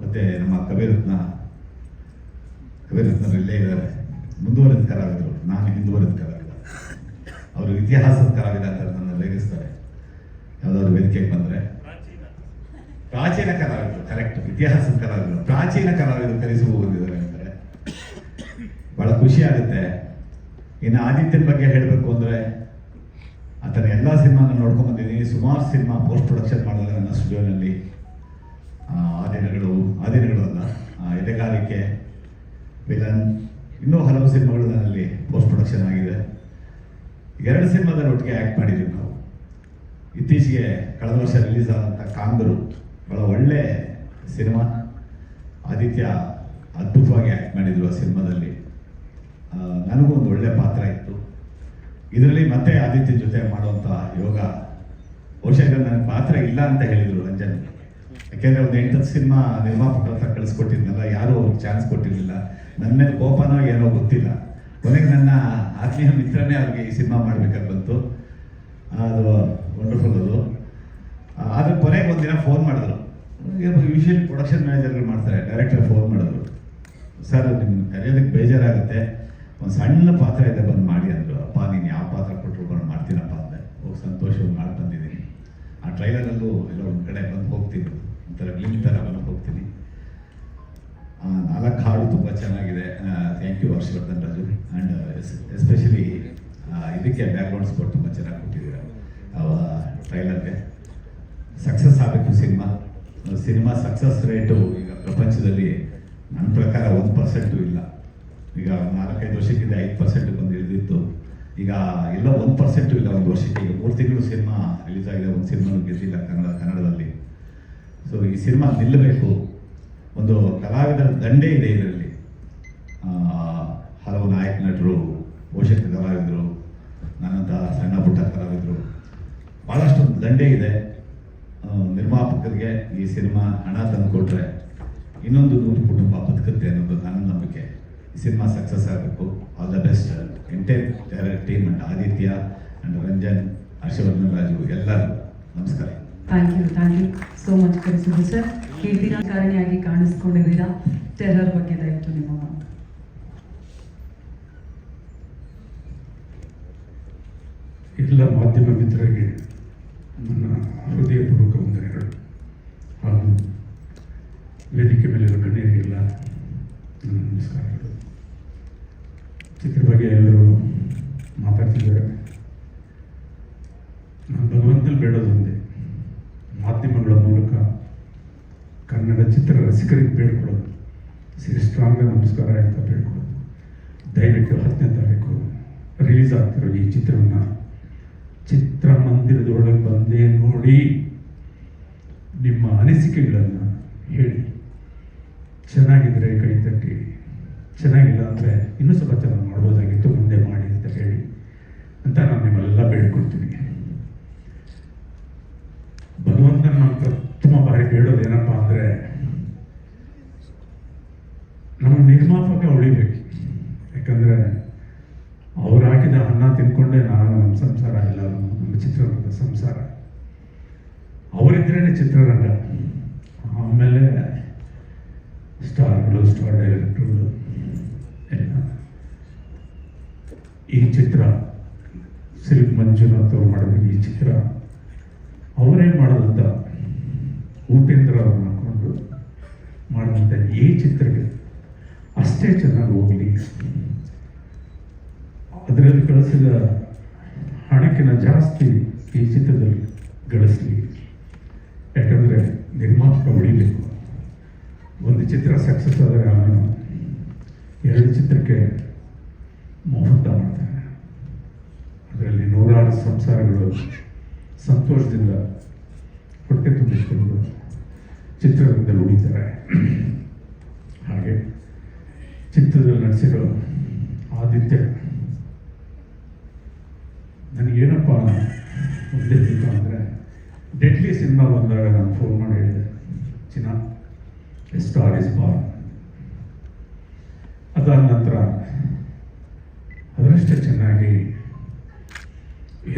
ಮತ್ತು ನಮ್ಮ ಕವಿರತ್ನರು ಇಲ್ಲೇ ಇದ್ದಾರೆ. ಮುಂದುವರೆದ ಕಲಾವಿದರು, ನಾನು ಹಿಂದುವರೆದ ಕಲಾವಿದ. ಅವರು ಇತಿಹಾಸದ ಕಲಾವಿದ ಅಂತ ನನ್ನ ಲೇಗಿಸ್ತಾರೆ ಯಾವುದಾದ್ರು ವೇದಿಕೆಗೆ ಬಂದರೆ. ಪ್ರಾಚೀನ ಕಲಾವಿದರು, ಕರೆಕ್ಟ್, ಇತಿಹಾಸದ ಕಲಾವಿದರು, ಪ್ರಾಚೀನ ಕಲಾವಿದರು ಕರೆಸುವ ಬಂದಿದ್ದಾರೆ ಅಂತಾರೆ. ಭಾಳ ಖುಷಿ ಆಗುತ್ತೆ. ಇನ್ನು ಆದಿತ್ಯನ ಬಗ್ಗೆ ಹೇಳಬೇಕು ಅಂದರೆ ಆತನ ಎಲ್ಲ ಸಿನಿಮಾನ ನೋಡ್ಕೊಂಡು ಬಂದಿದ್ದೀನಿ. ಸುಮಾರು ಸಿನಿಮಾ ಪೋಸ್ಟ್ ಪ್ರೊಡಕ್ಷನ್ ಮಾಡಿದಾಗ ನನ್ನ ಸ್ಟುಡಿಯೋನಲ್ಲಿ. ಆ ದಿನಗಳು ಅಲ್ಲ, ಎದೆಗಾರಿಕೆ, ವಿಲನ್, ಇನ್ನೂ ಹಲವು ಸಿನಿಮಾಗಳು ನನ್ನಲ್ಲಿ ಪೋಸ್ಟ್ ಪ್ರೊಡಕ್ಷನ್ ಆಗಿದೆ. 2 ಸಿನಿಮಾದಲ್ಲಿ ಒಟ್ಟಿಗೆ ಆ್ಯಕ್ಟ್ ಮಾಡಿದ್ದೀವಿ ನಾವು. ಇತ್ತೀಚೆಗೆ ಕಳೆದ ವರ್ಷ ರಿಲೀಸ್ ಆದಂಥ ಕಾಂಗರು ಭಾಳ ಒಳ್ಳೆ ಸಿನಿಮಾ. ಆದಿತ್ಯ ಅದ್ಭುತವಾಗಿ ಆ್ಯಕ್ಟ್ ಮಾಡಿದ್ರು ಆ ಸಿನಿಮಾದಲ್ಲಿ. ನನಗೂ ಒಂದು ಒಳ್ಳೆ ಪಾತ್ರ ಇತ್ತು ಇದರಲ್ಲಿ. ಮತ್ತೆ ಆದಿತ್ಯ ಜೊತೆ ಮಾಡುವಂಥ ಯೋಗ. ಬಹುಶಃ ನನಗೆ ಪಾತ್ರ ಇಲ್ಲ ಅಂತ ಹೇಳಿದರು ರಂಜನ್. ಯಾಕೆಂದರೆ ಒಂದು 8 ಸಿನಿಮಾ ನಿರ್ಮಾಪಕರ ಹತ್ರ ಕಳಿಸ್ಕೊಟ್ಟಿದ್ನಲ್ಲ, ಯಾರೂ ಅವ್ರಿಗೆ ಚಾನ್ಸ್ ಕೊಟ್ಟಿರಲಿಲ್ಲ. ನನ್ನ ಮೇಲೆ ಕೋಪನೋ ಏನೋ ಗೊತ್ತಿಲ್ಲ. ಕೊನೆಗೆ ನನ್ನ ಆತ್ಮೀಯ ಮಿತ್ರನೇ ಅವ್ರಿಗೆ ಈ ಸಿನಿಮಾ ಮಾಡಬೇಕಾಗಿ ಬಂತು. ಅದು ವಂಡರ್ಫುಲ್ ಅದು. ಆದರೆ ಕೊನೆಗೆ ಒಂದಿನ ಫೋನ್ ಮಾಡಿದ್ರು. ಯೂಶಲಿ ಪ್ರೊಡಕ್ಷನ್ ಮ್ಯಾನೇಜರ್ಗಳು ಮಾಡ್ತಾರೆ, ಡೈರೆಕ್ಟರ್ ಫೋನ್ ಮಾಡಿದ್ರು. ಸರ್ ನಿಮ್ಗೆ ಕರೆಯೋದಕ್ಕೆ ಬೇಜಾರಾಗುತ್ತೆ, ಒಂದು ಸಣ್ಣ ಪಾತ್ರ ಇದೆ, ಬಂದು ಮಾಡಿ ಅಂದರು. ಅಪ್ಪ ನೀನು ಯಾವ ಪಾತ್ರ ಕೊಟ್ಟರು ಬಂದು ಮಾಡ್ತೀನಪ್ಪ ಅಂದೆ. ಹೋಗಿ ಸಂತೋಷವಾಗಿ ಮಾಡಿ ಬಂದಿದ್ದೀನಿ. ಆ ಟ್ರೈಲರಲ್ಲೂ ಎಲ್ಲ ಒಂದು ಕಡೆ ಬಂದು ಹೋಗ್ತೀನಿ, ಒಂಥರ ಗ್ಲಿಂಪ್ ಥರ ಬಂದು ಹೋಗ್ತೀನಿ. 4 ಹಾಡು ತುಂಬ ಚೆನ್ನಾಗಿದೆ. Thank you Harshavardhan Raju. And especially ಇದಕ್ಕೆ ಬ್ಯಾಕ್ಗ್ರೌಂಡ್ ಸ್ಕೋರ್ ತುಂಬ ಚೆನ್ನಾಗಿ ಕೊಟ್ಟಿದ್ದೀರ ಟ್ರೈಲರ್ಗೆ. ಸಕ್ಸಸ್ ಆಗಬೇಕು ಸಿನಿಮಾ ಸಕ್ಸಸ್ ರೇಟು ಈಗ ಪ್ರಪಂಚದಲ್ಲಿ ನನ್ನ ಪ್ರಕಾರ 1% ಇಲ್ಲ. ಈಗ 4-5 ವರ್ಷಕ್ಕಿಂತ 5% ಬಂದು ಇಳಿದಿತ್ತು. ಈಗ ಎಲ್ಲ 1% ಇಲ್ಲ ಒಂದು ವರ್ಷಕ್ಕೆ. ಈಗ 3 ತಿಂಗಳು ಸಿನಿಮಾ ರಿಲೀಸ್ ಆಗಿದೆ, ಒಂದು ಸಿನಿಮಾನು ಗೆದ್ದಿಲ್ಲ ಕನ್ನಡದಲ್ಲಿ. ಸೊ ಈ ಸಿನಿಮಾ ನಿಲ್ಲಬೇಕು. ಒಂದು ಕಲಾವಿದರ ದಂಡೇ ಇದೆ ಇದರಲ್ಲಿ. ಹಲವು ನಾಯಕ ನಟರು, ಪೋಷಕ ಕಲಾವಿದರು, ನನ್ನಂತಹ ಸಣ್ಣ ಪುಟ್ಟ ಕಲಾವಿದರು, ಭಾಳಷ್ಟು ದಂಡೇ ಇದೆ. ನಿರ್ಮಾಪಕರಿಗೆ ಈ ಸಿನಿಮಾ ಹಣ ತಂದು ಕೊಟ್ಟರೆ ಇನ್ನೊಂದು 100 ಕುಟುಂಬ ಬದುಕುತ್ತೆ ಅನ್ನೋದು ನನ್ನ ನಂಬಿಕೆ. ಈ ಸಿನಿಮಾ ಸಕ್ಸಸ್ ಆಗಬೇಕು. All the best entire direct team and Aditya and Ranjan, Harshavardhan, Raju ಎಲ್ಲರೂ ನಮಸ್ಕಾರ. ಥ್ಯಾಂಕ್ ಯು ಸೋ ಮಚ್ ಕರಿಸುದು ಸರ್. ಕೀರ್ತಿರಾಕಾರಣಿಯಾಗಿ ಕಾಣಿಸ್ಕೊಂಡಿದ್ದೀರಾ. ಟೆರರ್ ಬಗ್ಗೆ ದಯವಿಟ್ಟು ನಿಮ್ಮ ಮಾತು. ಎಲ್ಲ ಮಾಧ್ಯಮ ಮಿತ್ರರಿಗೆ ನನ್ನ ಹೃದಯಪೂರ್ವಕ ವಂದನೆಗಳು ಹಾಗೂ ವೇದಿಕೆ ಮೇಲಿರುವ ಗಣ್ಯರಿಗೆಲ್ಲ ನನ್ನ ನಮಸ್ಕಾರಗಳು. ಚಿತ್ರ ಬಗ್ಗೆ ಎಲ್ಲರೂ ಮಾತಾಡ್ತಿದ್ದಾರೆ. ನಾನು ಭಗವಂತನಲ್ಲಿ ಬೇಡೋದೊಂದೇ, ಮಾಧ್ಯಮಗಳ ಮೂಲಕ ಕನ್ನಡ ಚಿತ್ರ ರಸಿಕರಿಗೆ ಬೇಡ್ಕೊಳ್ಳೋದು, ಸ್ಟ್ರಾಂಗ್ ನಮಸ್ಕಾರ ಅಂತ ಬೇಡ್ಕೊಳ್ಳೋದು. ದಯವಿಟ್ಟು 10ನೇ ತಾರೀಕು ರಿಲೀಸ್ ಆಗ್ತಿರೋ ಈ ಚಿತ್ರವನ್ನು ಚಿತ್ರಮಂದಿರದೊಳಗೆ ಬಂದೇ ನೋಡಿ, ನಿಮ್ಮ ಅನಿಸಿಕೆಗಳನ್ನು ಹೇಳಿ. ಚೆನ್ನಾಗಿದ್ದರೆ ಕೈ ತಟ್ಟಿ, ಚೆನ್ನಾಗಿಲ್ಲ ಅಂದರೆ ಇನ್ನೂ ಸ್ವಲ್ಪ ಚೆನ್ನಾಗಿ ಮಾಡ್ಬೋದಾಗಿತ್ತು, ಮುಂದೆ ಮಾಡಿ ಅಂತ ಹೇಳಿ ಅಂತ ನಾನು ನಿಮ್ಮೆಲ್ಲ ಬೇಡ್ಕೊಳ್ತೀನಿ. ಭಗವಂತನ ನಾನು ಪ್ರಥಮ ಬಾರಿ ಬೇಡೋದು ಏನಪ್ಪ ಅಂದರೆ, ನಮ್ಮ ನಿರ್ಮಾಪಕ ಉಳಿಬೇಕು. ಯಾಕಂದರೆ ಅವ್ರು ಹಾಕಿದ ಅನ್ನ ತಿನ್ಕೊಂಡೇ ನಾನು, ನಮ್ಮ ಸಂಸಾರ ಇಲ್ಲ, ನಮ್ಮ ಚಿತ್ರರಂಗದ ಸಂಸಾರ. ಅವರಿದ್ರೇ ಚಿತ್ರರಂಗ. ಆಮೇಲೆ ಸ್ಟಾರ್ಗಳು, ಸ್ಟಾರ್ ಡೈರೆಕ್ಟರ್ಗಳು ಎಲ್ಲ. ಈ ಚಿತ್ರ ಸಿಲ್ಕ್ ಮಂಜುನಾಥ್ ಅವ್ರು ಮಾಡಿದ್ರು. ಈ ಚಿತ್ರ ಅವರೇ ಮಾಡೋದಂತ ಊಟೇಂದ್ರ ಅವ್ರನ್ನ ಹಾಕೊಂಡು ಮಾಡಿದಂಥ ಈ ಚಿತ್ರಕ್ಕೆ ಅಷ್ಟೇ ಚೆನ್ನಾಗಿ ಹೋಗಲಿ, ಅದರಲ್ಲಿ ಗಳಿಸಿದ ಹಣಕ್ಕಿಂತ ಜಾಸ್ತಿ ಈ ಚಿತ್ರದಲ್ಲಿ ಗಳಿಸಲಿ. ಯಾಕಂದರೆ ನಿರ್ಮಾಪಕ ಉಳಿಬೇಕು. ಒಂದು ಚಿತ್ರ ಸಕ್ಸಸ್ ಆದರೆ ಅವನು 2 ಚಿತ್ರಕ್ಕೆ ಮುಹೂರ್ತ ಮಾಡ್ತಾನೆ. ಅದರಲ್ಲಿ 100 ಸಂಸಾರಗಳು ಸಂತೋಷದಿಂದ ಹೊಟ್ಟೆ ತುಂಬಿಸಿಕೊಂಡು ಚಿತ್ರರಂಗದಲ್ಲಿ ಉಳಿತಾರೆ. ಹಾಗೆ ಚಿತ್ರದಲ್ಲಿ ನಡೆಸಿರೋ ಆದಿತ್ಯ, ನನಗೇನಪ್ಪ ಒಂದೇ ದಿಕ್ಕ ಅಂದರೆ, ಡೆಡ್ಲಿ ಸಿನಿಮಾ ಬಂದಾಗ ನಾನು ಫೋನ್ ಮಾಡಿ ಹೇಳಿದೆ, ಚಿನ್ನ ಸ್ಟಾರ್ ಇಸ್ ಬಾರ್ನ್. ಅದಾದ ನಂತರ ಅದರಷ್ಟೇ ಚೆನ್ನಾಗಿ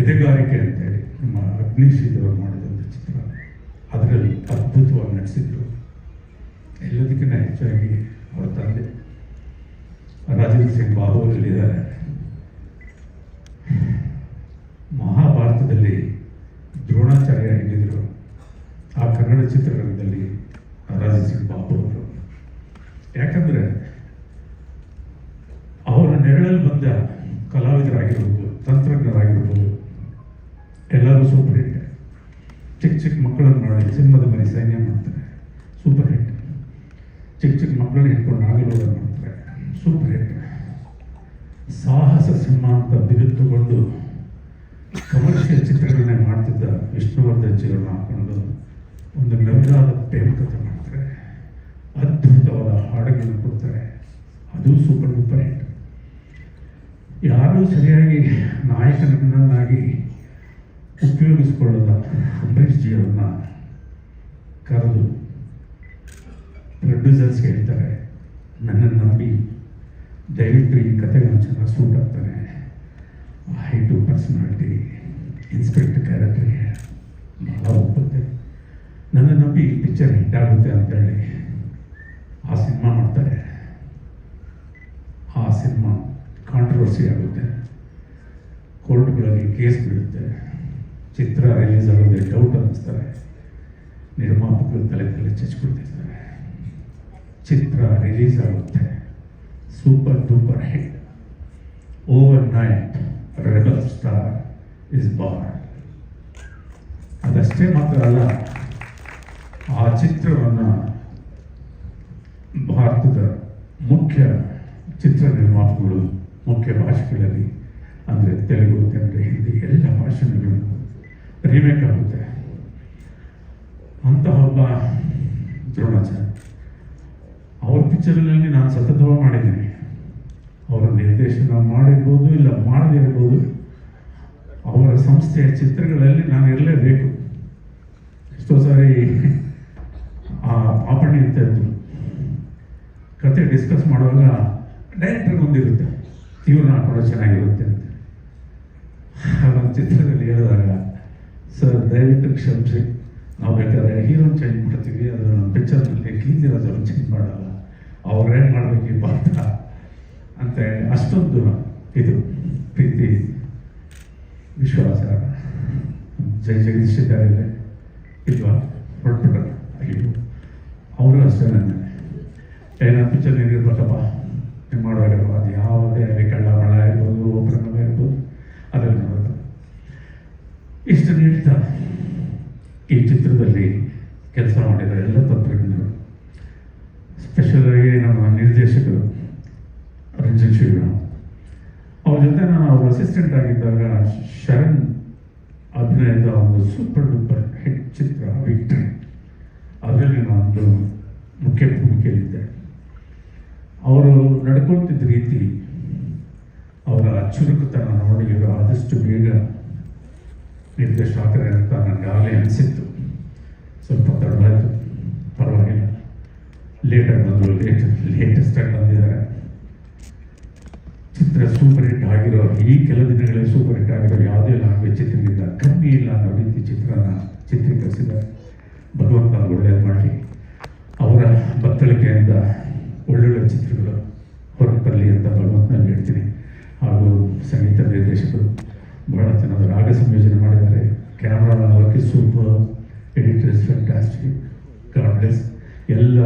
ಎದೆಗಾರಿಕೆ ಅಂತೇಳಿ ನಮ್ಮ ಅಗ್ನಿಶ್ರೀದವರು ಮಾಡಿದಂಥ ಚಿತ್ರ, ಅದರಲ್ಲಿ ಅದ್ಭುತವಾಗಿ ನಡೆಸಿದ್ರು. ಎಲ್ಲದಕ್ಕಿಂತ ಹೆಚ್ಚಾಗಿ ಅವರ ತಂದೆ ರಾಜೇಂದ್ರ ಸಿಂಗ್ ಬಾಬು ಅವರಲ್ಲಿದ್ದಾರೆ. ಮಹಾಭಾರತದಲ್ಲಿ ದ್ರೋಣಾಚಾರ್ಯ ಹೇಗಿದ್ರು, ಆ ಕನ್ನಡ ಚಿತ್ರರಂಗದಲ್ಲಿ ರಾಜೇಂದ್ರ ಸಿಂಗ್ ಬಾಬು ಅವರು. ಯಾಕಂದರೆ ಅವರ ನೆರಳಲ್ಲಿ ಬಂದ ಕಲಾವಿದರಾಗಿರ್ಬೋದು, ತಂತ್ರಜ್ಞರಾಗಿರ್ಬೋದು, ಎಲ್ಲರೂ ಸೂಪರ್ ಹಿಟ್. ಚಿಕ್ಕ ಮಕ್ಕಳನ್ನು ಮಾಡಿ ಸಿನಿಮಾದ ಮನೆ ಸೈನ್ಯ ಮಾಡ್ತಾರೆ, ಸೂಪರ್ ಹಿಟ್. ಚಿಕ್ಕ ಮಕ್ಕಳನ್ನ ಹಿಡ್ಕೊಂಡು ನಾಗಲೋಡ ಮಾಡ್ತಾರೆ, ಸೂಪರ್ ಹಿಟ್. ಸಾಹಸ ಸಿನಿಮಾ ಅಂತ ಬಿರುದು ತಗೊಂಡು ಕಮರ್ಷಿಯಲ್ ಚಿತ್ರಗಳನ್ನೇ ಮಾಡ್ತಿದ್ದ ವಿಷ್ಣುವರ್ಧನ್ ಜಿಗಳನ್ನ ಹಾಕೊಂಡು ಒಂದು ನವಿರಾದ ಪ್ರೇಮ ಕಥೆ ಮಾಡ್ತಾರೆ, ಅದ್ಭುತವಾದ ಹಾಡುಗಳನ್ನು ಕೊಡ್ತಾರೆ, ಅದು ಸೂಪರ್ ಡೂಪರ್ ಹಿಟ್. ಯಾರೂ ಸರಿಯಾಗಿ ನಾಯಕನನ್ನಾಗಿ ಉಪಯೋಗಿಸ್ಕೊಳ್ಳೋದ ಅಂಬರೀಷ್ ಜಿಯವರನ್ನ ಕರೆದು ಪ್ರೊಡ್ಯೂಸರ್ಸ್ ಹೇಳ್ತಾರೆ, ನನ್ನನ್ನು ನಂಬಿ ದಯವಿಟ್ಟು ಈ ಕಥೆಗಳನ್ನು ಚೆನ್ನಾಗಿ ಸೂಟ್ ಆಗ್ತಾನೆ, ಹೈಟು, ಪರ್ಸನಾಲಿಟಿ, ಇನ್ಸ್ಪೆಕ್ಟರ್ ಕ್ಯಾರೆಕ್ಟರ್ಗೆ ಭಾಳ ಒಪ್ಪುತ್ತೆ, ನನ್ನ ನಂಬಿ ಈ ಪಿಕ್ಚರ್ ಹಿಟ್ ಆಗುತ್ತೆ ಅಂತೇಳಿ ಆ ಸಿನಿಮಾ ಮಾಡ್ತಾರೆ. ಆ ಸಿನಿಮಾ ಕಾಂಟ್ರವರ್ಸಿ ಆಗುತ್ತೆ, ಕೋರ್ಟ್ಗಳಲ್ಲಿ ಕೇಸ್ ಬೀಳುತ್ತೆ, ಚಿತ್ರ ರಿಲೀಸ್ ಆಗೋದೇ ಡೌಟ್ ಅನ್ನಿಸ್ತಾರೆ, ನಿರ್ಮಾಪಕರು ತಲೆ ಚಚ್ಕೊಳ್ತಿರ್ತಾರೆ. ಚಿತ್ರ ರಿಲೀಸ್ ಆಗುತ್ತೆ, super duper hit. Over night rebel star is Born. ಅದಷ್ಟೇ ಮಾತ್ರ ಅಲ್ಲ, ಆ ಚಿತ್ರವನ್ನು ಭಾರತದ ಮುಖ್ಯ ಚಿತ್ರ ನಿರ್ಮಾಪಕರು ಮುಖ್ಯ ಭಾಷೆಗಳಲ್ಲಿ, ಅಂದರೆ ತೆಲುಗು, ಕನ್ನಡ, ಹಿಂದಿ ಎಲ್ಲ ಭಾಷೆಗಳು ರೀಮೇಕ್ ಆಗುತ್ತೆ. ಅಂತಹ ಒಬ್ಬ ದ್ರೋಣಾಚಾರ್ಯ ನಾನು ಸತತವಾಗಿ ಮಾಡಿದ್ದೀನಿ. ಅವರ ನಿರ್ದೇಶನ ಮಾಡಿರ್ಬೋದು, ಇಲ್ಲ ಮಾಡದೇ ಇರ್ಬೋದು, ಅವರ ಸಂಸ್ಥೆಯ ಚಿತ್ರಗಳಲ್ಲಿ ನಾನು ಇರಲೇಬೇಕು. ಎಷ್ಟೋ ಸಾರಿ ಪಾಪಣಿ ಅಂತ ಇದ್ದು ಕತೆ ಡಿಸ್ಕಸ್ ಮಾಡುವಾಗ ಡೈರೆಕ್ಟರ್ಗೆ ಒಂದಿರುತ್ತೆ, ಇವ್ರನ್ನ ಹಾಕೋಣ ಚೆನ್ನಾಗಿರುತ್ತೆ ಅಂತ. ಒಂದು ಚಿತ್ರದಲ್ಲಿ ಹೇಳಿದಾಗ, ಸರ್ ದಯವಿಟ್ಟು ಕ್ಷಮಿಸಿ, ನಾವು ಬೇಕಾದ್ರೆ ಹೀರೋನ್ ಚೇಂಜ್ ಮಾಡ್ತೀವಿ, ಅದು ನಮ್ಮ ಪಿಕ್ಚರ್ನಲ್ಲಿ ಕೀರ್ತಿರಾಜ್ ಚೇಂಜ್ ಮಾಡಲ್ಲ, ಅವ್ರೇನು ಮಾಡಬೇಕು ಈ ಪಾತ್ರ ಅಂತ ಅಷ್ಟೊಂದು ಇದು ಪ್ರೀತಿ ವಿಶ್ವಾಸ. ಜಗದೀಶ್ ಇದ್ದಾರೆ ಇಲ್ವಾ, ಹೊರಟ್ಬಿಟ್ರ ಅಯ್ಯೋ, ಅವರು ಅಷ್ಟೇ ನನ್ನ ಏನೋ ಪಿಕ್ಚರ್ ಏನಿರ್ಬೇಕಪ್ಪ ನೀವು ಮಾಡುವಾಗಪ್ಪ, ಅದು ಯಾವುದೇ ಅಲ್ಲಿ ಕಳ್ಳ ಮಳ ಇರ್ಬೋದು, ಒಬ್ಬರನ್ನ ಇರ್ಬೋದು, ಅದನ್ನು ನೋಡೋದು ಇಷ್ಟು ನೀಡ್ತಾ ಈ ಚಿತ್ರದಲ್ಲಿ ಕೆಲಸ ಮಾಡಿದ ಎಲ್ಲ ತಂತ್ರಜ್ಞರು, ಸ್ಪೆಷಲಾಗಿ ನಮ್ಮ ನಿರ್ದೇಶಕರು ರಂಜನ್ ಶಿವರಾಮ್, ಅವ್ರ ಜೊತೆ ನಾನು ಅವ್ರ ಅಸಿಸ್ಟೆಂಟ್ ಆಗಿದ್ದಾಗ ಶರಣ್ ಅಭಿನಯದ ಒಂದು ಸೂಪರ್ ಡೂಪರ್ ಹಿಟ್ ಚಿತ್ರ ವಿಕ್ಟ್ರಿ, ಅದರಲ್ಲಿ ನಾನೊಂದು ಮುಖ್ಯ ಭೂಮಿಕೆಯಲ್ಲಿದ್ದೆ. ಅವರು ನಡ್ಕೊಳ್ತಿದ್ದ ರೀತಿ, ಅವರ ಚುರುಕುತನ ನೋಡಿ ಇವರು ಆದಷ್ಟು ಬೇಗ ನಿರ್ದೇಶಕರೇ ಅಂತ ನನಗಾಗಲೇ ಅನಿಸಿತ್ತು. ಸ್ವಲ್ಪ ತಡವಾಯಿತು, ಪರವಾಗಿಲ್ಲ, ಲೇಟಾಗಿ ಬಂದರು, ಲೇಟೆಸ್ಟಾಗಿ ಬಂದಿದ್ದಾರೆ. ಚಿತ್ರ ಸೂಪರ್ ಹಿಟ್ ಆಗಿರೋ, ಈ ಕೆಲ ದಿನಗಳಲ್ಲಿ ಸೂಪರ್ ಹಿಟ್ ಆಗಿರೋ ಯಾವುದೇ ಲ್ಯಾಂಗ್ವೇಜ್ ಚಿತ್ರದಿಂದ ಕಮ್ಮಿ ಇಲ್ಲ ಅನ್ನೋ ರೀತಿ ಚಿತ್ರನ ಚಿತ್ರೀಕರಿಸಿದ್ದಾರೆ. ಭಗವಂತ ಒಳ್ಳೆಯದು ಮಾಡಲಿ, ಅವರ ಬತ್ತಳಿಕೆಯಿಂದ ಒಳ್ಳೊಳ್ಳೆ ಚಿತ್ರಗಳು ಹೊರಗೆ ಬರಲಿ ಅಂತ ಭಗವಂತನಲ್ಲಿ ಹೇಳ್ತೀನಿ. ಹಾಗೂ ಸಂಗೀತ ನಿರ್ದೇಶಕರು ಭಾಳ ಚೆನ್ನಾಗಿ ರಾಗ ಸಂಯೋಜನೆ ಮಾಡಿದ್ದಾರೆ. Camera work super, editors fantastic, god bless, ಎಲ್ಲ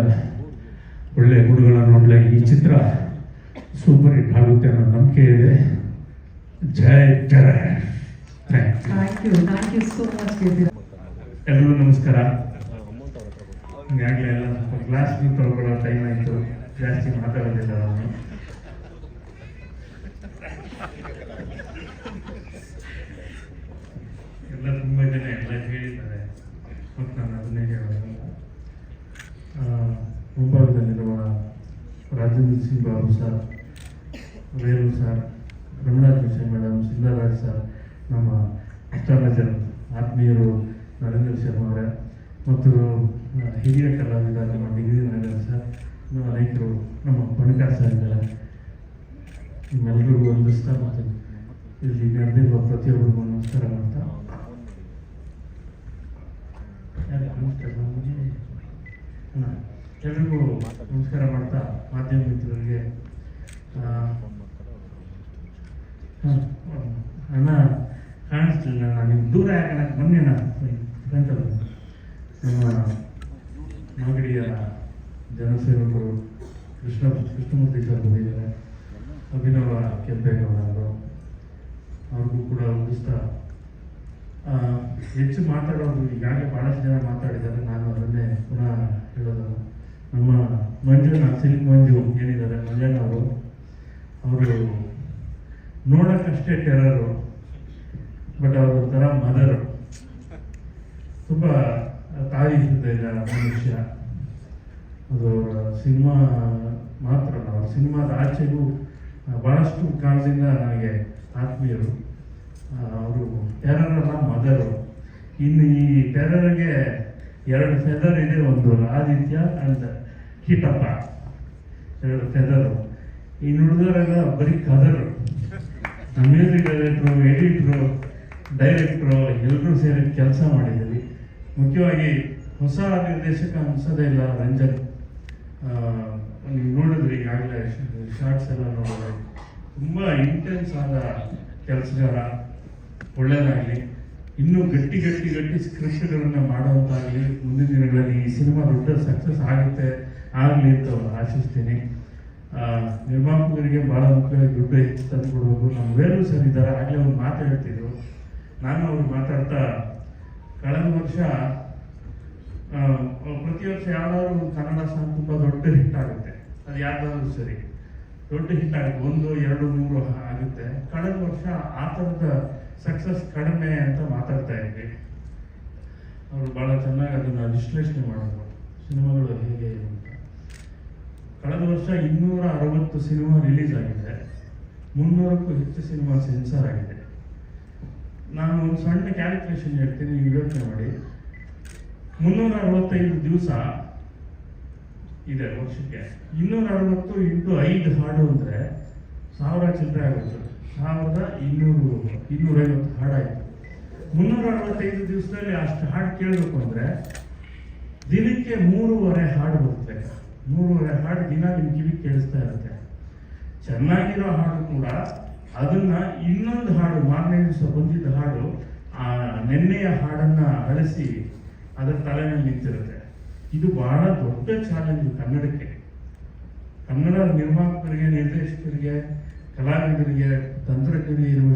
ಒಳ್ಳೆಯ ಗುಣಗಳನ್ನು ಒಳ್ಳೆ ಈ ಚಿತ್ರ ಸೂಪರ್ ಹಿಟ್ ಆಗುತ್ತೆ ಅನ್ನೋ ನಂಬಿಕೆ ಇದೆ. ಜೈ ಜಯ. Thank you so much. ಎಲ್ರಿಗೂ ನಮಸ್ಕಾರ. ಈಗಾಗಲೇ ಎಲ್ಲ ಕ್ಲಾಸ್ ತೊಗೊಳ್ಳೋ ಟೈಮ್ ಆಯಿತು, ಜಾಸ್ತಿ ಮಾತಾಡೋದಿಲ್ಲ ನಾನು. ಎಲ್ಲ ತುಂಬ ಜನ ಎಲ್ಲ ಹೇಳಿದ್ದಾರೆ ಮತ್ತು ನಾನು ಅದನ್ನೇ ಹೇಳೋದು. ಮುಂಭಾಗದಲ್ಲಿರುವ Rajendra Singh Babu sir, Velu sir, Ramana Joshi madam, Sindharaj sir, ನಮ್ಮ ಅಸ್ಟ್ರಾಲಜರ್ ಆತ್ಮೀಯರು ನರೇಂದ್ರ ಶರ್ಮಾ ಅವರೇ, ಮತ್ತು ಹಿರಿಯ ಕಲಾವಿದ ನಮ್ಮ ಡಿಗ್ರಿ ನಾಗರ್ ಸರ್, ಅನೇಕರು ನಮ್ಮ ಬಣಕಾರ್ ಸರ್ ಇದ್ದಾರೆ. ನಿಮ್ಮೆಲ್ಲರಿಗೂ ವಂದಿಸ್ತಾ ಮತ್ತು ಇಲ್ಲಿ ನಡೆದಿರುವ ಪ್ರತಿಯೊಬ್ಬರಿಗೂ ನಮಸ್ಕಾರ ಮಾಡ್ತಾ ಎಲ್ರಿಗೂ ನಮಸ್ಕಾರ ಮಾಡ್ತಾ ಮಾಧ್ಯಮ ಮಿತ್ರರಿಗೆ ಅಣ್ಣ ಕಾಣಿಸ್ತಿಲ್ಲ, ನಾನು ನಿಮ್ಮ ದೂರ ಯಾಕೆ ಬನ್ನಿ ಅಣ್ಣ ಫ್ರೆಂಟಲ್ಲಿ. ನಮ್ಮ ಮಾಗಡಿಯ ಜನಸೇವಕರು ಕೃಷ್ಣಮೂರ್ತಿ ಸರ್ ಬಂದಿದ್ದಾರೆ, ಅಭಿನವ ಕೆಂಪೇಗೌಡ ಅವರು, ಅವ್ರಿಗೂ ಕೂಡ ವಂದಿಸ್ತಾ ಹೆಚ್ಚು ಮಾತಾಡೋದು ಈಗಾಗಲೇ ಭಾಳಷ್ಟು ಜನ ಮಾತಾಡಿದ್ದಾರೆ, ನಾನು ಅದನ್ನೇ ಪುನಃ ಹೇಳೋದಲ್ಲ. ನಮ್ಮ ಮಂಜಣ್ಣ, ಸಿಲ್ಕ್ ಮಂಜು ಏನಿದ್ದಾರೆ ಮಂಜಣ್ಣ ಅವರು ನೋಡೋಕ್ಕಷ್ಟೇ ಟೆರರು, ಬಟ್ ಅವರು ಒಂಥರ ಮದರು, ತುಂಬ ತಾಯಿ ಹೃದಯದ ಮನುಷ್ಯ. ಅದು ಅವರ ಸಿನಿಮಾ ಮಾತ್ರ ಅಲ್ಲ, ಅವ್ರ ಸಿನಿಮಾದ ಆಚೆಗೂ ಭಾಳಷ್ಟು ಕಾಲದಿಂದ ನನಗೆ ಆತ್ಮೀಯರು. ಅವರು ಟೆರರಲ್ಲ, ಮದರು. ಇನ್ನು ಈ ಟೆರರ್ಗೆ 2 ಫೆದರ್ ಇದೆ, ಒಂದು ಆದಿತ್ಯ ಅಂಡ್ ಕೀಟಪ್ಪ, 2 ಫೆದರು. ಇನ್ನು ಉಳಿದವರೆಲ್ಲ ಬರೀ ಕದರು. ಮ್ಯೂಸಿಕ್ ಡೈರೆಕ್ಟ್ರು, ಎಡಿಟ್ರು, ಡೈರೆಕ್ಟ್ರು ಎಲ್ಲರೂ ಸೇರಿ ಕೆಲಸ ಮಾಡಿದ್ದೀವಿ. ಮುಖ್ಯವಾಗಿ ಹೊಸ ನಿರ್ದೇಶಕ ಅನ್ಸೋದೇ ಇಲ್ಲ ರಂಜನ್. ನೀವು ನೋಡಿದ್ರಿ ಈಗಾಗಲೇ ಶಾರ್ಟ್ಸ್ ಎಲ್ಲ ನೋಡಿದ್ರೆ, ತುಂಬ ಇಂಟೆನ್ಸ್ ಆದ ಕೆಲಸಗಾರ. ಒಳ್ಳೆಯದಾಗಲಿ, ಇನ್ನೂ ಗಟ್ಟಿ ಸ್ಕ್ರಿಪ್ಟ್ಗಳನ್ನು ಮಾಡೋಂತಾಗಲಿ. ಮುಂದಿನ ದಿನಗಳಲ್ಲಿ ಈ ಸಿನಿಮಾ ದೊಡ್ಡ ಸಕ್ಸಸ್ ಆಗುತ್ತೆ, ಆಗಲಿ ಅಂತ ಆಶಿಸ್ತೀನಿ. ನಿರ್ಮಾಪಕರಿಗೆ ಭಾಳ ಮುಖ್ಯವಾಗಿ ದುಡ್ಡು ಹೆಚ್ಚು ತಂದು ಕೊಡಬೇಕು. ನಮ್ಮ ವೇಲು ಸರ್ ಇದ್ದಾರೆ, ಆಗಲೇ ಒಂದು ಮಾತು ಹೇಳ್ತಿದ್ರು. ನಾನು ಅವ್ರು ಮಾತಾಡ್ತಾ, ಕಳೆದ ವರ್ಷ ಪ್ರತಿ ವರ್ಷ ಯಾವ್ದಾದ್ರು ಒಂದು ಕನ್ನಡ ಸಾಂಗ್ ತುಂಬ ದೊಡ್ಡ ಹಿಟ್ ಆಗುತ್ತೆ, ಅದು ಯಾವ್ದಾದ್ರು ಸರಿ ದೊಡ್ಡ ಹಿಟ್ ಆಗುತ್ತೆ, 1, 2, 3 ಆಗುತ್ತೆ. ಕಳೆದ ವರ್ಷ ಆ ಥರದ ಸಕ್ಸಸ್ ಕಡಿಮೆ ಅಂತ ಮಾತಾಡ್ತಾ ಇದ್ವಿ. ಅವರು ಭಾಳ ಚೆನ್ನಾಗಿ ಅದನ್ನು ವಿಶ್ಲೇಷಣೆ ಮಾಡಿದ್ರು, ಸಿನಿಮಾಗಳು ಹೇಗೆ ಅಂತ. ಕಳೆದ ವರ್ಷ 260 ಸಿನಿಮಾ ರಿಲೀಸ್ ಆಗಿದೆ, 300ಕ್ಕೂ ಹೆಚ್ಚು ಸಿನಿಮಾ ಸೆನ್ಸಾರ್ ಆಗಿದೆ. ನಾನು ಒಂದು ಸಣ್ಣ ಕ್ಯಾಲ್ಕುಲೇಷನ್ ಹೇಳ್ತೀನಿ, ನೀವು ಯೋಚನೆ ಮಾಡಿ. 365 ದಿವಸ ಇದೆ ವರ್ಷಕ್ಕೆ. 260 ಇಂಟು 5 ಹಾಡು ಅಂದರೆ 1000 ಚಿಲ್ಲರೆ ಆಗುತ್ತೆ. 1250 ಹಾಡಾಯಿತು. 365 ದಿವಸದಲ್ಲಿ ಅಷ್ಟು ಹಾಡು ಕೇಳಬೇಕು ಅಂದರೆ ದಿನಕ್ಕೆ 3.5 ಹಾಡು ಬರುತ್ತೆ. 3.5 ಹಾಡು ದಿನ ನಿಮ್ಮ ಕಿವಿಗೆ ಕೇಳಿಸ್ತಾ ಇರುತ್ತೆ. ಚೆನ್ನಾಗಿರೋ ಹಾಡು ಕೂಡ ಅದನ್ನ ಇನ್ನೊಂದು ಹಾಡು, ಮಾರನೇ ದಿವಸ ಬಂದಿದ್ದ ಹಾಡು ಆ ನೆನ್ನೆಯ ಹಾಡನ್ನ ಅಳಿಸಿ ಅದರ ತಲೆ ಮೇಲೆ ನಿಂತಿರುತ್ತೆ. ಇದು ಬಹಳ ದೊಡ್ಡ ಚಾಲೆಂಜ್ ಕನ್ನಡಕ್ಕೆ. ಕನ್ನಡ ನಿರ್ಮಾಪಕರಿಗೆ, ನಿರ್ದೇಶಕರಿಗೆ, ಕಲಾವಿದರಿಗೆ, ತಂತ್ರಜ್ಞರಿಗೆ ಇರುವ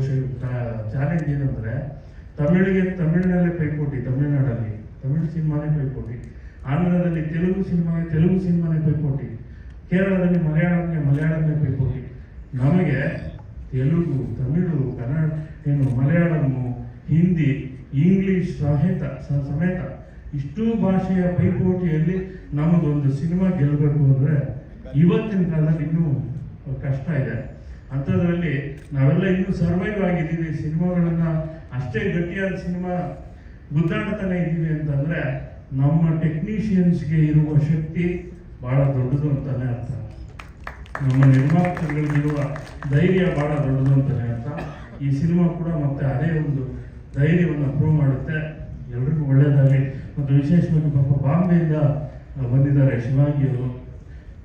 ಚಾಲೆಂಜ್ ಏನಂದ್ರೆ, ತಮಿಳಿಗೆ ತಮಿಳಿನಲ್ಲೇ ಪೈಪೋಟಿ, ತಮಿಳುನಾಡಲ್ಲಿ ತಮಿಳು ಸಿನಿಮಾನೇ ಪೈಪೋಟಿ, ಆಂಧ್ರದಲ್ಲಿ ತೆಲುಗು ಸಿನಿಮಾನೇ ಪೈಪೋಟಿ, ಕೇರಳದಲ್ಲಿ ಮಲಯಾಳಂನೇ ಪೈಪೋಟಿ. ನಮಗೆ ತೆಲುಗು, ತಮಿಳು, ಕನ್ನಡ, ಮಲಯಾಳಮ್ಮು, ಹಿಂದಿ, ಇಂಗ್ಲಿಷ್ ಸಮೇತ ಇಷ್ಟೂ ಭಾಷೆಯ ಪೈಪೋಟಿಯಲ್ಲಿ ನಮಗೊಂದು ಸಿನಿಮಾ ಗೆಲ್ಲಬೇಕು ಅಂದರೆ ಇವತ್ತಿನ ಕಾಲದಲ್ಲಿ ಇನ್ನೂ ಕಷ್ಟ ಇದೆ. ಅಂಥದ್ರಲ್ಲಿ ನಾವೆಲ್ಲ ಇನ್ನೂ ಸರ್ವೈವ್ ಆಗಿದ್ದೀವಿ. ಸಿನಿಮಾಗಳನ್ನ ಅಷ್ಟೇ ಗಟ್ಟಿಯಾದ ಸಿನಿಮಾ ಗುದ್ದಾಡ್ತಾನೆ ಇದ್ದೀವಿ ಅಂತಂದ್ರೆ ನಮ್ಮ ಟೆಕ್ನಿಷಿಯನ್ಸ್ಗೆ ಇರುವ ಶಕ್ತಿ ಬಹಳ ದೊಡ್ಡದು ಅಂತಾನೆ ಅರ್ಥ. ನಮ್ಮ ನಿರ್ಮಾಪಕರಿಗಿರುವ ಧೈರ್ಯ ಬಹಳ ದೊಡ್ಡದು ಅಂತಾನೆ ಅರ್ಥ. ಈ ಸಿನಿಮಾ ಕೂಡ ಮತ್ತೆ ಅದೇ ಒಂದು ಧೈರ್ಯವನ್ನು ಪ್ರೂವ್ ಮಾಡುತ್ತೆ. ಎಲ್ರಿಗೂ ಒಳ್ಳೆಯದಾಗಲಿ. ಮತ್ತು ವಿಶೇಷವಾಗಿ ಪಾಪ ಬಾಂಬೆಯಿಂದ ಬಂದಿದ್ದಾರೆ ಶಿವಾಂಗಿಯವರು.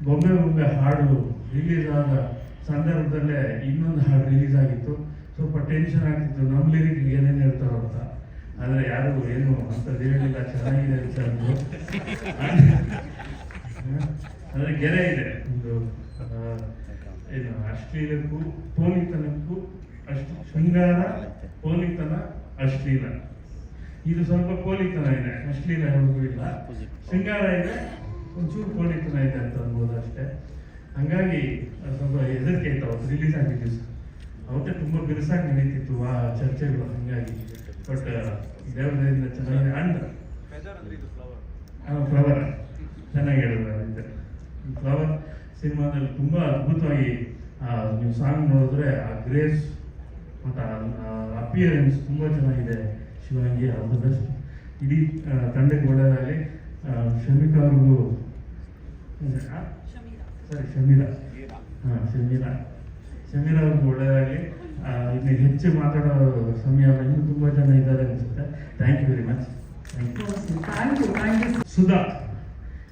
ಬೊಂಬೆ ಹಾಡು ರಿಲೀಸ್ ಆದ ಸಂದರ್ಭದಲ್ಲೇ ಇನ್ನೊಂದು ಹಾಡು ರಿಲೀಸ್ ಆಗಿತ್ತು. ಸ್ವಲ್ಪ ಟೆನ್ಷನ್ ಆಗ್ತಿತ್ತು, ನಮ್ಮ ಲಿರಿಕ್ ಏನೇನು ಹೇಳ್ತಾರೋ ಅಂತ. ಆದರೆ ಯಾರು ಏನು ಅಂಥದ್ದು ಹೇಳಿಲ್ಲ, ಚೆನ್ನಾಗಿದೆ ಅಂತ ಅಂದ್ರು. ಆದರೆ ಗೆರೆ ಇದೆ ಒಂದು ಏನು, ಅಶ್ಲೀಲಕ್ಕೂ ಪೋಲಿತನಕ್ಕೂ ಶೃಂಗಾರ, ಪೋಲಿತನ, ಅಶ್ಲೀಲ. ಇದು ಸ್ವಲ್ಪ ಪೋಲಿತನ ಇದೆ, ಅಶ್ಲೀಲ ಯಾವಾಗೂ ಇಲ್ಲ. ಶೃಂಗಾರ ಇದೆ, ಒಂಚೂರು ಪೋಲಿತನ ಇದೆ ಅಂತ ಅನ್ಬೋದು ಅಷ್ಟೇ. ಹಂಗಾಗಿ ಸ್ವಲ್ಪ ಹೆದರಿಕೆ ಇತ್ತು ಅವತ್ತು ರಿಲೀಸ್ ಆಗಿದ್ದು ಸರ್. ಅವತ್ತೇ ತುಂಬ ಬಿರುಸಾಗಿ ನಡೀತಿತ್ತು ಆ ಚರ್ಚೆಗಳು. ಹಂಗಾಗಿ ಬಟ್ ದೇವರಿಂದ ಚೆನ್ನಾಗಿದೆ. ಅಂಡ್ ಫ್ಲವರ್ ಚೆನ್ನಾಗಿ ಹೇಳಿದ್ರೆ, ಫ್ಲವರ್ ಸಿನಿಮಾದಲ್ಲಿ ತುಂಬ ಅದ್ಭುತವಾಗಿ ನೀವು ಸಾಂಗ್ ನೋಡಿದ್ರೆ ಆ ಗ್ರೇಸ್ ಮತ್ತು ಅಪಿಯರೆನ್ಸ್ ತುಂಬ ಚೆನ್ನಾಗಿದೆ. Shivangi all the best. ಇಡೀ ತಂಡಕ್ಕೆ ಒಳ್ಳೆಯದಾಗಲಿ. ಶಮಿಕಾ ಅವ್ರಿಗೂ ಶಮೀರಾ ಅವ್ರಿಗೂ ಒಳ್ಳೆಯದಾಗಲಿ. ಇನ್ನು ಹೆಚ್ಚು ಮಾತಾಡೋ ಸಮಯ ಇನ್ನೂ ತುಂಬ ಜನ ಇದ್ದಾರೆ ಅನಿಸುತ್ತೆ. Thank you very much. Thank you. Sudha,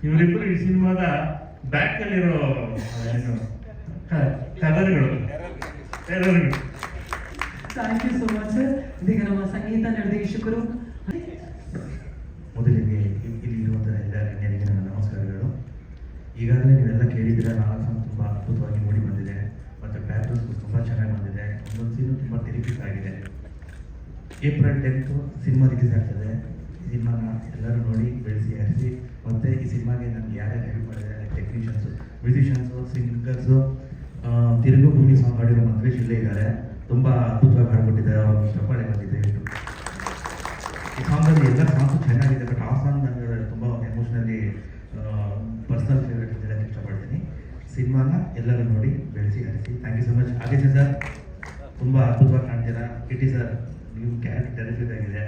ಇವರಿಬ್ಬರು ಈ ಸಿನಿಮಾದ ಬ್ಯಾಕಲ್ಲಿರೋ ಏನು ಟೆರರ್ಗಳು. Thank you so much sir. ಇದೀಗ ನಮ್ಮ ಸಂಗೀತ ನಿರ್ದೇಶಕರು. ಮೊದಲಿಗೆ ಇಲ್ಲಿರುವಂಥ ಎಲ್ಲ ಗಣ್ಯರಿಗೆ ನನ್ನ ನಮಸ್ಕಾರಗಳು. ಈಗಾಗಲೇ ನೀವೆಲ್ಲ ಕೇಳಿದ್ದೀರ, 4 ಸಾಂಗ್ ತುಂಬ ಅದ್ಭುತವಾಗಿ ಮೂಡಿ ಬಂದಿದೆ ಮತ್ತು ಬ್ಯಾಕ್ಗ್ರೌಂಡ್ಸ್ ತುಂಬ ಚೆನ್ನಾಗಿ ಬಂದಿದೆ. ಒಂದೊಂದು ಸೀನು ತುಂಬ ಟೆರಿಫಿಕ್ ಆಗಿದೆ. ಏಪ್ರಿಲ್ 10th ಸಿನಿಮಾ ರಿಲೀಸ್ ಆಗ್ತದೆ. ಈ ಸಿನಿಮಾನ ಎಲ್ಲರೂ ನೋಡಿ ಬೆಳೆಸಿ ಹರಿಸಿ. ಮತ್ತು ಈ ಸಿನಿಮಾಗೆ ನನಗೆ ಯಾರ್ಯಾರು ಹೆಲ್ಪ್ ಮಾಡಿದ್ದಾರೆ, ಟೆಕ್ನಿಷಿಯನ್ಸು, ಮ್ಯೂಸಿಷಿಯನ್ಸು, ಸಿಂಗರ್ಸು, ತಿರುಗು ಭೂಮಿ ಸಾಂಗ್ ಹಾಡಿರೋ ಮಂತ್ರೇಶ್ ಇಲ್ಲೇ ಇದ್ದಾರೆ. ತುಂಬ ಅದ್ಭುತವಾಗಿ ಹಾಡ್ಕೊಟ್ಟಿದ್ದಾರೆ. ಅವ್ರು ಚಪ್ಪಾಳೆ ಬಂದಿದೆ. ಈ ಸಾಂಗಲ್ಲಿ ಎಲ್ಲ ಸಾಂಗ್ಸು ಚೆನ್ನಾಗಿದೆ, ಬಟ್ ಆ ಸಾಂಗ್ ನನಗೆ ತುಂಬ ಎಮೋಷ್ನಲಿ ಪರ್ಸನಲ್ ಫೇವ್ರೇಟ್ ಅಂತ ಹೇಳಕ್ಕೆ ಇಷ್ಟಪಡ್ತೀನಿ. ಸಿನಿಮಾನ ಎಲ್ಲರೂ ನೋಡಿ ಬೆಳೆಸಿ ಹರಿಸಿ. Thank you so much. ಆಗಿದೆ ಸರ್, ತುಂಬ ಅದ್ಭುತವಾಗಿ ಕಾಣ್ತೀರಾ. ಕಿಟಿ ಸರ್, ನೀವು ಕ್ಯಾರೆಕ್ಟರ್ ಟೆರಿಫಿಕ್ ಆಗಿದೆ.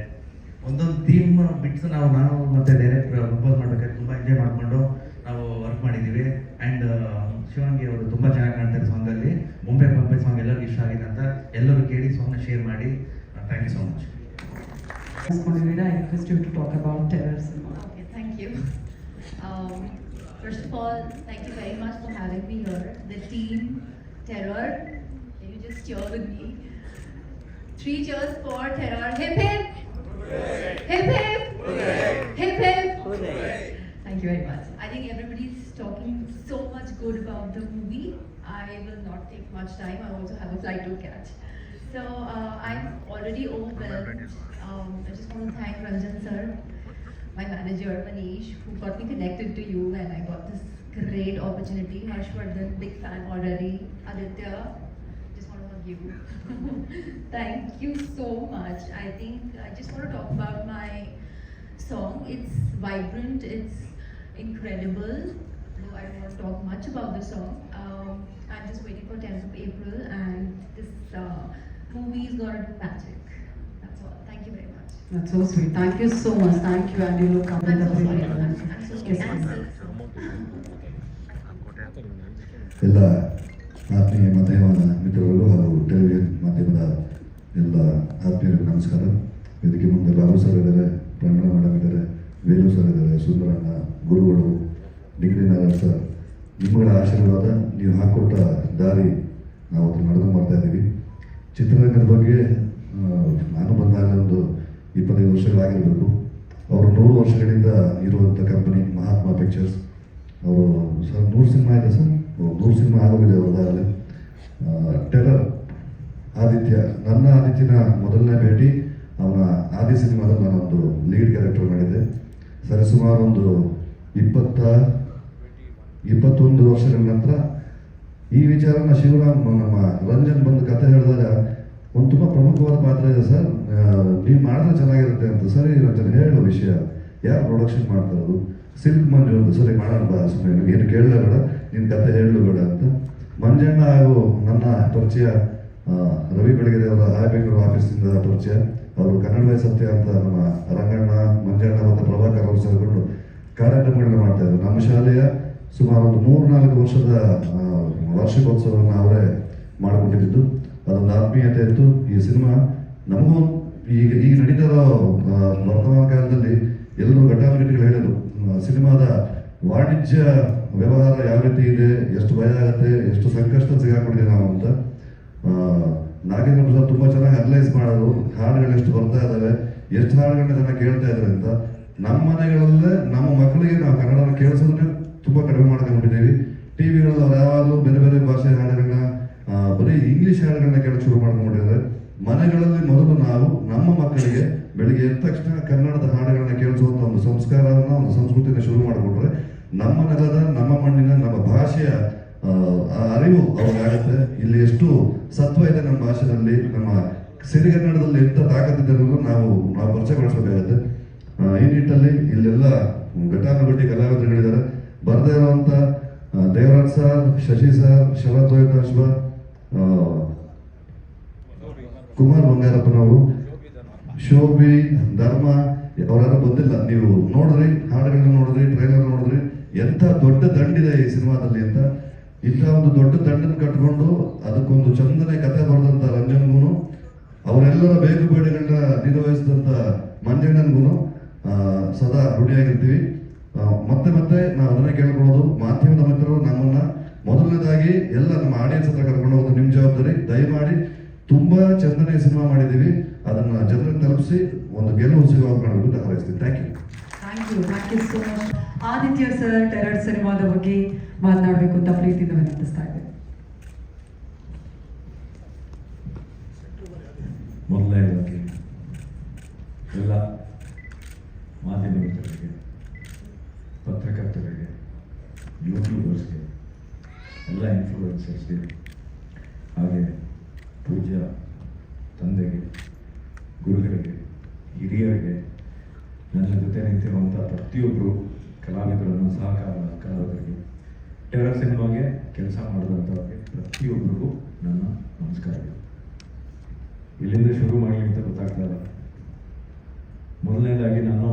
ಒಂದೊಂದು ಥೀಮ್ ಬಿಟ್ಸ್ ನಾನು ಮತ್ತು ಡೈರೆಕ್ಟರ್ ಕಂಪೋಸ್ ಮಾಡಬೇಕಾದ್ರೆ ತುಂಬ ಎಂಜಾಯ್ ಮಾಡಿಕೊಂಡು ನಾವು ವರ್ಕ್ ಮಾಡಿದ್ದೀವಿ. ಆ್ಯಂಡ್ ಶಿವಾಂಗಿ ಅವರು ತುಂಬ ಚೆನ್ನಾಗಿ ಕಾಣ್ತಾರೆ ಸಾಂಗಲ್ಲಿ. ಬೊಂಬೆ ಸಾಂಗ್ ಎಲ್ಲರಿಗೂ ಇಷ್ಟ ಆಗಿದೆ ಅಂತ ಎಲ್ಲರೂ ಕೇಳಿ ಸಾಂಗ್ನ ಶೇರ್ ಮಾಡಿ. Thank you so much. I request you to talk about Terror cinema. Okay, thank you. First of all, thank you very much for having me here. The team, Terror, can you just cheer with me? 3 cheers for Terror. Hip hip! Hip hip! Hip hip! Thank you very much. I think everybody's talking so much good about the movie. I will not take much time. I also have a flight to catch. So I'm already overwhelmed. I just want to thank Ranjan sir, my manager Manish, who got me connected to you, and I got this great opportunity. Harshvardhan, big fan already. Aditya, just want to hug you. Thank you so much. I think I just want to talk about my song. It's vibrant, it's incredible. though I don't want to talk much about the song. I'm just waiting for 10th of April, and this movie is gonna do magic. That's all. Thank you very much. That's so sweet. Thank you so much. Thank you, and you look up in I'm the so sorry. video. I'm so sorry. I'm so ಎಲ್ಲ ಆತ್ಮೀಯ ಮಾಧ್ಯಮದ ಮಿತ್ರರಿಗೂ ಹಾಗೂ television ಮಾಧ್ಯಮದ ಎಲ್ಲ ಆತ್ಮೀಯರಿಗೂ ನಮಸ್ಕಾರ. ಇದಕ್ಕೆ ಮುಂದೆ Babu sir ಇದ್ದಾರೆ, ಪ್ರಣವ ಮೇಡಮ್ ಇದ್ದಾರೆ, ವೇಲು ಸರ್ ಇದ್ದಾರೆ, ಸುಂದರಣ್ಣ, ಗುರುಗಳು, ಡಿಗ್ರಿ ನಾರಾಯಣ್ ಸರ್, ನಿಮ್ಮಗಳ ಆಶೀರ್ವಾದ, ನೀವು ಹಾಕೊಟ್ಟ ದಾರಿ ನಾವು ಅದನ್ನು ನಡೆದು ಮಾಡ್ತಾ ಇದ್ದೀವಿ. ಚಿತ್ರರಂಗದ ಬಗ್ಗೆ ನಾನು ಬಂದಾಗ ಒಂದು 25 ವರ್ಷಗಳಾಗಿರಬೇಕು. ಅವರು 100 ವರ್ಷಗಳಿಂದ ಇರುವಂಥ ಕಂಪನಿ ಮಹಾತ್ಮ ಪಿಕ್ಚರ್ಸ್. ಅವರು ಸರ್ 100 ಸಿನಿಮಾ ಇದೆ ಸರ್, 100 ಸಿನಿಮಾ ಆಗೋಗಿದೆ ಅವ್ರದ್ದಾಗಲೇ. ಟೆರರ್ ಆದಿತ್ಯ, ನನ್ನ ಆದಿತ್ಯನ ಮೊದಲನೇ ಭೇಟಿ ಅವನ ಆದಿ ಸಿನಿಮಾದಲ್ಲಿ ನಾನೊಂದು ಲೀಡ್ ಕ್ಯಾರೆಕ್ಟರ್ ಮಾಡಿದ್ದೆ. ಸರಿಸುಮಾರು ಒಂದು 21 ವರ್ಷಗಳ ನಂತರ ಈ ವಿಚಾರನ ಶಿವರಾಮ್ ನಮ್ಮ ರಂಜನ್ ಬಂದು ಕತೆ ಹೇಳಿದಾಗ ಒಂದು ತುಂಬ ಪ್ರಮುಖವಾದ ಪಾತ್ರ ಇದೆ ಸರ್, ನೀವು ಮಾಡಿದ್ರೆ ಚೆನ್ನಾಗಿರುತ್ತೆ ಅಂತ. ಸರಿ ರಂಜನ್ ಹೇಳೋ ವಿಷಯ, ಯಾರು ಪ್ರೊಡಕ್ಷನ್ ಮಾಡ್ತಾ ಇರೋದು? ಸಿಲ್ಕ್ ಮಂಜು ಅಂತ. ಸರಿ ಮಾಡೋಣ ಬಾ, ಸುಮ್ಮನೆ ಏನು ಕೇಳಲೇ ಬೇಡ, ನಿನ್ನ ಕತೆ ಹೇಳಲು ಬೇಡ ಅಂತ. ಮಂಜಣ್ಣ ಹಾಗೂ ನನ್ನ ಪರಿಚಯ ರವಿ ಬೆಳಗೆರೆ ಅವರ ಹಾಯ್ ಬೆಂಗಳೂರು ಆಫೀಸಿಂದ ಪರಿಚಯ. ಅವರು ಕನ್ನಡವೇ ಸತ್ಯ ಅಂತ ನಮ್ಮ ರಂಗಣ್ಣ, ಮಂಜಣ್ಣ ಮತ್ತು ಪ್ರಭಾಕರ್ ಅವರು ಸೇರಿಕೊಂಡು ಕಾರ್ಯಕ್ರಮಗಳನ್ನ ಮಾಡ್ತಾ ಇದ್ರು. ನಮ್ಮ ಶಾಲೆಯ ಸುಮಾರು ಒಂದು 3-4 ವರ್ಷದ ವಾರ್ಷಿಕೋತ್ಸವವನ್ನು ಅವರೇ ಮಾಡಿಕೊಂಡಿದ್ದು. ಅದೊಂದು ಆತ್ಮೀಯತೆ ಇತ್ತು. ಈ ಸಿನಿಮಾ ನಮಗೂ ಈಗ ನಡೀತಾ ಇರೋ ವರ್ತಮಾನ ಕಾಲದಲ್ಲಿ ಎಲ್ಲರೂ ಘಟಾನುಘಟಿಗಳು ಹೇಳಿದ್ರು, ಸಿನಿಮಾದ ವಾಣಿಜ್ಯ ವ್ಯವಹಾರ ಯಾವ ರೀತಿ ಇದೆ, ಎಷ್ಟು ಭಯ ಆಗುತ್ತೆ, ಎಷ್ಟು ಸಂಕಷ್ಟ ಸಿಗಾಕೊಂಡಿದೆ ನಾವು ಅಂತ. ನಾಗೇಂದ್ರ ಪ್ರಸಾದ್ ತುಂಬ ಚೆನ್ನಾಗಿ ಅನಲೈಸ್ ಮಾಡೋದು, ಹಾಡುಗಳು ಎಷ್ಟು ಬರ್ತಾ ಇದ್ದಾವೆ, ಎಷ್ಟು ಹಾಡುಗಳನ್ನ ಜನ ಕೇಳ್ತಾ ಇದ್ದಾರೆ ಅಂತ. ನಮ್ಮ ಮನೆಗಳಲ್ಲೇ ನಮ್ಮ ಮಕ್ಕಳಿಗೆ ನಾವು ಕನ್ನಡನ ಕೇಳಿಸೋದನ್ನೇ ತುಂಬ ಕಡಿಮೆ ಮಾಡ್ಕೊಂಡ್ಬಿಟ್ಟಿದ್ದೀವಿ. ಟಿವಿಗಳಲ್ಲಿ ಅವ್ರು ಯಾವಾಗಲೂ ಬೇರೆ ಬೇರೆ ಭಾಷೆ ಹಾಡುಗಳನ್ನ, ಬರೀ ಇಂಗ್ಲೀಷ್ ಹಾಡುಗಳನ್ನ ಕೇಳಕ್ಕೆ ಶುರು ಮಾಡ್ಕೊಂಡಿದ್ದಾರೆ. ಮನೆಗಳಲ್ಲಿ ಮೊದಲು ನಾವು ನಮ್ಮ ಮಕ್ಕಳಿಗೆ ಬೆಳಿಗ್ಗೆ ಎದ್ದ ತಕ್ಷಣ ಕನ್ನಡದ ಹಾಡುಗಳನ್ನ ಕೇಳಿಸುವಂಥ ಒಂದು ಸಂಸ್ಕಾರವನ್ನು, ಒಂದು ಸಂಸ್ಕೃತಿನ ಶುರು ಮಾಡಿಕೊಟ್ರೆ ನಮ್ಮ ನೆಲದ, ನಮ್ಮ ಮಣ್ಣಿನ, ನಮ್ಮ ಭಾಷೆಯ ಅರಿವು ಅವ್ರಿಗಾಗುತ್ತೆ. ಇಲ್ಲಿ ಎಷ್ಟು ಸತ್ವ ಇದೆ ನಮ್ಮ ಭಾಷೆಯಲ್ಲಿ, ನಮ್ಮ ಸಿರಿಗನ್ನಡದಲ್ಲಿ ಎಂಥ ತಾಕತ್ತಿದೆ ಅನ್ನೋದು ನಾವು ಪರಿಚಯಗೊಳಿಸಬೇಕಾಗುತ್ತೆ. ಈ ನಿಟ್ಟಲ್ಲಿ ಇಲ್ಲೆಲ್ಲ ಘಟಾನುಘಟಿ ಕಲಾವಿದರುಗಳಿದ್ದಾರೆ. ಬರದೇ ಇರುವಂಥ ದೇವರಾಜ್ ಸರ್, ಶಶಿ ಸರ್, ಶರತ್ ರೋಹಿತಾಶ್ವ, ಕುಮಾರ್ ಬಂಗಾರಪ್ಪನವರು, ಶೋಭಿ, ಧರ್ಮ, ಅವರೆಲ್ಲ ಬಂದಿಲ್ಲ. ನೀವು ನೋಡಿದ್ರಿ, ಹಾಡುಗಳನ್ನ ನೋಡಿದ್ರಿ, ಟ್ರೈಲರ್ ನೋಡಿದ್ರಿ, ಎಂಥ ದೊಡ್ಡ ದಂಡಿದೆ ಈ ಸಿನಿಮಾದಲ್ಲಿ ಅಂತ. ಇಂಥ ಒಂದು ದೊಡ್ಡ ದಂಡನ್ನು ಕಟ್ಕೊಂಡು ಅದಕ್ಕೊಂದು ಚಂದನೆ ಕತೆ ಬರೆದಂಥ ರಂಜನ್ಗೂ, ಅವರೆಲ್ಲರ ಬೇಕು ಬೇಡಿಗಳನ್ನ ನಿರ್ವಹಿಸಿದಂಥ ಮಂಜಣ್ಣನಿಗೂ ಸದಾ ಋಣಿಯಾಗಿರ್ತೀವಿ. ಮತ್ತೆ ಮತ್ತೆ ನಾವು ಅದನ್ನೇ ಕೇಳ್ಕೊಳ್ಳೋದು, ಮಾಧ್ಯಮದ ಮಿತ್ರರು ನಮ್ಮನ್ನ ಮೊದಲನೇದಾಗಿ ಎಲ್ಲ ನಮ್ಮ ಆಡಿಯನ್ಸ್ ಹತ್ರ ಕರ್ಕೊಂಡು ಹೋಗೋದು ನಿಮ್ಮ ಜವಾಬ್ದಾರಿ. ದಯಮಾಡಿ ತುಂಬಾ ಚಂದನೆ ಸಿನಿಮಾ ಮಾಡಿದ್ದೀವಿ, ಅದನ್ನ ಜನರಿಗೆ ತಲುಪಿಸಿ ಒಂದು ಗೆಲುವು ಸಿಗುವಾಗ ಮಾಡಬೇಕು ಅಂತ ಹಾರೈಸ್ತೀನಿ. Thank you so much. Aditya sir terror ಸಿನಿಮಾದ ಬಗ್ಗೆ ಮಾತನಾಡಬೇಕು ಅಂತ ಪ್ರೀತಿಯಿಂದ ವಿನಂತಿಸ್ತಾ ಇದ್ದೇನೆ. ಮೊದಲನೇದಾಗಿ ಎಲ್ಲ ಮಾಧ್ಯಮ ಮಿತ್ರರಿಗೆ, ಪತ್ರಕರ್ತರಿಗೆ, ಯೂಟ್ಯೂಬರ್ಸ್ಗೆ, ಎಲ್ಲ ಇನ್ಫ್ಲೂಯೆನ್ಸರ್ಸ್ಗೆ, ಹಾಗೆ ಪೂಜ್ಯ ತಂದೆಗೆ, ಗುರುಗಳಿಗೆ, ಹಿರಿಯರಿಗೆ, ನನ್ನ ಜೊತೆ ನಿಂತಿರುವಂಥ ಪ್ರತಿಯೊಬ್ಬರು ಕಲಾವಿದರನ್ನು, ಸಹಕಾರ ಕಲಾವಿದರಿಗೆ, ಟೆರರ್ ಸಿನಿಮಾಗೆ ಕೆಲಸ ಮಾಡಿದಂಥವ್ರಿಗೆ ಪ್ರತಿಯೊಬ್ಬರಿಗೂ ನನ್ನ ನಮಸ್ಕಾರಗಳು. ಇಲ್ಲಿಂದ ಶುರು ಮಾಡಲಿ ಅಂತ ಗೊತ್ತಾಗ್ತಾ ಇಲ್ಲ. ಮೊದಲನೇದಾಗಿ ನಾನು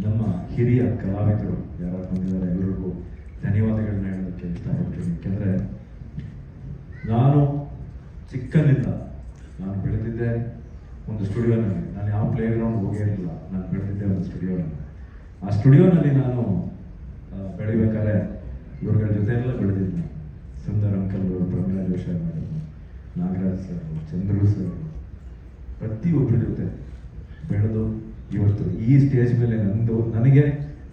ನಮ್ಮ ಹಿರಿಯ ಕಲಾವಿದರು ಯಾರು ಬಂದಿದ್ದಾರೆ ಎಲ್ಲರಿಗೂ ಧನ್ಯವಾದಗಳನ್ನ ಹೇಳೋದಕ್ಕೆ ಇಷ್ಟಪಡ್ತೀನಿ. ಯಾಕೆಂದರೆ ನಾನು ಚಿಕ್ಕನಿಂದ ನಾನು ಬೆಳೆದಿದ್ದೆ ಒಂದು ಸ್ಟುಡಿಯೋನಲ್ಲಿ. ನಾನು ಯಾವ ಪ್ಲೇ ಗ್ರೌಂಡ್ ಹೋಗಿರಲಿಲ್ಲ, ನಾನು ಬೆಳೆದಿದ್ದೆ ಒಂದು ಸ್ಟುಡಿಯೋನಲ್ಲಿ. ಆ ಸ್ಟುಡಿಯೋನಲ್ಲಿ ನಾನು ಬೆಳಿಬೇಕಾದ್ರೆ ಇವ್ರಗಳ ಜೊತೆ ಎಲ್ಲ ಬೆಳೆದಿದ್ದೆ. ಸುಂದರ್ ಅಂಕಲ್ ಅವರು, Pramila Joshi madam, Nagaraj sir, Chandru sir, ಪ್ರತಿಯೊಬ್ಬರ ಜೊತೆ ಬೆಳೆದು ಇವತ್ತು ಈ ಸ್ಟೇಜ್ ಮೇಲೆ ನನಗೆ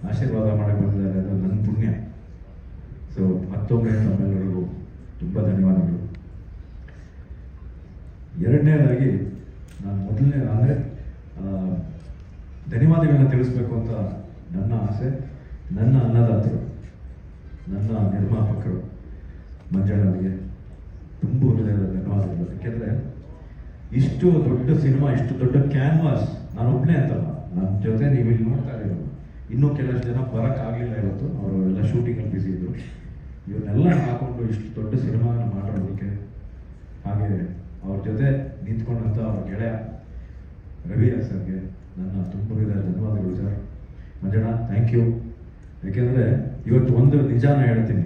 ಆಶೀರ್ವಾದ ಮಾಡಕ್ಕೆ ಬಂದಿದ್ದಾರೆ. ಅದು ನನ್ನ ಪುಣ್ಯ. ಸೊ ಮತ್ತೊಮ್ಮೆ ತಮ್ಮೆಲ್ಲರಿಗೂ ತುಂಬ ಧನ್ಯವಾದಗಳು. ಎರಡನೇದಾಗಿ ನಾನು ಅಂದರೆ ಧನ್ಯವಾದಗಳನ್ನ ತಿಳಿಸ್ಬೇಕು ಅಂತ ನನ್ನ ಆಸೆ. ನನ್ನ ಅನ್ನದಾತರು, ನನ್ನ ನಿರ್ಮಾಪಕರು ಮಂಜಣ್ಣನಿಗೆ ತುಂಬ ಹೃದಯದ ಧನ್ಯವಾದಗಳು. ಯಾಕೆಂದರೆ ಇಷ್ಟು ದೊಡ್ಡ ಸಿನಿಮಾ, ಇಷ್ಟು ದೊಡ್ಡ ಕ್ಯಾನ್ವಾಸ್, ನಾನು ಒಬ್ಬನೇ ಅಂತಲ್ಲ, ನನ್ನ ಜೊತೆ ನೀವು ಇಲ್ಲಿ ನೋಡ್ತಾ ಇರೋದು ಇನ್ನೂ ಕೆಲವಷ್ಟು ಜನ ಬರೋಕ್ಕಾಗಲಿಲ್ಲ ಇವತ್ತು, ಅವರು ಎಲ್ಲ ಶೂಟಿಂಗಲ್ಲಿ ಬ್ಯುಸಿ ಇದ್ದರು. ಇವನ್ನೆಲ್ಲ ಹಾಕೊಂಡು ಇಷ್ಟು ದೊಡ್ಡ ಸಿನಿಮಾನ ಮಾಡೋದಕ್ಕೆ, ಹಾಗೆ ಅವ್ರ ಜೊತೆ ನಿಂತ್ಕೊಂಡಂಥ ಅವ್ರ ಗೆಳೆಯ ರವಿ ಸರ್ಗೆ ನನ್ನ ತುಂಬ ಧನ್ಯವಾದಗಳು ಸರ್. Manjanna thank you. ಯಾಕೆಂದರೆ ಇವತ್ತು ಒಂದು ನಿಜಾನ ಹೇಳ್ತೀನಿ,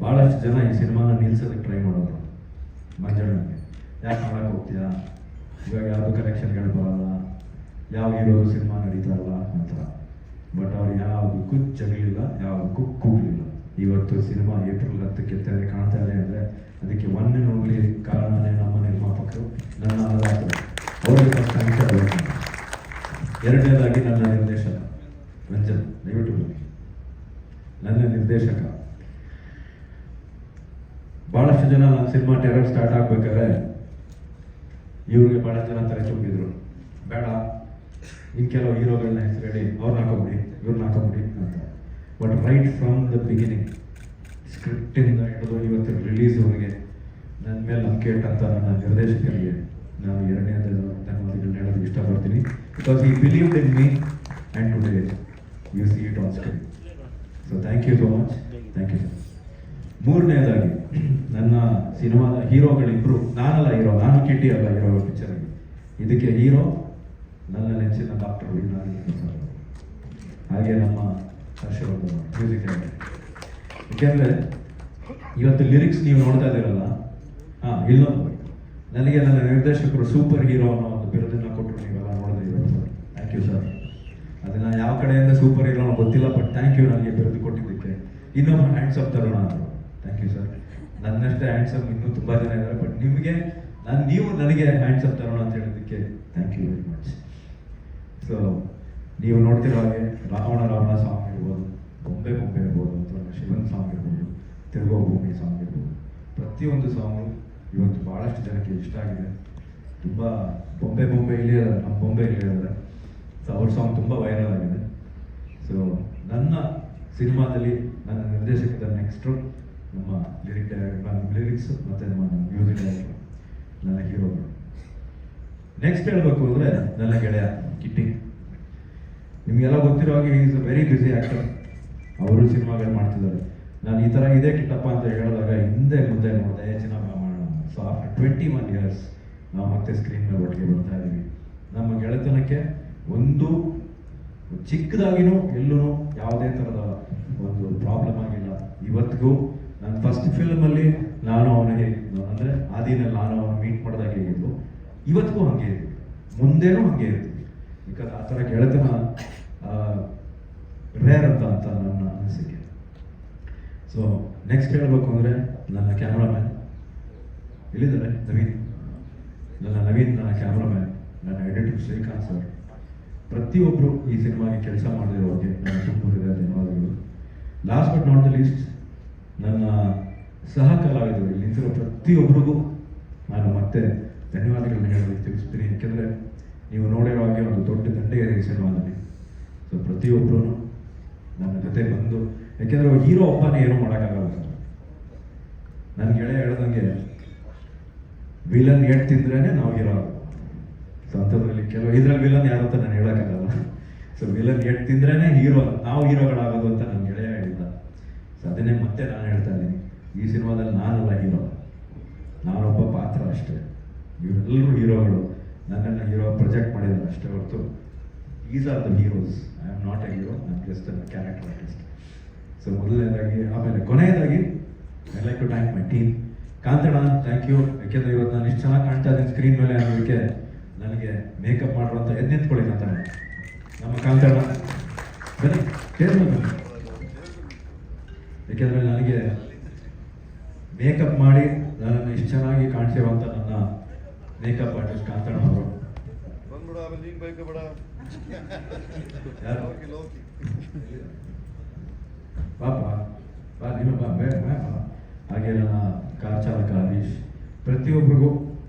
ಭಾಳಷ್ಟು ಜನ ಈ ಸಿನಿಮಾನ ನಿಲ್ಸೋದಕ್ಕೆ ಟ್ರೈ ಮಾಡೋದು. ಮಂಜಣ್ಣನಿಗೆ ಯಾಕೆ ಮಾಡಕ್ಕೆ ಹೋಗ್ತೀಯಾ, ಇವಾಗ ಯಾವುದು ಕಲೆಕ್ಷನ್ಗಳು ಬರಲ್ಲ, ಯಾವ ಹೀರೋದು ಸಿನಿಮಾ ನಡೀತಾರಲ್ಲ ಅಂತ. ಬಟ್ ಅವ್ರು ಯಾವುದಕ್ಕೂ ಜಗಲಿಲ್ಲ, ಯಾವುದಕ್ಕೂ ಕೂಗಲಿಲ್ಲ. ಇವತ್ತು ಸಿನಿಮಾ ಏಪ್ರಿಲ್ 10ಕ್ಕೆ ತೆರೆ ಕಾಣ್ತಾ ಇದೆ ಅಂದರೆ ಅದಕ್ಕೆ ಒನ್ ಆ್ಯಂಡ್ ಓನ್ಲಿ ಕಾರಣನೇ ನಮ್ಮ ನಿರ್ಮಾಪಕರು, ನನ್ನ ಅನ್ನದಾತರು. ಅವರಿಗೆ ಫಸ್ಟ್ ಥ್ಯಾಂಕ್ಸ್ ಹೇಳಬೇಕು. ಎರಡನೇದಾಗಿ ನನ್ನ ನಿರ್ದೇಶಕ ರಂಜನ್, ದಯವಿಟ್ಟು ಬನ್ನಿ. ನನ್ನ ನಿರ್ದೇಶಕ, ಭಾಳಷ್ಟು ಜನ ನನ್ನ ಸಿನಿಮಾ ಟೆರರ್ ಸ್ಟಾರ್ಟ್ ಆಗ್ಬೇಕಾದ್ರೆ ಇವ್ರಿಗೆ ಭಾಳಷ್ಟು ಜನ ತಲೆ ತುಂಬಿದ್ರು, ಬೇಡ ಇನ್ನು ಕೆಲವು ಹೀರೋಗಳನ್ನ ಹೆಸರು ಹೇಳಿ ಅವ್ರನ್ನ ಹಾಕೊಂಬಿಡಿ ಇವ್ರನ್ನ ಹಾಕೊಂಬಿಡಿ ಅಂತ. But right from the beginning, ಸ್ಕ್ರಿಪ್ಟಿಂದ ಹಿಡಿದು ಇವತ್ತು ರಿಲೀಸ್ವರೆಗೆ ನನ್ನ ಮೇಲೆ ನಂಬಿಕೆ ಇಟ್ಟಂಥ ನನ್ನ ನಿರ್ದೇಶಕರಿಗೆ ನಾನು ಎರಡನೇ ಧನ್ಯವಾದಗಳನ್ನ ಹೇಳೋದಕ್ಕೆ ಇಷ್ಟಪಡ್ತೀನಿ. Because he believed in me and today you see it on screen. So thank you so much, thank you sir. ಮೂರನೇದಾಗಿ ನನ್ನ ಸಿನಿಮಾದ ಹೀರೋಗಳಿಬ್ಬರು, ನಾನಲ್ಲ ಹೀರೋ, ನಾನು ಕಿಟ್ಟಿ ಅಲ್ಲ ಹೀರೋ ಪಿಕ್ಚರಲ್ಲಿ. ಇದಕ್ಕೆ ಹೀರೋ ನನ್ನ ನೆಚ್ಚಿನ ಡಾಕ್ಟರ್ ವಿನಾಯಕ ಸರ್, ಹಾಗೆ ನಮ್ಮ ಹರ್ಷವರ್ಧನ್ ಮ್ಯೂಸಿಕ್ ಡೈರೆಕ್ಟರ್. ಏಕೆಂದರೆ ಇವತ್ತು ಲಿರಿಕ್ಸ್ ನೀವು ನೋಡ್ತಾ ಇದ್ದೀರಲ್ಲ, ಇಲ್ಲೊಂದು ನನಗೆ ನನ್ನ ನಿರ್ದೇಶಕರು ಸೂಪರ್ ಹೀರೋ ಅನ್ನೋ ಒಂದು ಬಿರುದನ್ನು ಕೊಟ್ಟರು, ನೀವೆಲ್ಲ ನೋಡಿದ್ರೆ ಇವತ್ತು. Thank you sir. ಅದನ್ನು ಯಾವ ಕಡೆಯಿಂದ ಸೂಪರ್ ಹೀರೋ ಗೊತ್ತಿಲ್ಲ, ಬಟ್ ಥ್ಯಾಂಕ್ ಯು ನನಗೆ ಬಿರುದು ಕೊಟ್ಟಿದ್ದಕ್ಕೆ. ಇನ್ನೊಬ್ಬ ಹ್ಯಾಂಡ್ಸಮ್ ತರುಣ ಅಂದರು, ಥ್ಯಾಂಕ್ ಯು ಸರ್. ನನ್ನಷ್ಟೇ ಹ್ಯಾಂಡ್ಸಮ್ ಇನ್ನೂ ತುಂಬ ಜನ ಇದ್ದಾರೆ, ಬಟ್ ನಿಮಗೆ ನೀವು ನನಗೆ ಹ್ಯಾಂಡ್ಸಮ್ ತರೋಣ ಅಂತ ಹೇಳಿದ್ದಕ್ಕೆ thank you very much. So ನೀವು ನೋಡ್ತಿರೋ ಹಾಗೆ ರಾವಣ ಸಾಂಗ್ ಇರ್ಬೋದು, ಬೊಂಬೆ ಇರ್ಬೋದು, ಅಥವಾ ಶಿವನ್ ಸಾಂಗ್ ಇರ್ಬೋದು, ತಿರುಗೋ ಭೂಮಿ ಸಾಂಗ್ ಇರ್ಬೋದು, ಪ್ರತಿಯೊಂದು ಸಾಂಗು ಇವತ್ತು ಭಾಳಷ್ಟು ಜನಕ್ಕೆ ಇಷ್ಟ ಆಗಿದೆ. ತುಂಬ ಬೊಂಬೆ ಇಲ್ಲಿ ನಮ್ಮ ಬೊಂಬೆ ಇಲ್ಲಿ ಇದ್ದಾರೆ. ಸೊ ಅವ್ರ ಸಾಂಗ್ ತುಂಬ ವೈರಲ್ ಆಗಿದೆ. ಸೊ ನನ್ನ ಸಿನಿಮಾದಲ್ಲಿ ನನ್ನ ನಿರ್ದೇಶಕದ ನೆಕ್ಸ್ಟು ನಮ್ಮ ಲಿರಿಕ್ಸ್ ಮತ್ತು ನಮ್ಮ ಮ್ಯೂಸಿಕ್ ಡೈರೆಕ್ಟರ್, ನನ್ನ ಹೀರೋಗಳು. ನೆಕ್ಸ್ಟ್ ಹೇಳಬೇಕು ಅಂದರೆ ನನ್ನ ಗೆಳೆಯ ಕಿಟ್ಟಿ. ನಿಮಗೆಲ್ಲ ಗೊತ್ತಿರೋ ಹಾಗೆ is a very busy actor. ಅವರು ಸಿನಿಮಾಗಳು ಮಾಡ್ತಿದ್ದಾರೆ. ನಾನು ಈ ಥರ ಇದೇ ಕಿಟ್ಟಪ್ಪ ಅಂತ ಹೇಳಿದಾಗ ಹಿಂದೆ ಮುಂದೆ ನೋಡಿದೆ, ಚೆನ್ನಾಗಿ ಮಾಡೋಣ. ಸೊ ಆಫ್ಟರ್ 21 years ನಾವು ಮತ್ತೆ ಸ್ಕ್ರೀನ್ ಮೇಲೆ ಒಟ್ಟಿಗೆ ಬರ್ತಾ ಇದ್ದೀವಿ. ನಮ್ಮ ಗೆಳೆತನಕ್ಕೆ ಒಂದು ಚಿಕ್ಕದಾಗಿನೂ ಎಲ್ಲೂ ಯಾವುದೇ ಥರದ ಒಂದು ಪ್ರಾಬ್ಲಮ್ ಆಗಿಲ್ಲ. ಇವತ್ತಿಗೂ ನನ್ನ ಫಸ್ಟ್ ಫಿಲ್ಮಲ್ಲಿ ನಾನು ಅವನಿಗೆ ಅಂದರೆ ಆದಿನಲ್ಲಿ ನಾನು ಅವನು ಮೀಟ್ ಮಾಡಿದಾಗ ಹೇಗಿದ್ದು, ಇವತ್ತಿಗೂ ಹಾಗೆ ಇದ್ವಿ, ಮುಂದೇನೂ ಹಾಗೆ ಇರ್ತೀವಿ. ಬಿಕಾಸ್ ಆ ಥರ ಗೆಳೆತನ ರೇರ್ ಅಂತ ನನ್ನ ಅನಿಸಿಕೆ. ಸೊ ನೆಕ್ಸ್ಟ್ ಹೇಳಬೇಕು ಅಂದರೆ ನನ್ನ ಕ್ಯಾಮ್ರಾಮ್ಯಾನ್ ಎಲ್ಲಿದ್ದಾರೆ, ನವೀನ್. ನನ್ನ ಕ್ಯಾಮ್ರಾಮ್ಯಾನ್, ನನ್ನ ಎಡಿಟರ್ ಶ್ರೀಕಾಂತ್ ಸರ್, ಪ್ರತಿಯೊಬ್ಬರು ಈ ಸಿನಿಮಾಗೆ ಕೆಲಸ ಮಾಡಿರೋರಿಗೆ ನಾನು ತುಂಬ ಧನ್ಯವಾದಗಳು. Last but not the least ನನ್ನ ಸಹ ಕಲಾವಿದರು, ಇಲ್ಲಿ ನಿಂತಿರೋ ಪ್ರತಿಯೊಬ್ಬರಿಗೂ ನಾನು ಮತ್ತೆ ಧನ್ಯವಾದಗಳನ್ನ ಹೇಳೋದಕ್ಕೆ ತಿಳಿಸ್ತೀನಿ. ಯಾಕೆಂದರೆ ನೀವು ನೋಡಿರೋ ಹಾಗೆ ಒಂದು ದೊಡ್ಡ ದಂಡೆ ಇದೆ ಈ ಸಿನಿಮಾದಲ್ಲಿ. ಸೊ ಪ್ರತಿಯೊಬ್ಬರೂ ನನ್ನ ಜೊತೆ ಬಂದು, ಯಾಕೆಂದರೆ ಹೀರೋ ಒಬ್ಬನೇ ಏನೂ ಮಾಡೋಕ್ಕಾಗಲ್ಲ ಸರ್. ನನ್ನ ಗೆಳೆಯ ಹೇಳ್ದಂಗೆ ವಿಲನ್ ಏಟ್ ತಿಂದ್ರೇ ನಾವು ಹೀರೋ ಆಗೋದು. ಸೊ ಅಂಥದ್ರಲ್ಲಿ ಇದರಲ್ಲಿ ವಿಲನ್ ಯಾರು ಅಂತ ನಾನು ಹೇಳೋಕ್ಕಾಗಲ್ಲ. ಸೊ ವಿಲನ್ ಏಟ್ ತಿಂದ್ರೇ ನಾವು ಹೀರೋಗಳಾಗೋದು ಅಂತ ನನ್ನ ಗೆಳೆಯ ಹೇಳಿದ್ದ. ಸೊ ಅದನ್ನೇ ಮತ್ತೆ ನಾನು ಹೇಳ್ತಾ ಇದ್ದೀನಿ, ಈ ಸಿನಿಮಾದಲ್ಲಿ ನಾನಲ್ಲ ಹೀರೋ, ನಾನೊಬ್ಬ ಪಾತ್ರ ಅಷ್ಟೇ. ಇವರೆಲ್ಲರೂ ಹೀರೋಗಳು, ನನ್ನನ್ನು ಹೀರೋ ಪ್ರೊಜೆಕ್ಟ್ ಮಾಡಿದ್ದಾರೆ ಅಷ್ಟೇ ಹೊರತು is are the heroes. I am not a hero, I am just a character artist. So ಮೊದಲನೇದಾಗಿ, ಆಮೇಲೆ ಕೊನೆಯದಾಗಿ I like to thank my team. Kantanna thank you. ಯಾಕೆಂದರೆ ಇವತ್ತು ನಾನು ಇಷ್ಟು ಚೆನ್ನಾಗಿ ಕಾಣ್ತಾ ಇದ್ದೀನಿ ಸ್ಕ್ರೀನ್ ಮೇಲೆ ಅನ್ನೋದಕ್ಕೆ ನನಗೆ ಮೇಕಪ್ ಮಾಡುವಂಥ ಎದ್ನೆತ್ಕೊಳ್ಳಿ ಕಾಂತಣ್ಣ, ನಮ್ಮ ಕಾಂತಣ್ಣ ಬನ್ನಿ ಕೇಳಿ. ಯಾಕೆಂದರೆ ನನಗೆ ಮೇಕಪ್ ಮಾಡಿ ನನ್ನನ್ನು ಇಷ್ಟು ಚೆನ್ನಾಗಿ ಕಾಣಿಸಿರುವಂಥ ನನ್ನ ಮೇಕಪ್ ಆರ್ಟಿಸ್ಟ್ ಕಾಂತಣ್ಣ ಅವರು. ಪಾಪ ಬಾ ನೀನು ಬಾ ಬೇಡ ಬಾ. ಹಾಗೆ ನನ್ನ ಕಾರ್ ಚಾಲಕ ಹರೀಶ್, ಪ್ರತಿಯೊಬ್ಬರಿಗೂ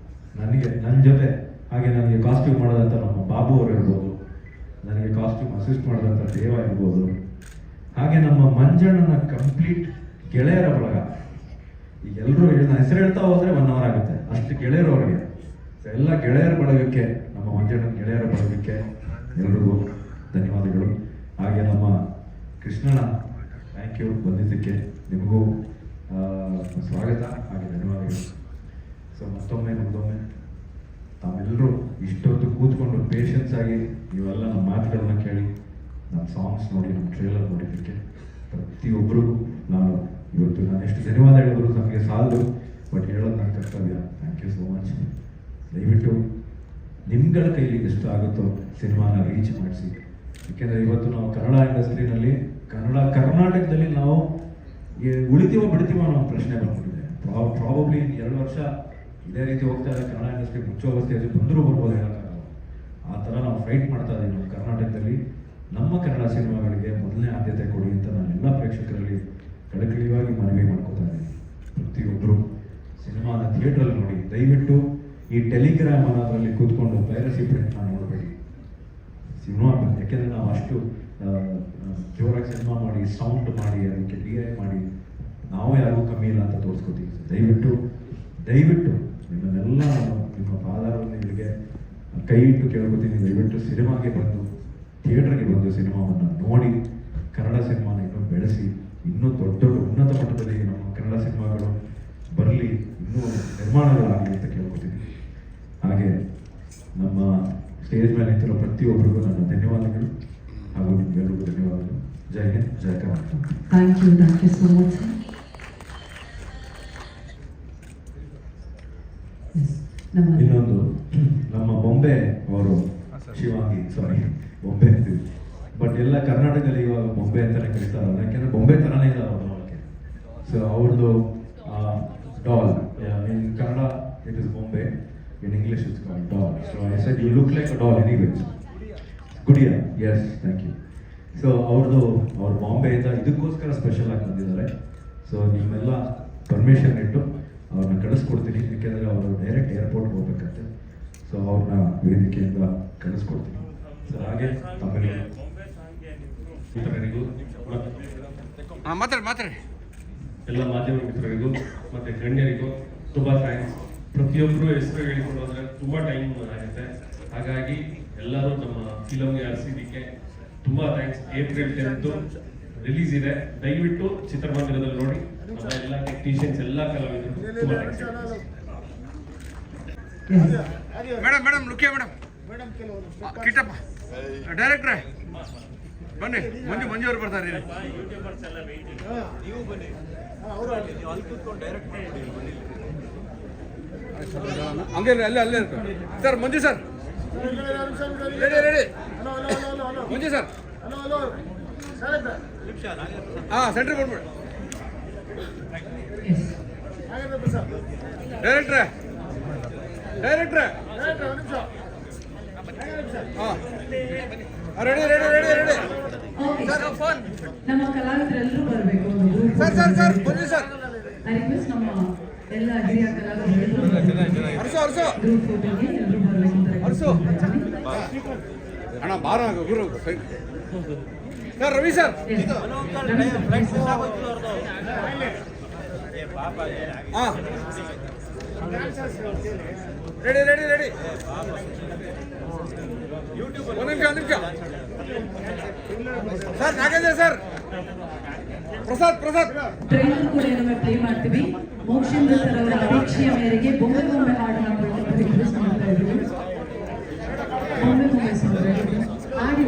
ನನ್ನ ಜೊತೆ ಹಾಗೆ ನನಗೆ ಕಾಸ್ಟ್ಯೂಮ್ ಮಾಡೋದಂಥ ನಮ್ಮ ಬಾಬು ಅವರು ಇರ್ಬೋದು, ನನಗೆ ಕಾಸ್ಟ್ಯೂಮ್ ಅಸಿಸ್ಟ್ ಮಾಡೋದಂಥ ದೇವ ಇರ್ಬೋದು, ಹಾಗೆ ನಮ್ಮ ಮಂಜಣ್ಣನ ಕಂಪ್ಲೀಟ್ ಗೆಳೆಯರ ಬಳಗ. ಈಗ ಎಲ್ಲರೂ ಹೆಸರು ಹೇಳ್ತಾ ಹೋದರೆ 1 hour ಆಗುತ್ತೆ, ಅಷ್ಟು ಗೆಳೆಯರು ಅವರಿಗೆ. ಸೊ ಎಲ್ಲ ಗೆಳೆಯರ ಬಳಗಕ್ಕೆ, ನಮ್ಮ ಮಂಜಣ್ಣನ ಗೆಳೆಯರ ಬಳಗಕ್ಕೆ ಎಲ್ರಿಗೂ ಧನ್ಯವಾದಗಳು. ಹಾಗೆ ನಮ್ಮ ಕೃಷ್ಣಣ್ಣ ಥ್ಯಾಂಕ್ ಯು ಬಂದಿದ್ದಕ್ಕೆ, ನಿಮಗೂ ಸ್ವಾಗತ ಹಾಗೆ ಧನ್ಯವಾದಗಳು. ಸೊ ಮತ್ತೊಮ್ಮೆ ತಾವೆಲ್ಲರೂ ಇಷ್ಟೊತ್ತು ಕೂತ್ಕೊಂಡು ಪೇಷನ್ಸ್ ಆಗಿ ನೀವೆಲ್ಲ ನಮ್ಮ ಮಾತುಗಳನ್ನ ಕೇಳಿ, ನಮ್ಮ ಸಾಂಗ್ಸ್ ನೋಡಿ, ನಮ್ಮ ಟ್ರೇಲರ್ ನೋಡಿದ್ದಕ್ಕೆ ಪ್ರತಿಯೊಬ್ಬರಿಗೂ ನಾನು ಎಷ್ಟು ಧನ್ಯವಾದ ಹೇಳಿದ್ರು ನಮಗೆ ಸಾಲದು, ಬಟ್ ಹೇಳೋದು ನನ್ನ ಕರ್ತವ್ಯ. Thank you so much. ದಯವಿಟ್ಟು ನಿಮ್ಗಳ ಕೈಲಿ ಎಷ್ಟು ಆಗುತ್ತೋ ಸಿನಿಮಾನ ರೀಚ್ ಮಾಡಿಸಿ. ಯಾಕೆಂದರೆ ಇವತ್ತು ನಾವು ಕನ್ನಡ ಇಂಡಸ್ಟ್ರಿನಲ್ಲಿ ಕರ್ನಾಟಕದಲ್ಲಿ ನಾವು ಉಳಿತೀವೋ ಬಿಡ್ತೀವೋ ಅನ್ನೋ ಒಂದು ಪ್ರಶ್ನೆ ಬಂದ್ಬಿಟ್ಟಿದೆ. ಪ್ರಾಬಬ್ಲಿ 2 ವರ್ಷ ಇದೇ ರೀತಿ ಹೋಗ್ತಾ ಇದೆ, ಕನ್ನಡ ಇಂಡಸ್ಟ್ರಿ ಮುಚ್ಚೋವಸ್ಥೆಯಲ್ಲಿ ಬಂದರೂ ಬರ್ಬೋದು, ಹೇಳೋಕ್ಕಾಗಲ್ಲ. ಆ ಥರ ನಾವು ಫೈಟ್ ಮಾಡ್ತಾ ಇದ್ದೀವಿ ನಮ್ಮ ಕರ್ನಾಟಕದಲ್ಲಿ. ನಮ್ಮ ಕನ್ನಡ ಸಿನಿಮಾಗಳಿಗೆ ಮೊದಲನೇ ಆದ್ಯತೆ ಕೊಡಿ ಅಂತ ನಾನು ಎಲ್ಲ ಪ್ರೇಕ್ಷಕರಲ್ಲಿ ಕಳಕಳಿಯಾಗಿ ಮನವಿ ಮಾಡ್ಕೋತಾ ಇದ್ದೀನಿ. ಪ್ರತಿಯೊಬ್ಬರು ಸಿನಿಮಾನ ಥಿಯೇಟ್ರಲ್ಲಿ ನೋಡಿ. ದಯವಿಟ್ಟು ಈ ಟೆಲಿಗ್ರಾಮ್ ಅನ್ನೋದ್ರಲ್ಲಿ ಕೂತ್ಕೊಂಡು ಪೈರಸಿ ಪ್ರಿಂಟ್ನ ನೋಡಬೇಡಿ ಸಿನಿಮಾ. ಯಾಕೆಂದರೆ ನಾವು ಅಷ್ಟು ಜೋರಾಗಿ ಸಿನಿಮಾ ಮಾಡಿ, ಸೌಂಡ್ ಮಾಡಿ, ಅದಕ್ಕೆ DI ಮಾಡಿ ನಾವು ಯಾರಿಗೂ ಕಮ್ಮಿ ಇಲ್ಲ ಅಂತ ತೋರಿಸ್ಕೋತೀವಿ. ದಯವಿಟ್ಟು ನಿಮ್ಮನ್ನೆಲ್ಲ ನಾನು ನಿಮ್ಮ ಪಾದಾರವನ್ನಿಗೆ ಕೈ ಇಟ್ಟು ಕೇಳ್ಕೊತೀನಿ. ದಯವಿಟ್ಟು ಸಿನಿಮಾಗೆ ಬಂದು, ಥಿಯೇಟ್ರಿಗೆ ಬಂದು ಸಿನಿಮಾವನ್ನು ನೋಡಿ, ಕನ್ನಡ ಸಿನಿಮಾನ ಇನ್ನೂ ಬೆಳೆಸಿ, ಇನ್ನೂ ದೊಡ್ಡ ಉನ್ನತ ಮಟ್ಟದಲ್ಲಿ ನಮ್ಮ ಕನ್ನಡ ಸಿನಿಮಾಗಳು ಬರಲಿ, ಇನ್ನೂ ನಿರ್ಮಾಣಗಳಾಗಲಿ ಅಂತ ಕೇಳ್ಕೊತೀನಿ. ಹಾಗೆ ನಮ್ಮ ಸ್ಟೇಜ್ ಮೇಲೆ ನಿಂತಿರೋ ಪ್ರತಿಯೊಬ್ಬರಿಗೂ ನನ್ನ ಧನ್ಯವಾದಗಳು ಹಾಗೂ ನಿಮ್ಗೆಲ್ಲರಿಗೂ ಧನ್ಯವಾದಗಳು. ಜೈ ಹಿಂದ್, ಜೈ Karnataka. Thank you so much sir. ಇನ್ನೊಂದು ನಮ್ಮ ಬೊಂಬೆ ಅವರು ಶಿವಾಂಗಿ, ಸಾರಿ ಬೊಂಬೆ ಅಂತೀವಿ, ಬಟ್ ಎಲ್ಲ ಕರ್ನಾಟಕದಲ್ಲಿ ಇವಾಗ ಬೊಂಬೆ ಅಂತಾನೆ ಕರೀತಾರಲ್ಲ, ಯಾಕೆಂದ್ರೆ ಬೊಂಬೆ ತರಾನೇ ಇಲ್ಲ ಅವ್ರ ನೋಡೋಕ್ಕೆ. ಸೊ ಅವ್ರದ್ದು doll, in Kannada it is bombe, in English it's called doll. So I said you look like a doll anyways. Gudiya, yes, thank you. So ಅವ್ರ ಬಾಂಬೆಯಿಂದ ಇದಕ್ಕೋಸ್ಕರ ಸ್ಪೆಷಲ್ ಆಗಿ ಬಂದಿದ್ದಾರೆ. ಸೊ ನಿಮ್ಮೆಲ್ಲ ಪರ್ಮಿಷನ್ ಇಟ್ಟು ಅವ್ರನ್ನ ಕಳಿಸ್ಕೊಡ್ತೀನಿ, ಯಾಕೆಂದರೆ ಅವರು ಡೈರೆಕ್ಟ್ ಏರ್ಪೋರ್ಟ್ಗೆ ಹೋಗ್ಬೇಕಂತೆ. ಸೊ ಅವ್ರನ್ನ ವೇದಿಕೆಯಿಂದ ಕಳಿಸ್ಕೊಡ್ತೀನಿ. ಸೊ ಹಾಗೆ ತಮಗೆ ಮಿತ್ರರಿಗೂ ಮಾತಾಡಿ ಎಲ್ಲ ಮಾಧ್ಯಮ ಮಿತ್ರರಿಗೂ ಮತ್ತು ಗಣ್ಯರಿಗೂ ತುಂಬ ಥ್ಯಾಂಕ್ಸ್. ಪ್ರತಿಯೊಬ್ಬರು ಹೆಸರು ಹೇಳಿಕೊಂಡು ಹೋದರೆ ತುಂಬ ಟೈಮ್ ಆಗುತ್ತೆ. ಹಾಗಾಗಿ ಎಲ್ಲರೂ ನಮ್ಮ ಫಿಲಮ್ಗೆ ಹರಿಸಿದ್ದಕ್ಕೆ ತುಂಬ ಥ್ಯಾಂಕ್ಸ್. ಏಪ್ರಿಲ್ 10 ರಿಲೀಸ್ ಇದೆ, ದಯವಿಟ್ಟು ಚಿತ್ರಮಂದಿರದಲ್ಲಿ ನೋಡಿ. ನಮ್ಮ ಎಲ್ಲ ಟೆಕ್ನಿಷಿಯನ್ಸ್, ಎಲ್ಲ ಕಲಾವಿದರು ತುಂಬ ಥ್ಯಾಂಕ್ಸ್. ಮೇಡಮ್ ಲುಕಿಯಾ ಮೇಡಮ್, ಕಿಟ್ಟಪ್ಪ ಡೈರೆಕ್ಟ್ರೇ ಬನ್ನಿ, ಮಂಜು ಅವ್ರು ಬರ್ತಾರೆ. ಹಂಗೆ ಅಲ್ಲೇ ಸರ್. ಮಂಜು ಸರ್, ರೆಡಿ ಮಂಜು ಸರ್. ಹಾಂ, ಸೆಂಟ್ರ್ ಬಂದ್ಬಿಡಿ. ಡೈರೆಕ್ಟ್ರೇ ಹಾಂ, ರೆಡಿ ಫೋನ್. ನಮ್ಮ ಕಲಾವಿದರೆಲ್ಲರೂ ಬರಬೇಕು. ಸರ್ ಬನ್ನಿ ಸರ್. ಐ ರಿಕ್ವೆಸ್ಟ್ ನಮ್ಮ ಎಲ್ಲ ಹಿರಿಯ ಕಲಾವಿದರು ಗ್ರೂಪ್ ಫೋಟೋಗೆ ಎಲ್ಲರೂ ಬರಬೇಕು. ಅಣ್ಣ ಬಾರ ಗುರು ಸರ್. ರವಿ ಸರ್, ಹಾಂ, ರೆಡಿ. ಒಂದು ನಿಮಿಷ sir. Nagendra sir, Prasad trailer ಕೂಡ ಏನೊಮ್ಮೆ ಪ್ಲೇ ಮಾಡ್ತೀವಿ. ಮೋಕ್ಷೇಂದ್ರ ಸರ್ ಅವರ ಅಪೇಕ್ಷೆಯ ಮೇರೆಗೆ ಬೊಂಬೆ ಹಾಡು ಹಾಡಬೇಕು ಅಂತ ರಿಕ್ವೆಸ್ಟ್ ಮಾಡ್ತಾ ಇದ್ದೀವಿ. ಬೊಂಬೆ ಸಾಂಗ್ ಆಡಿ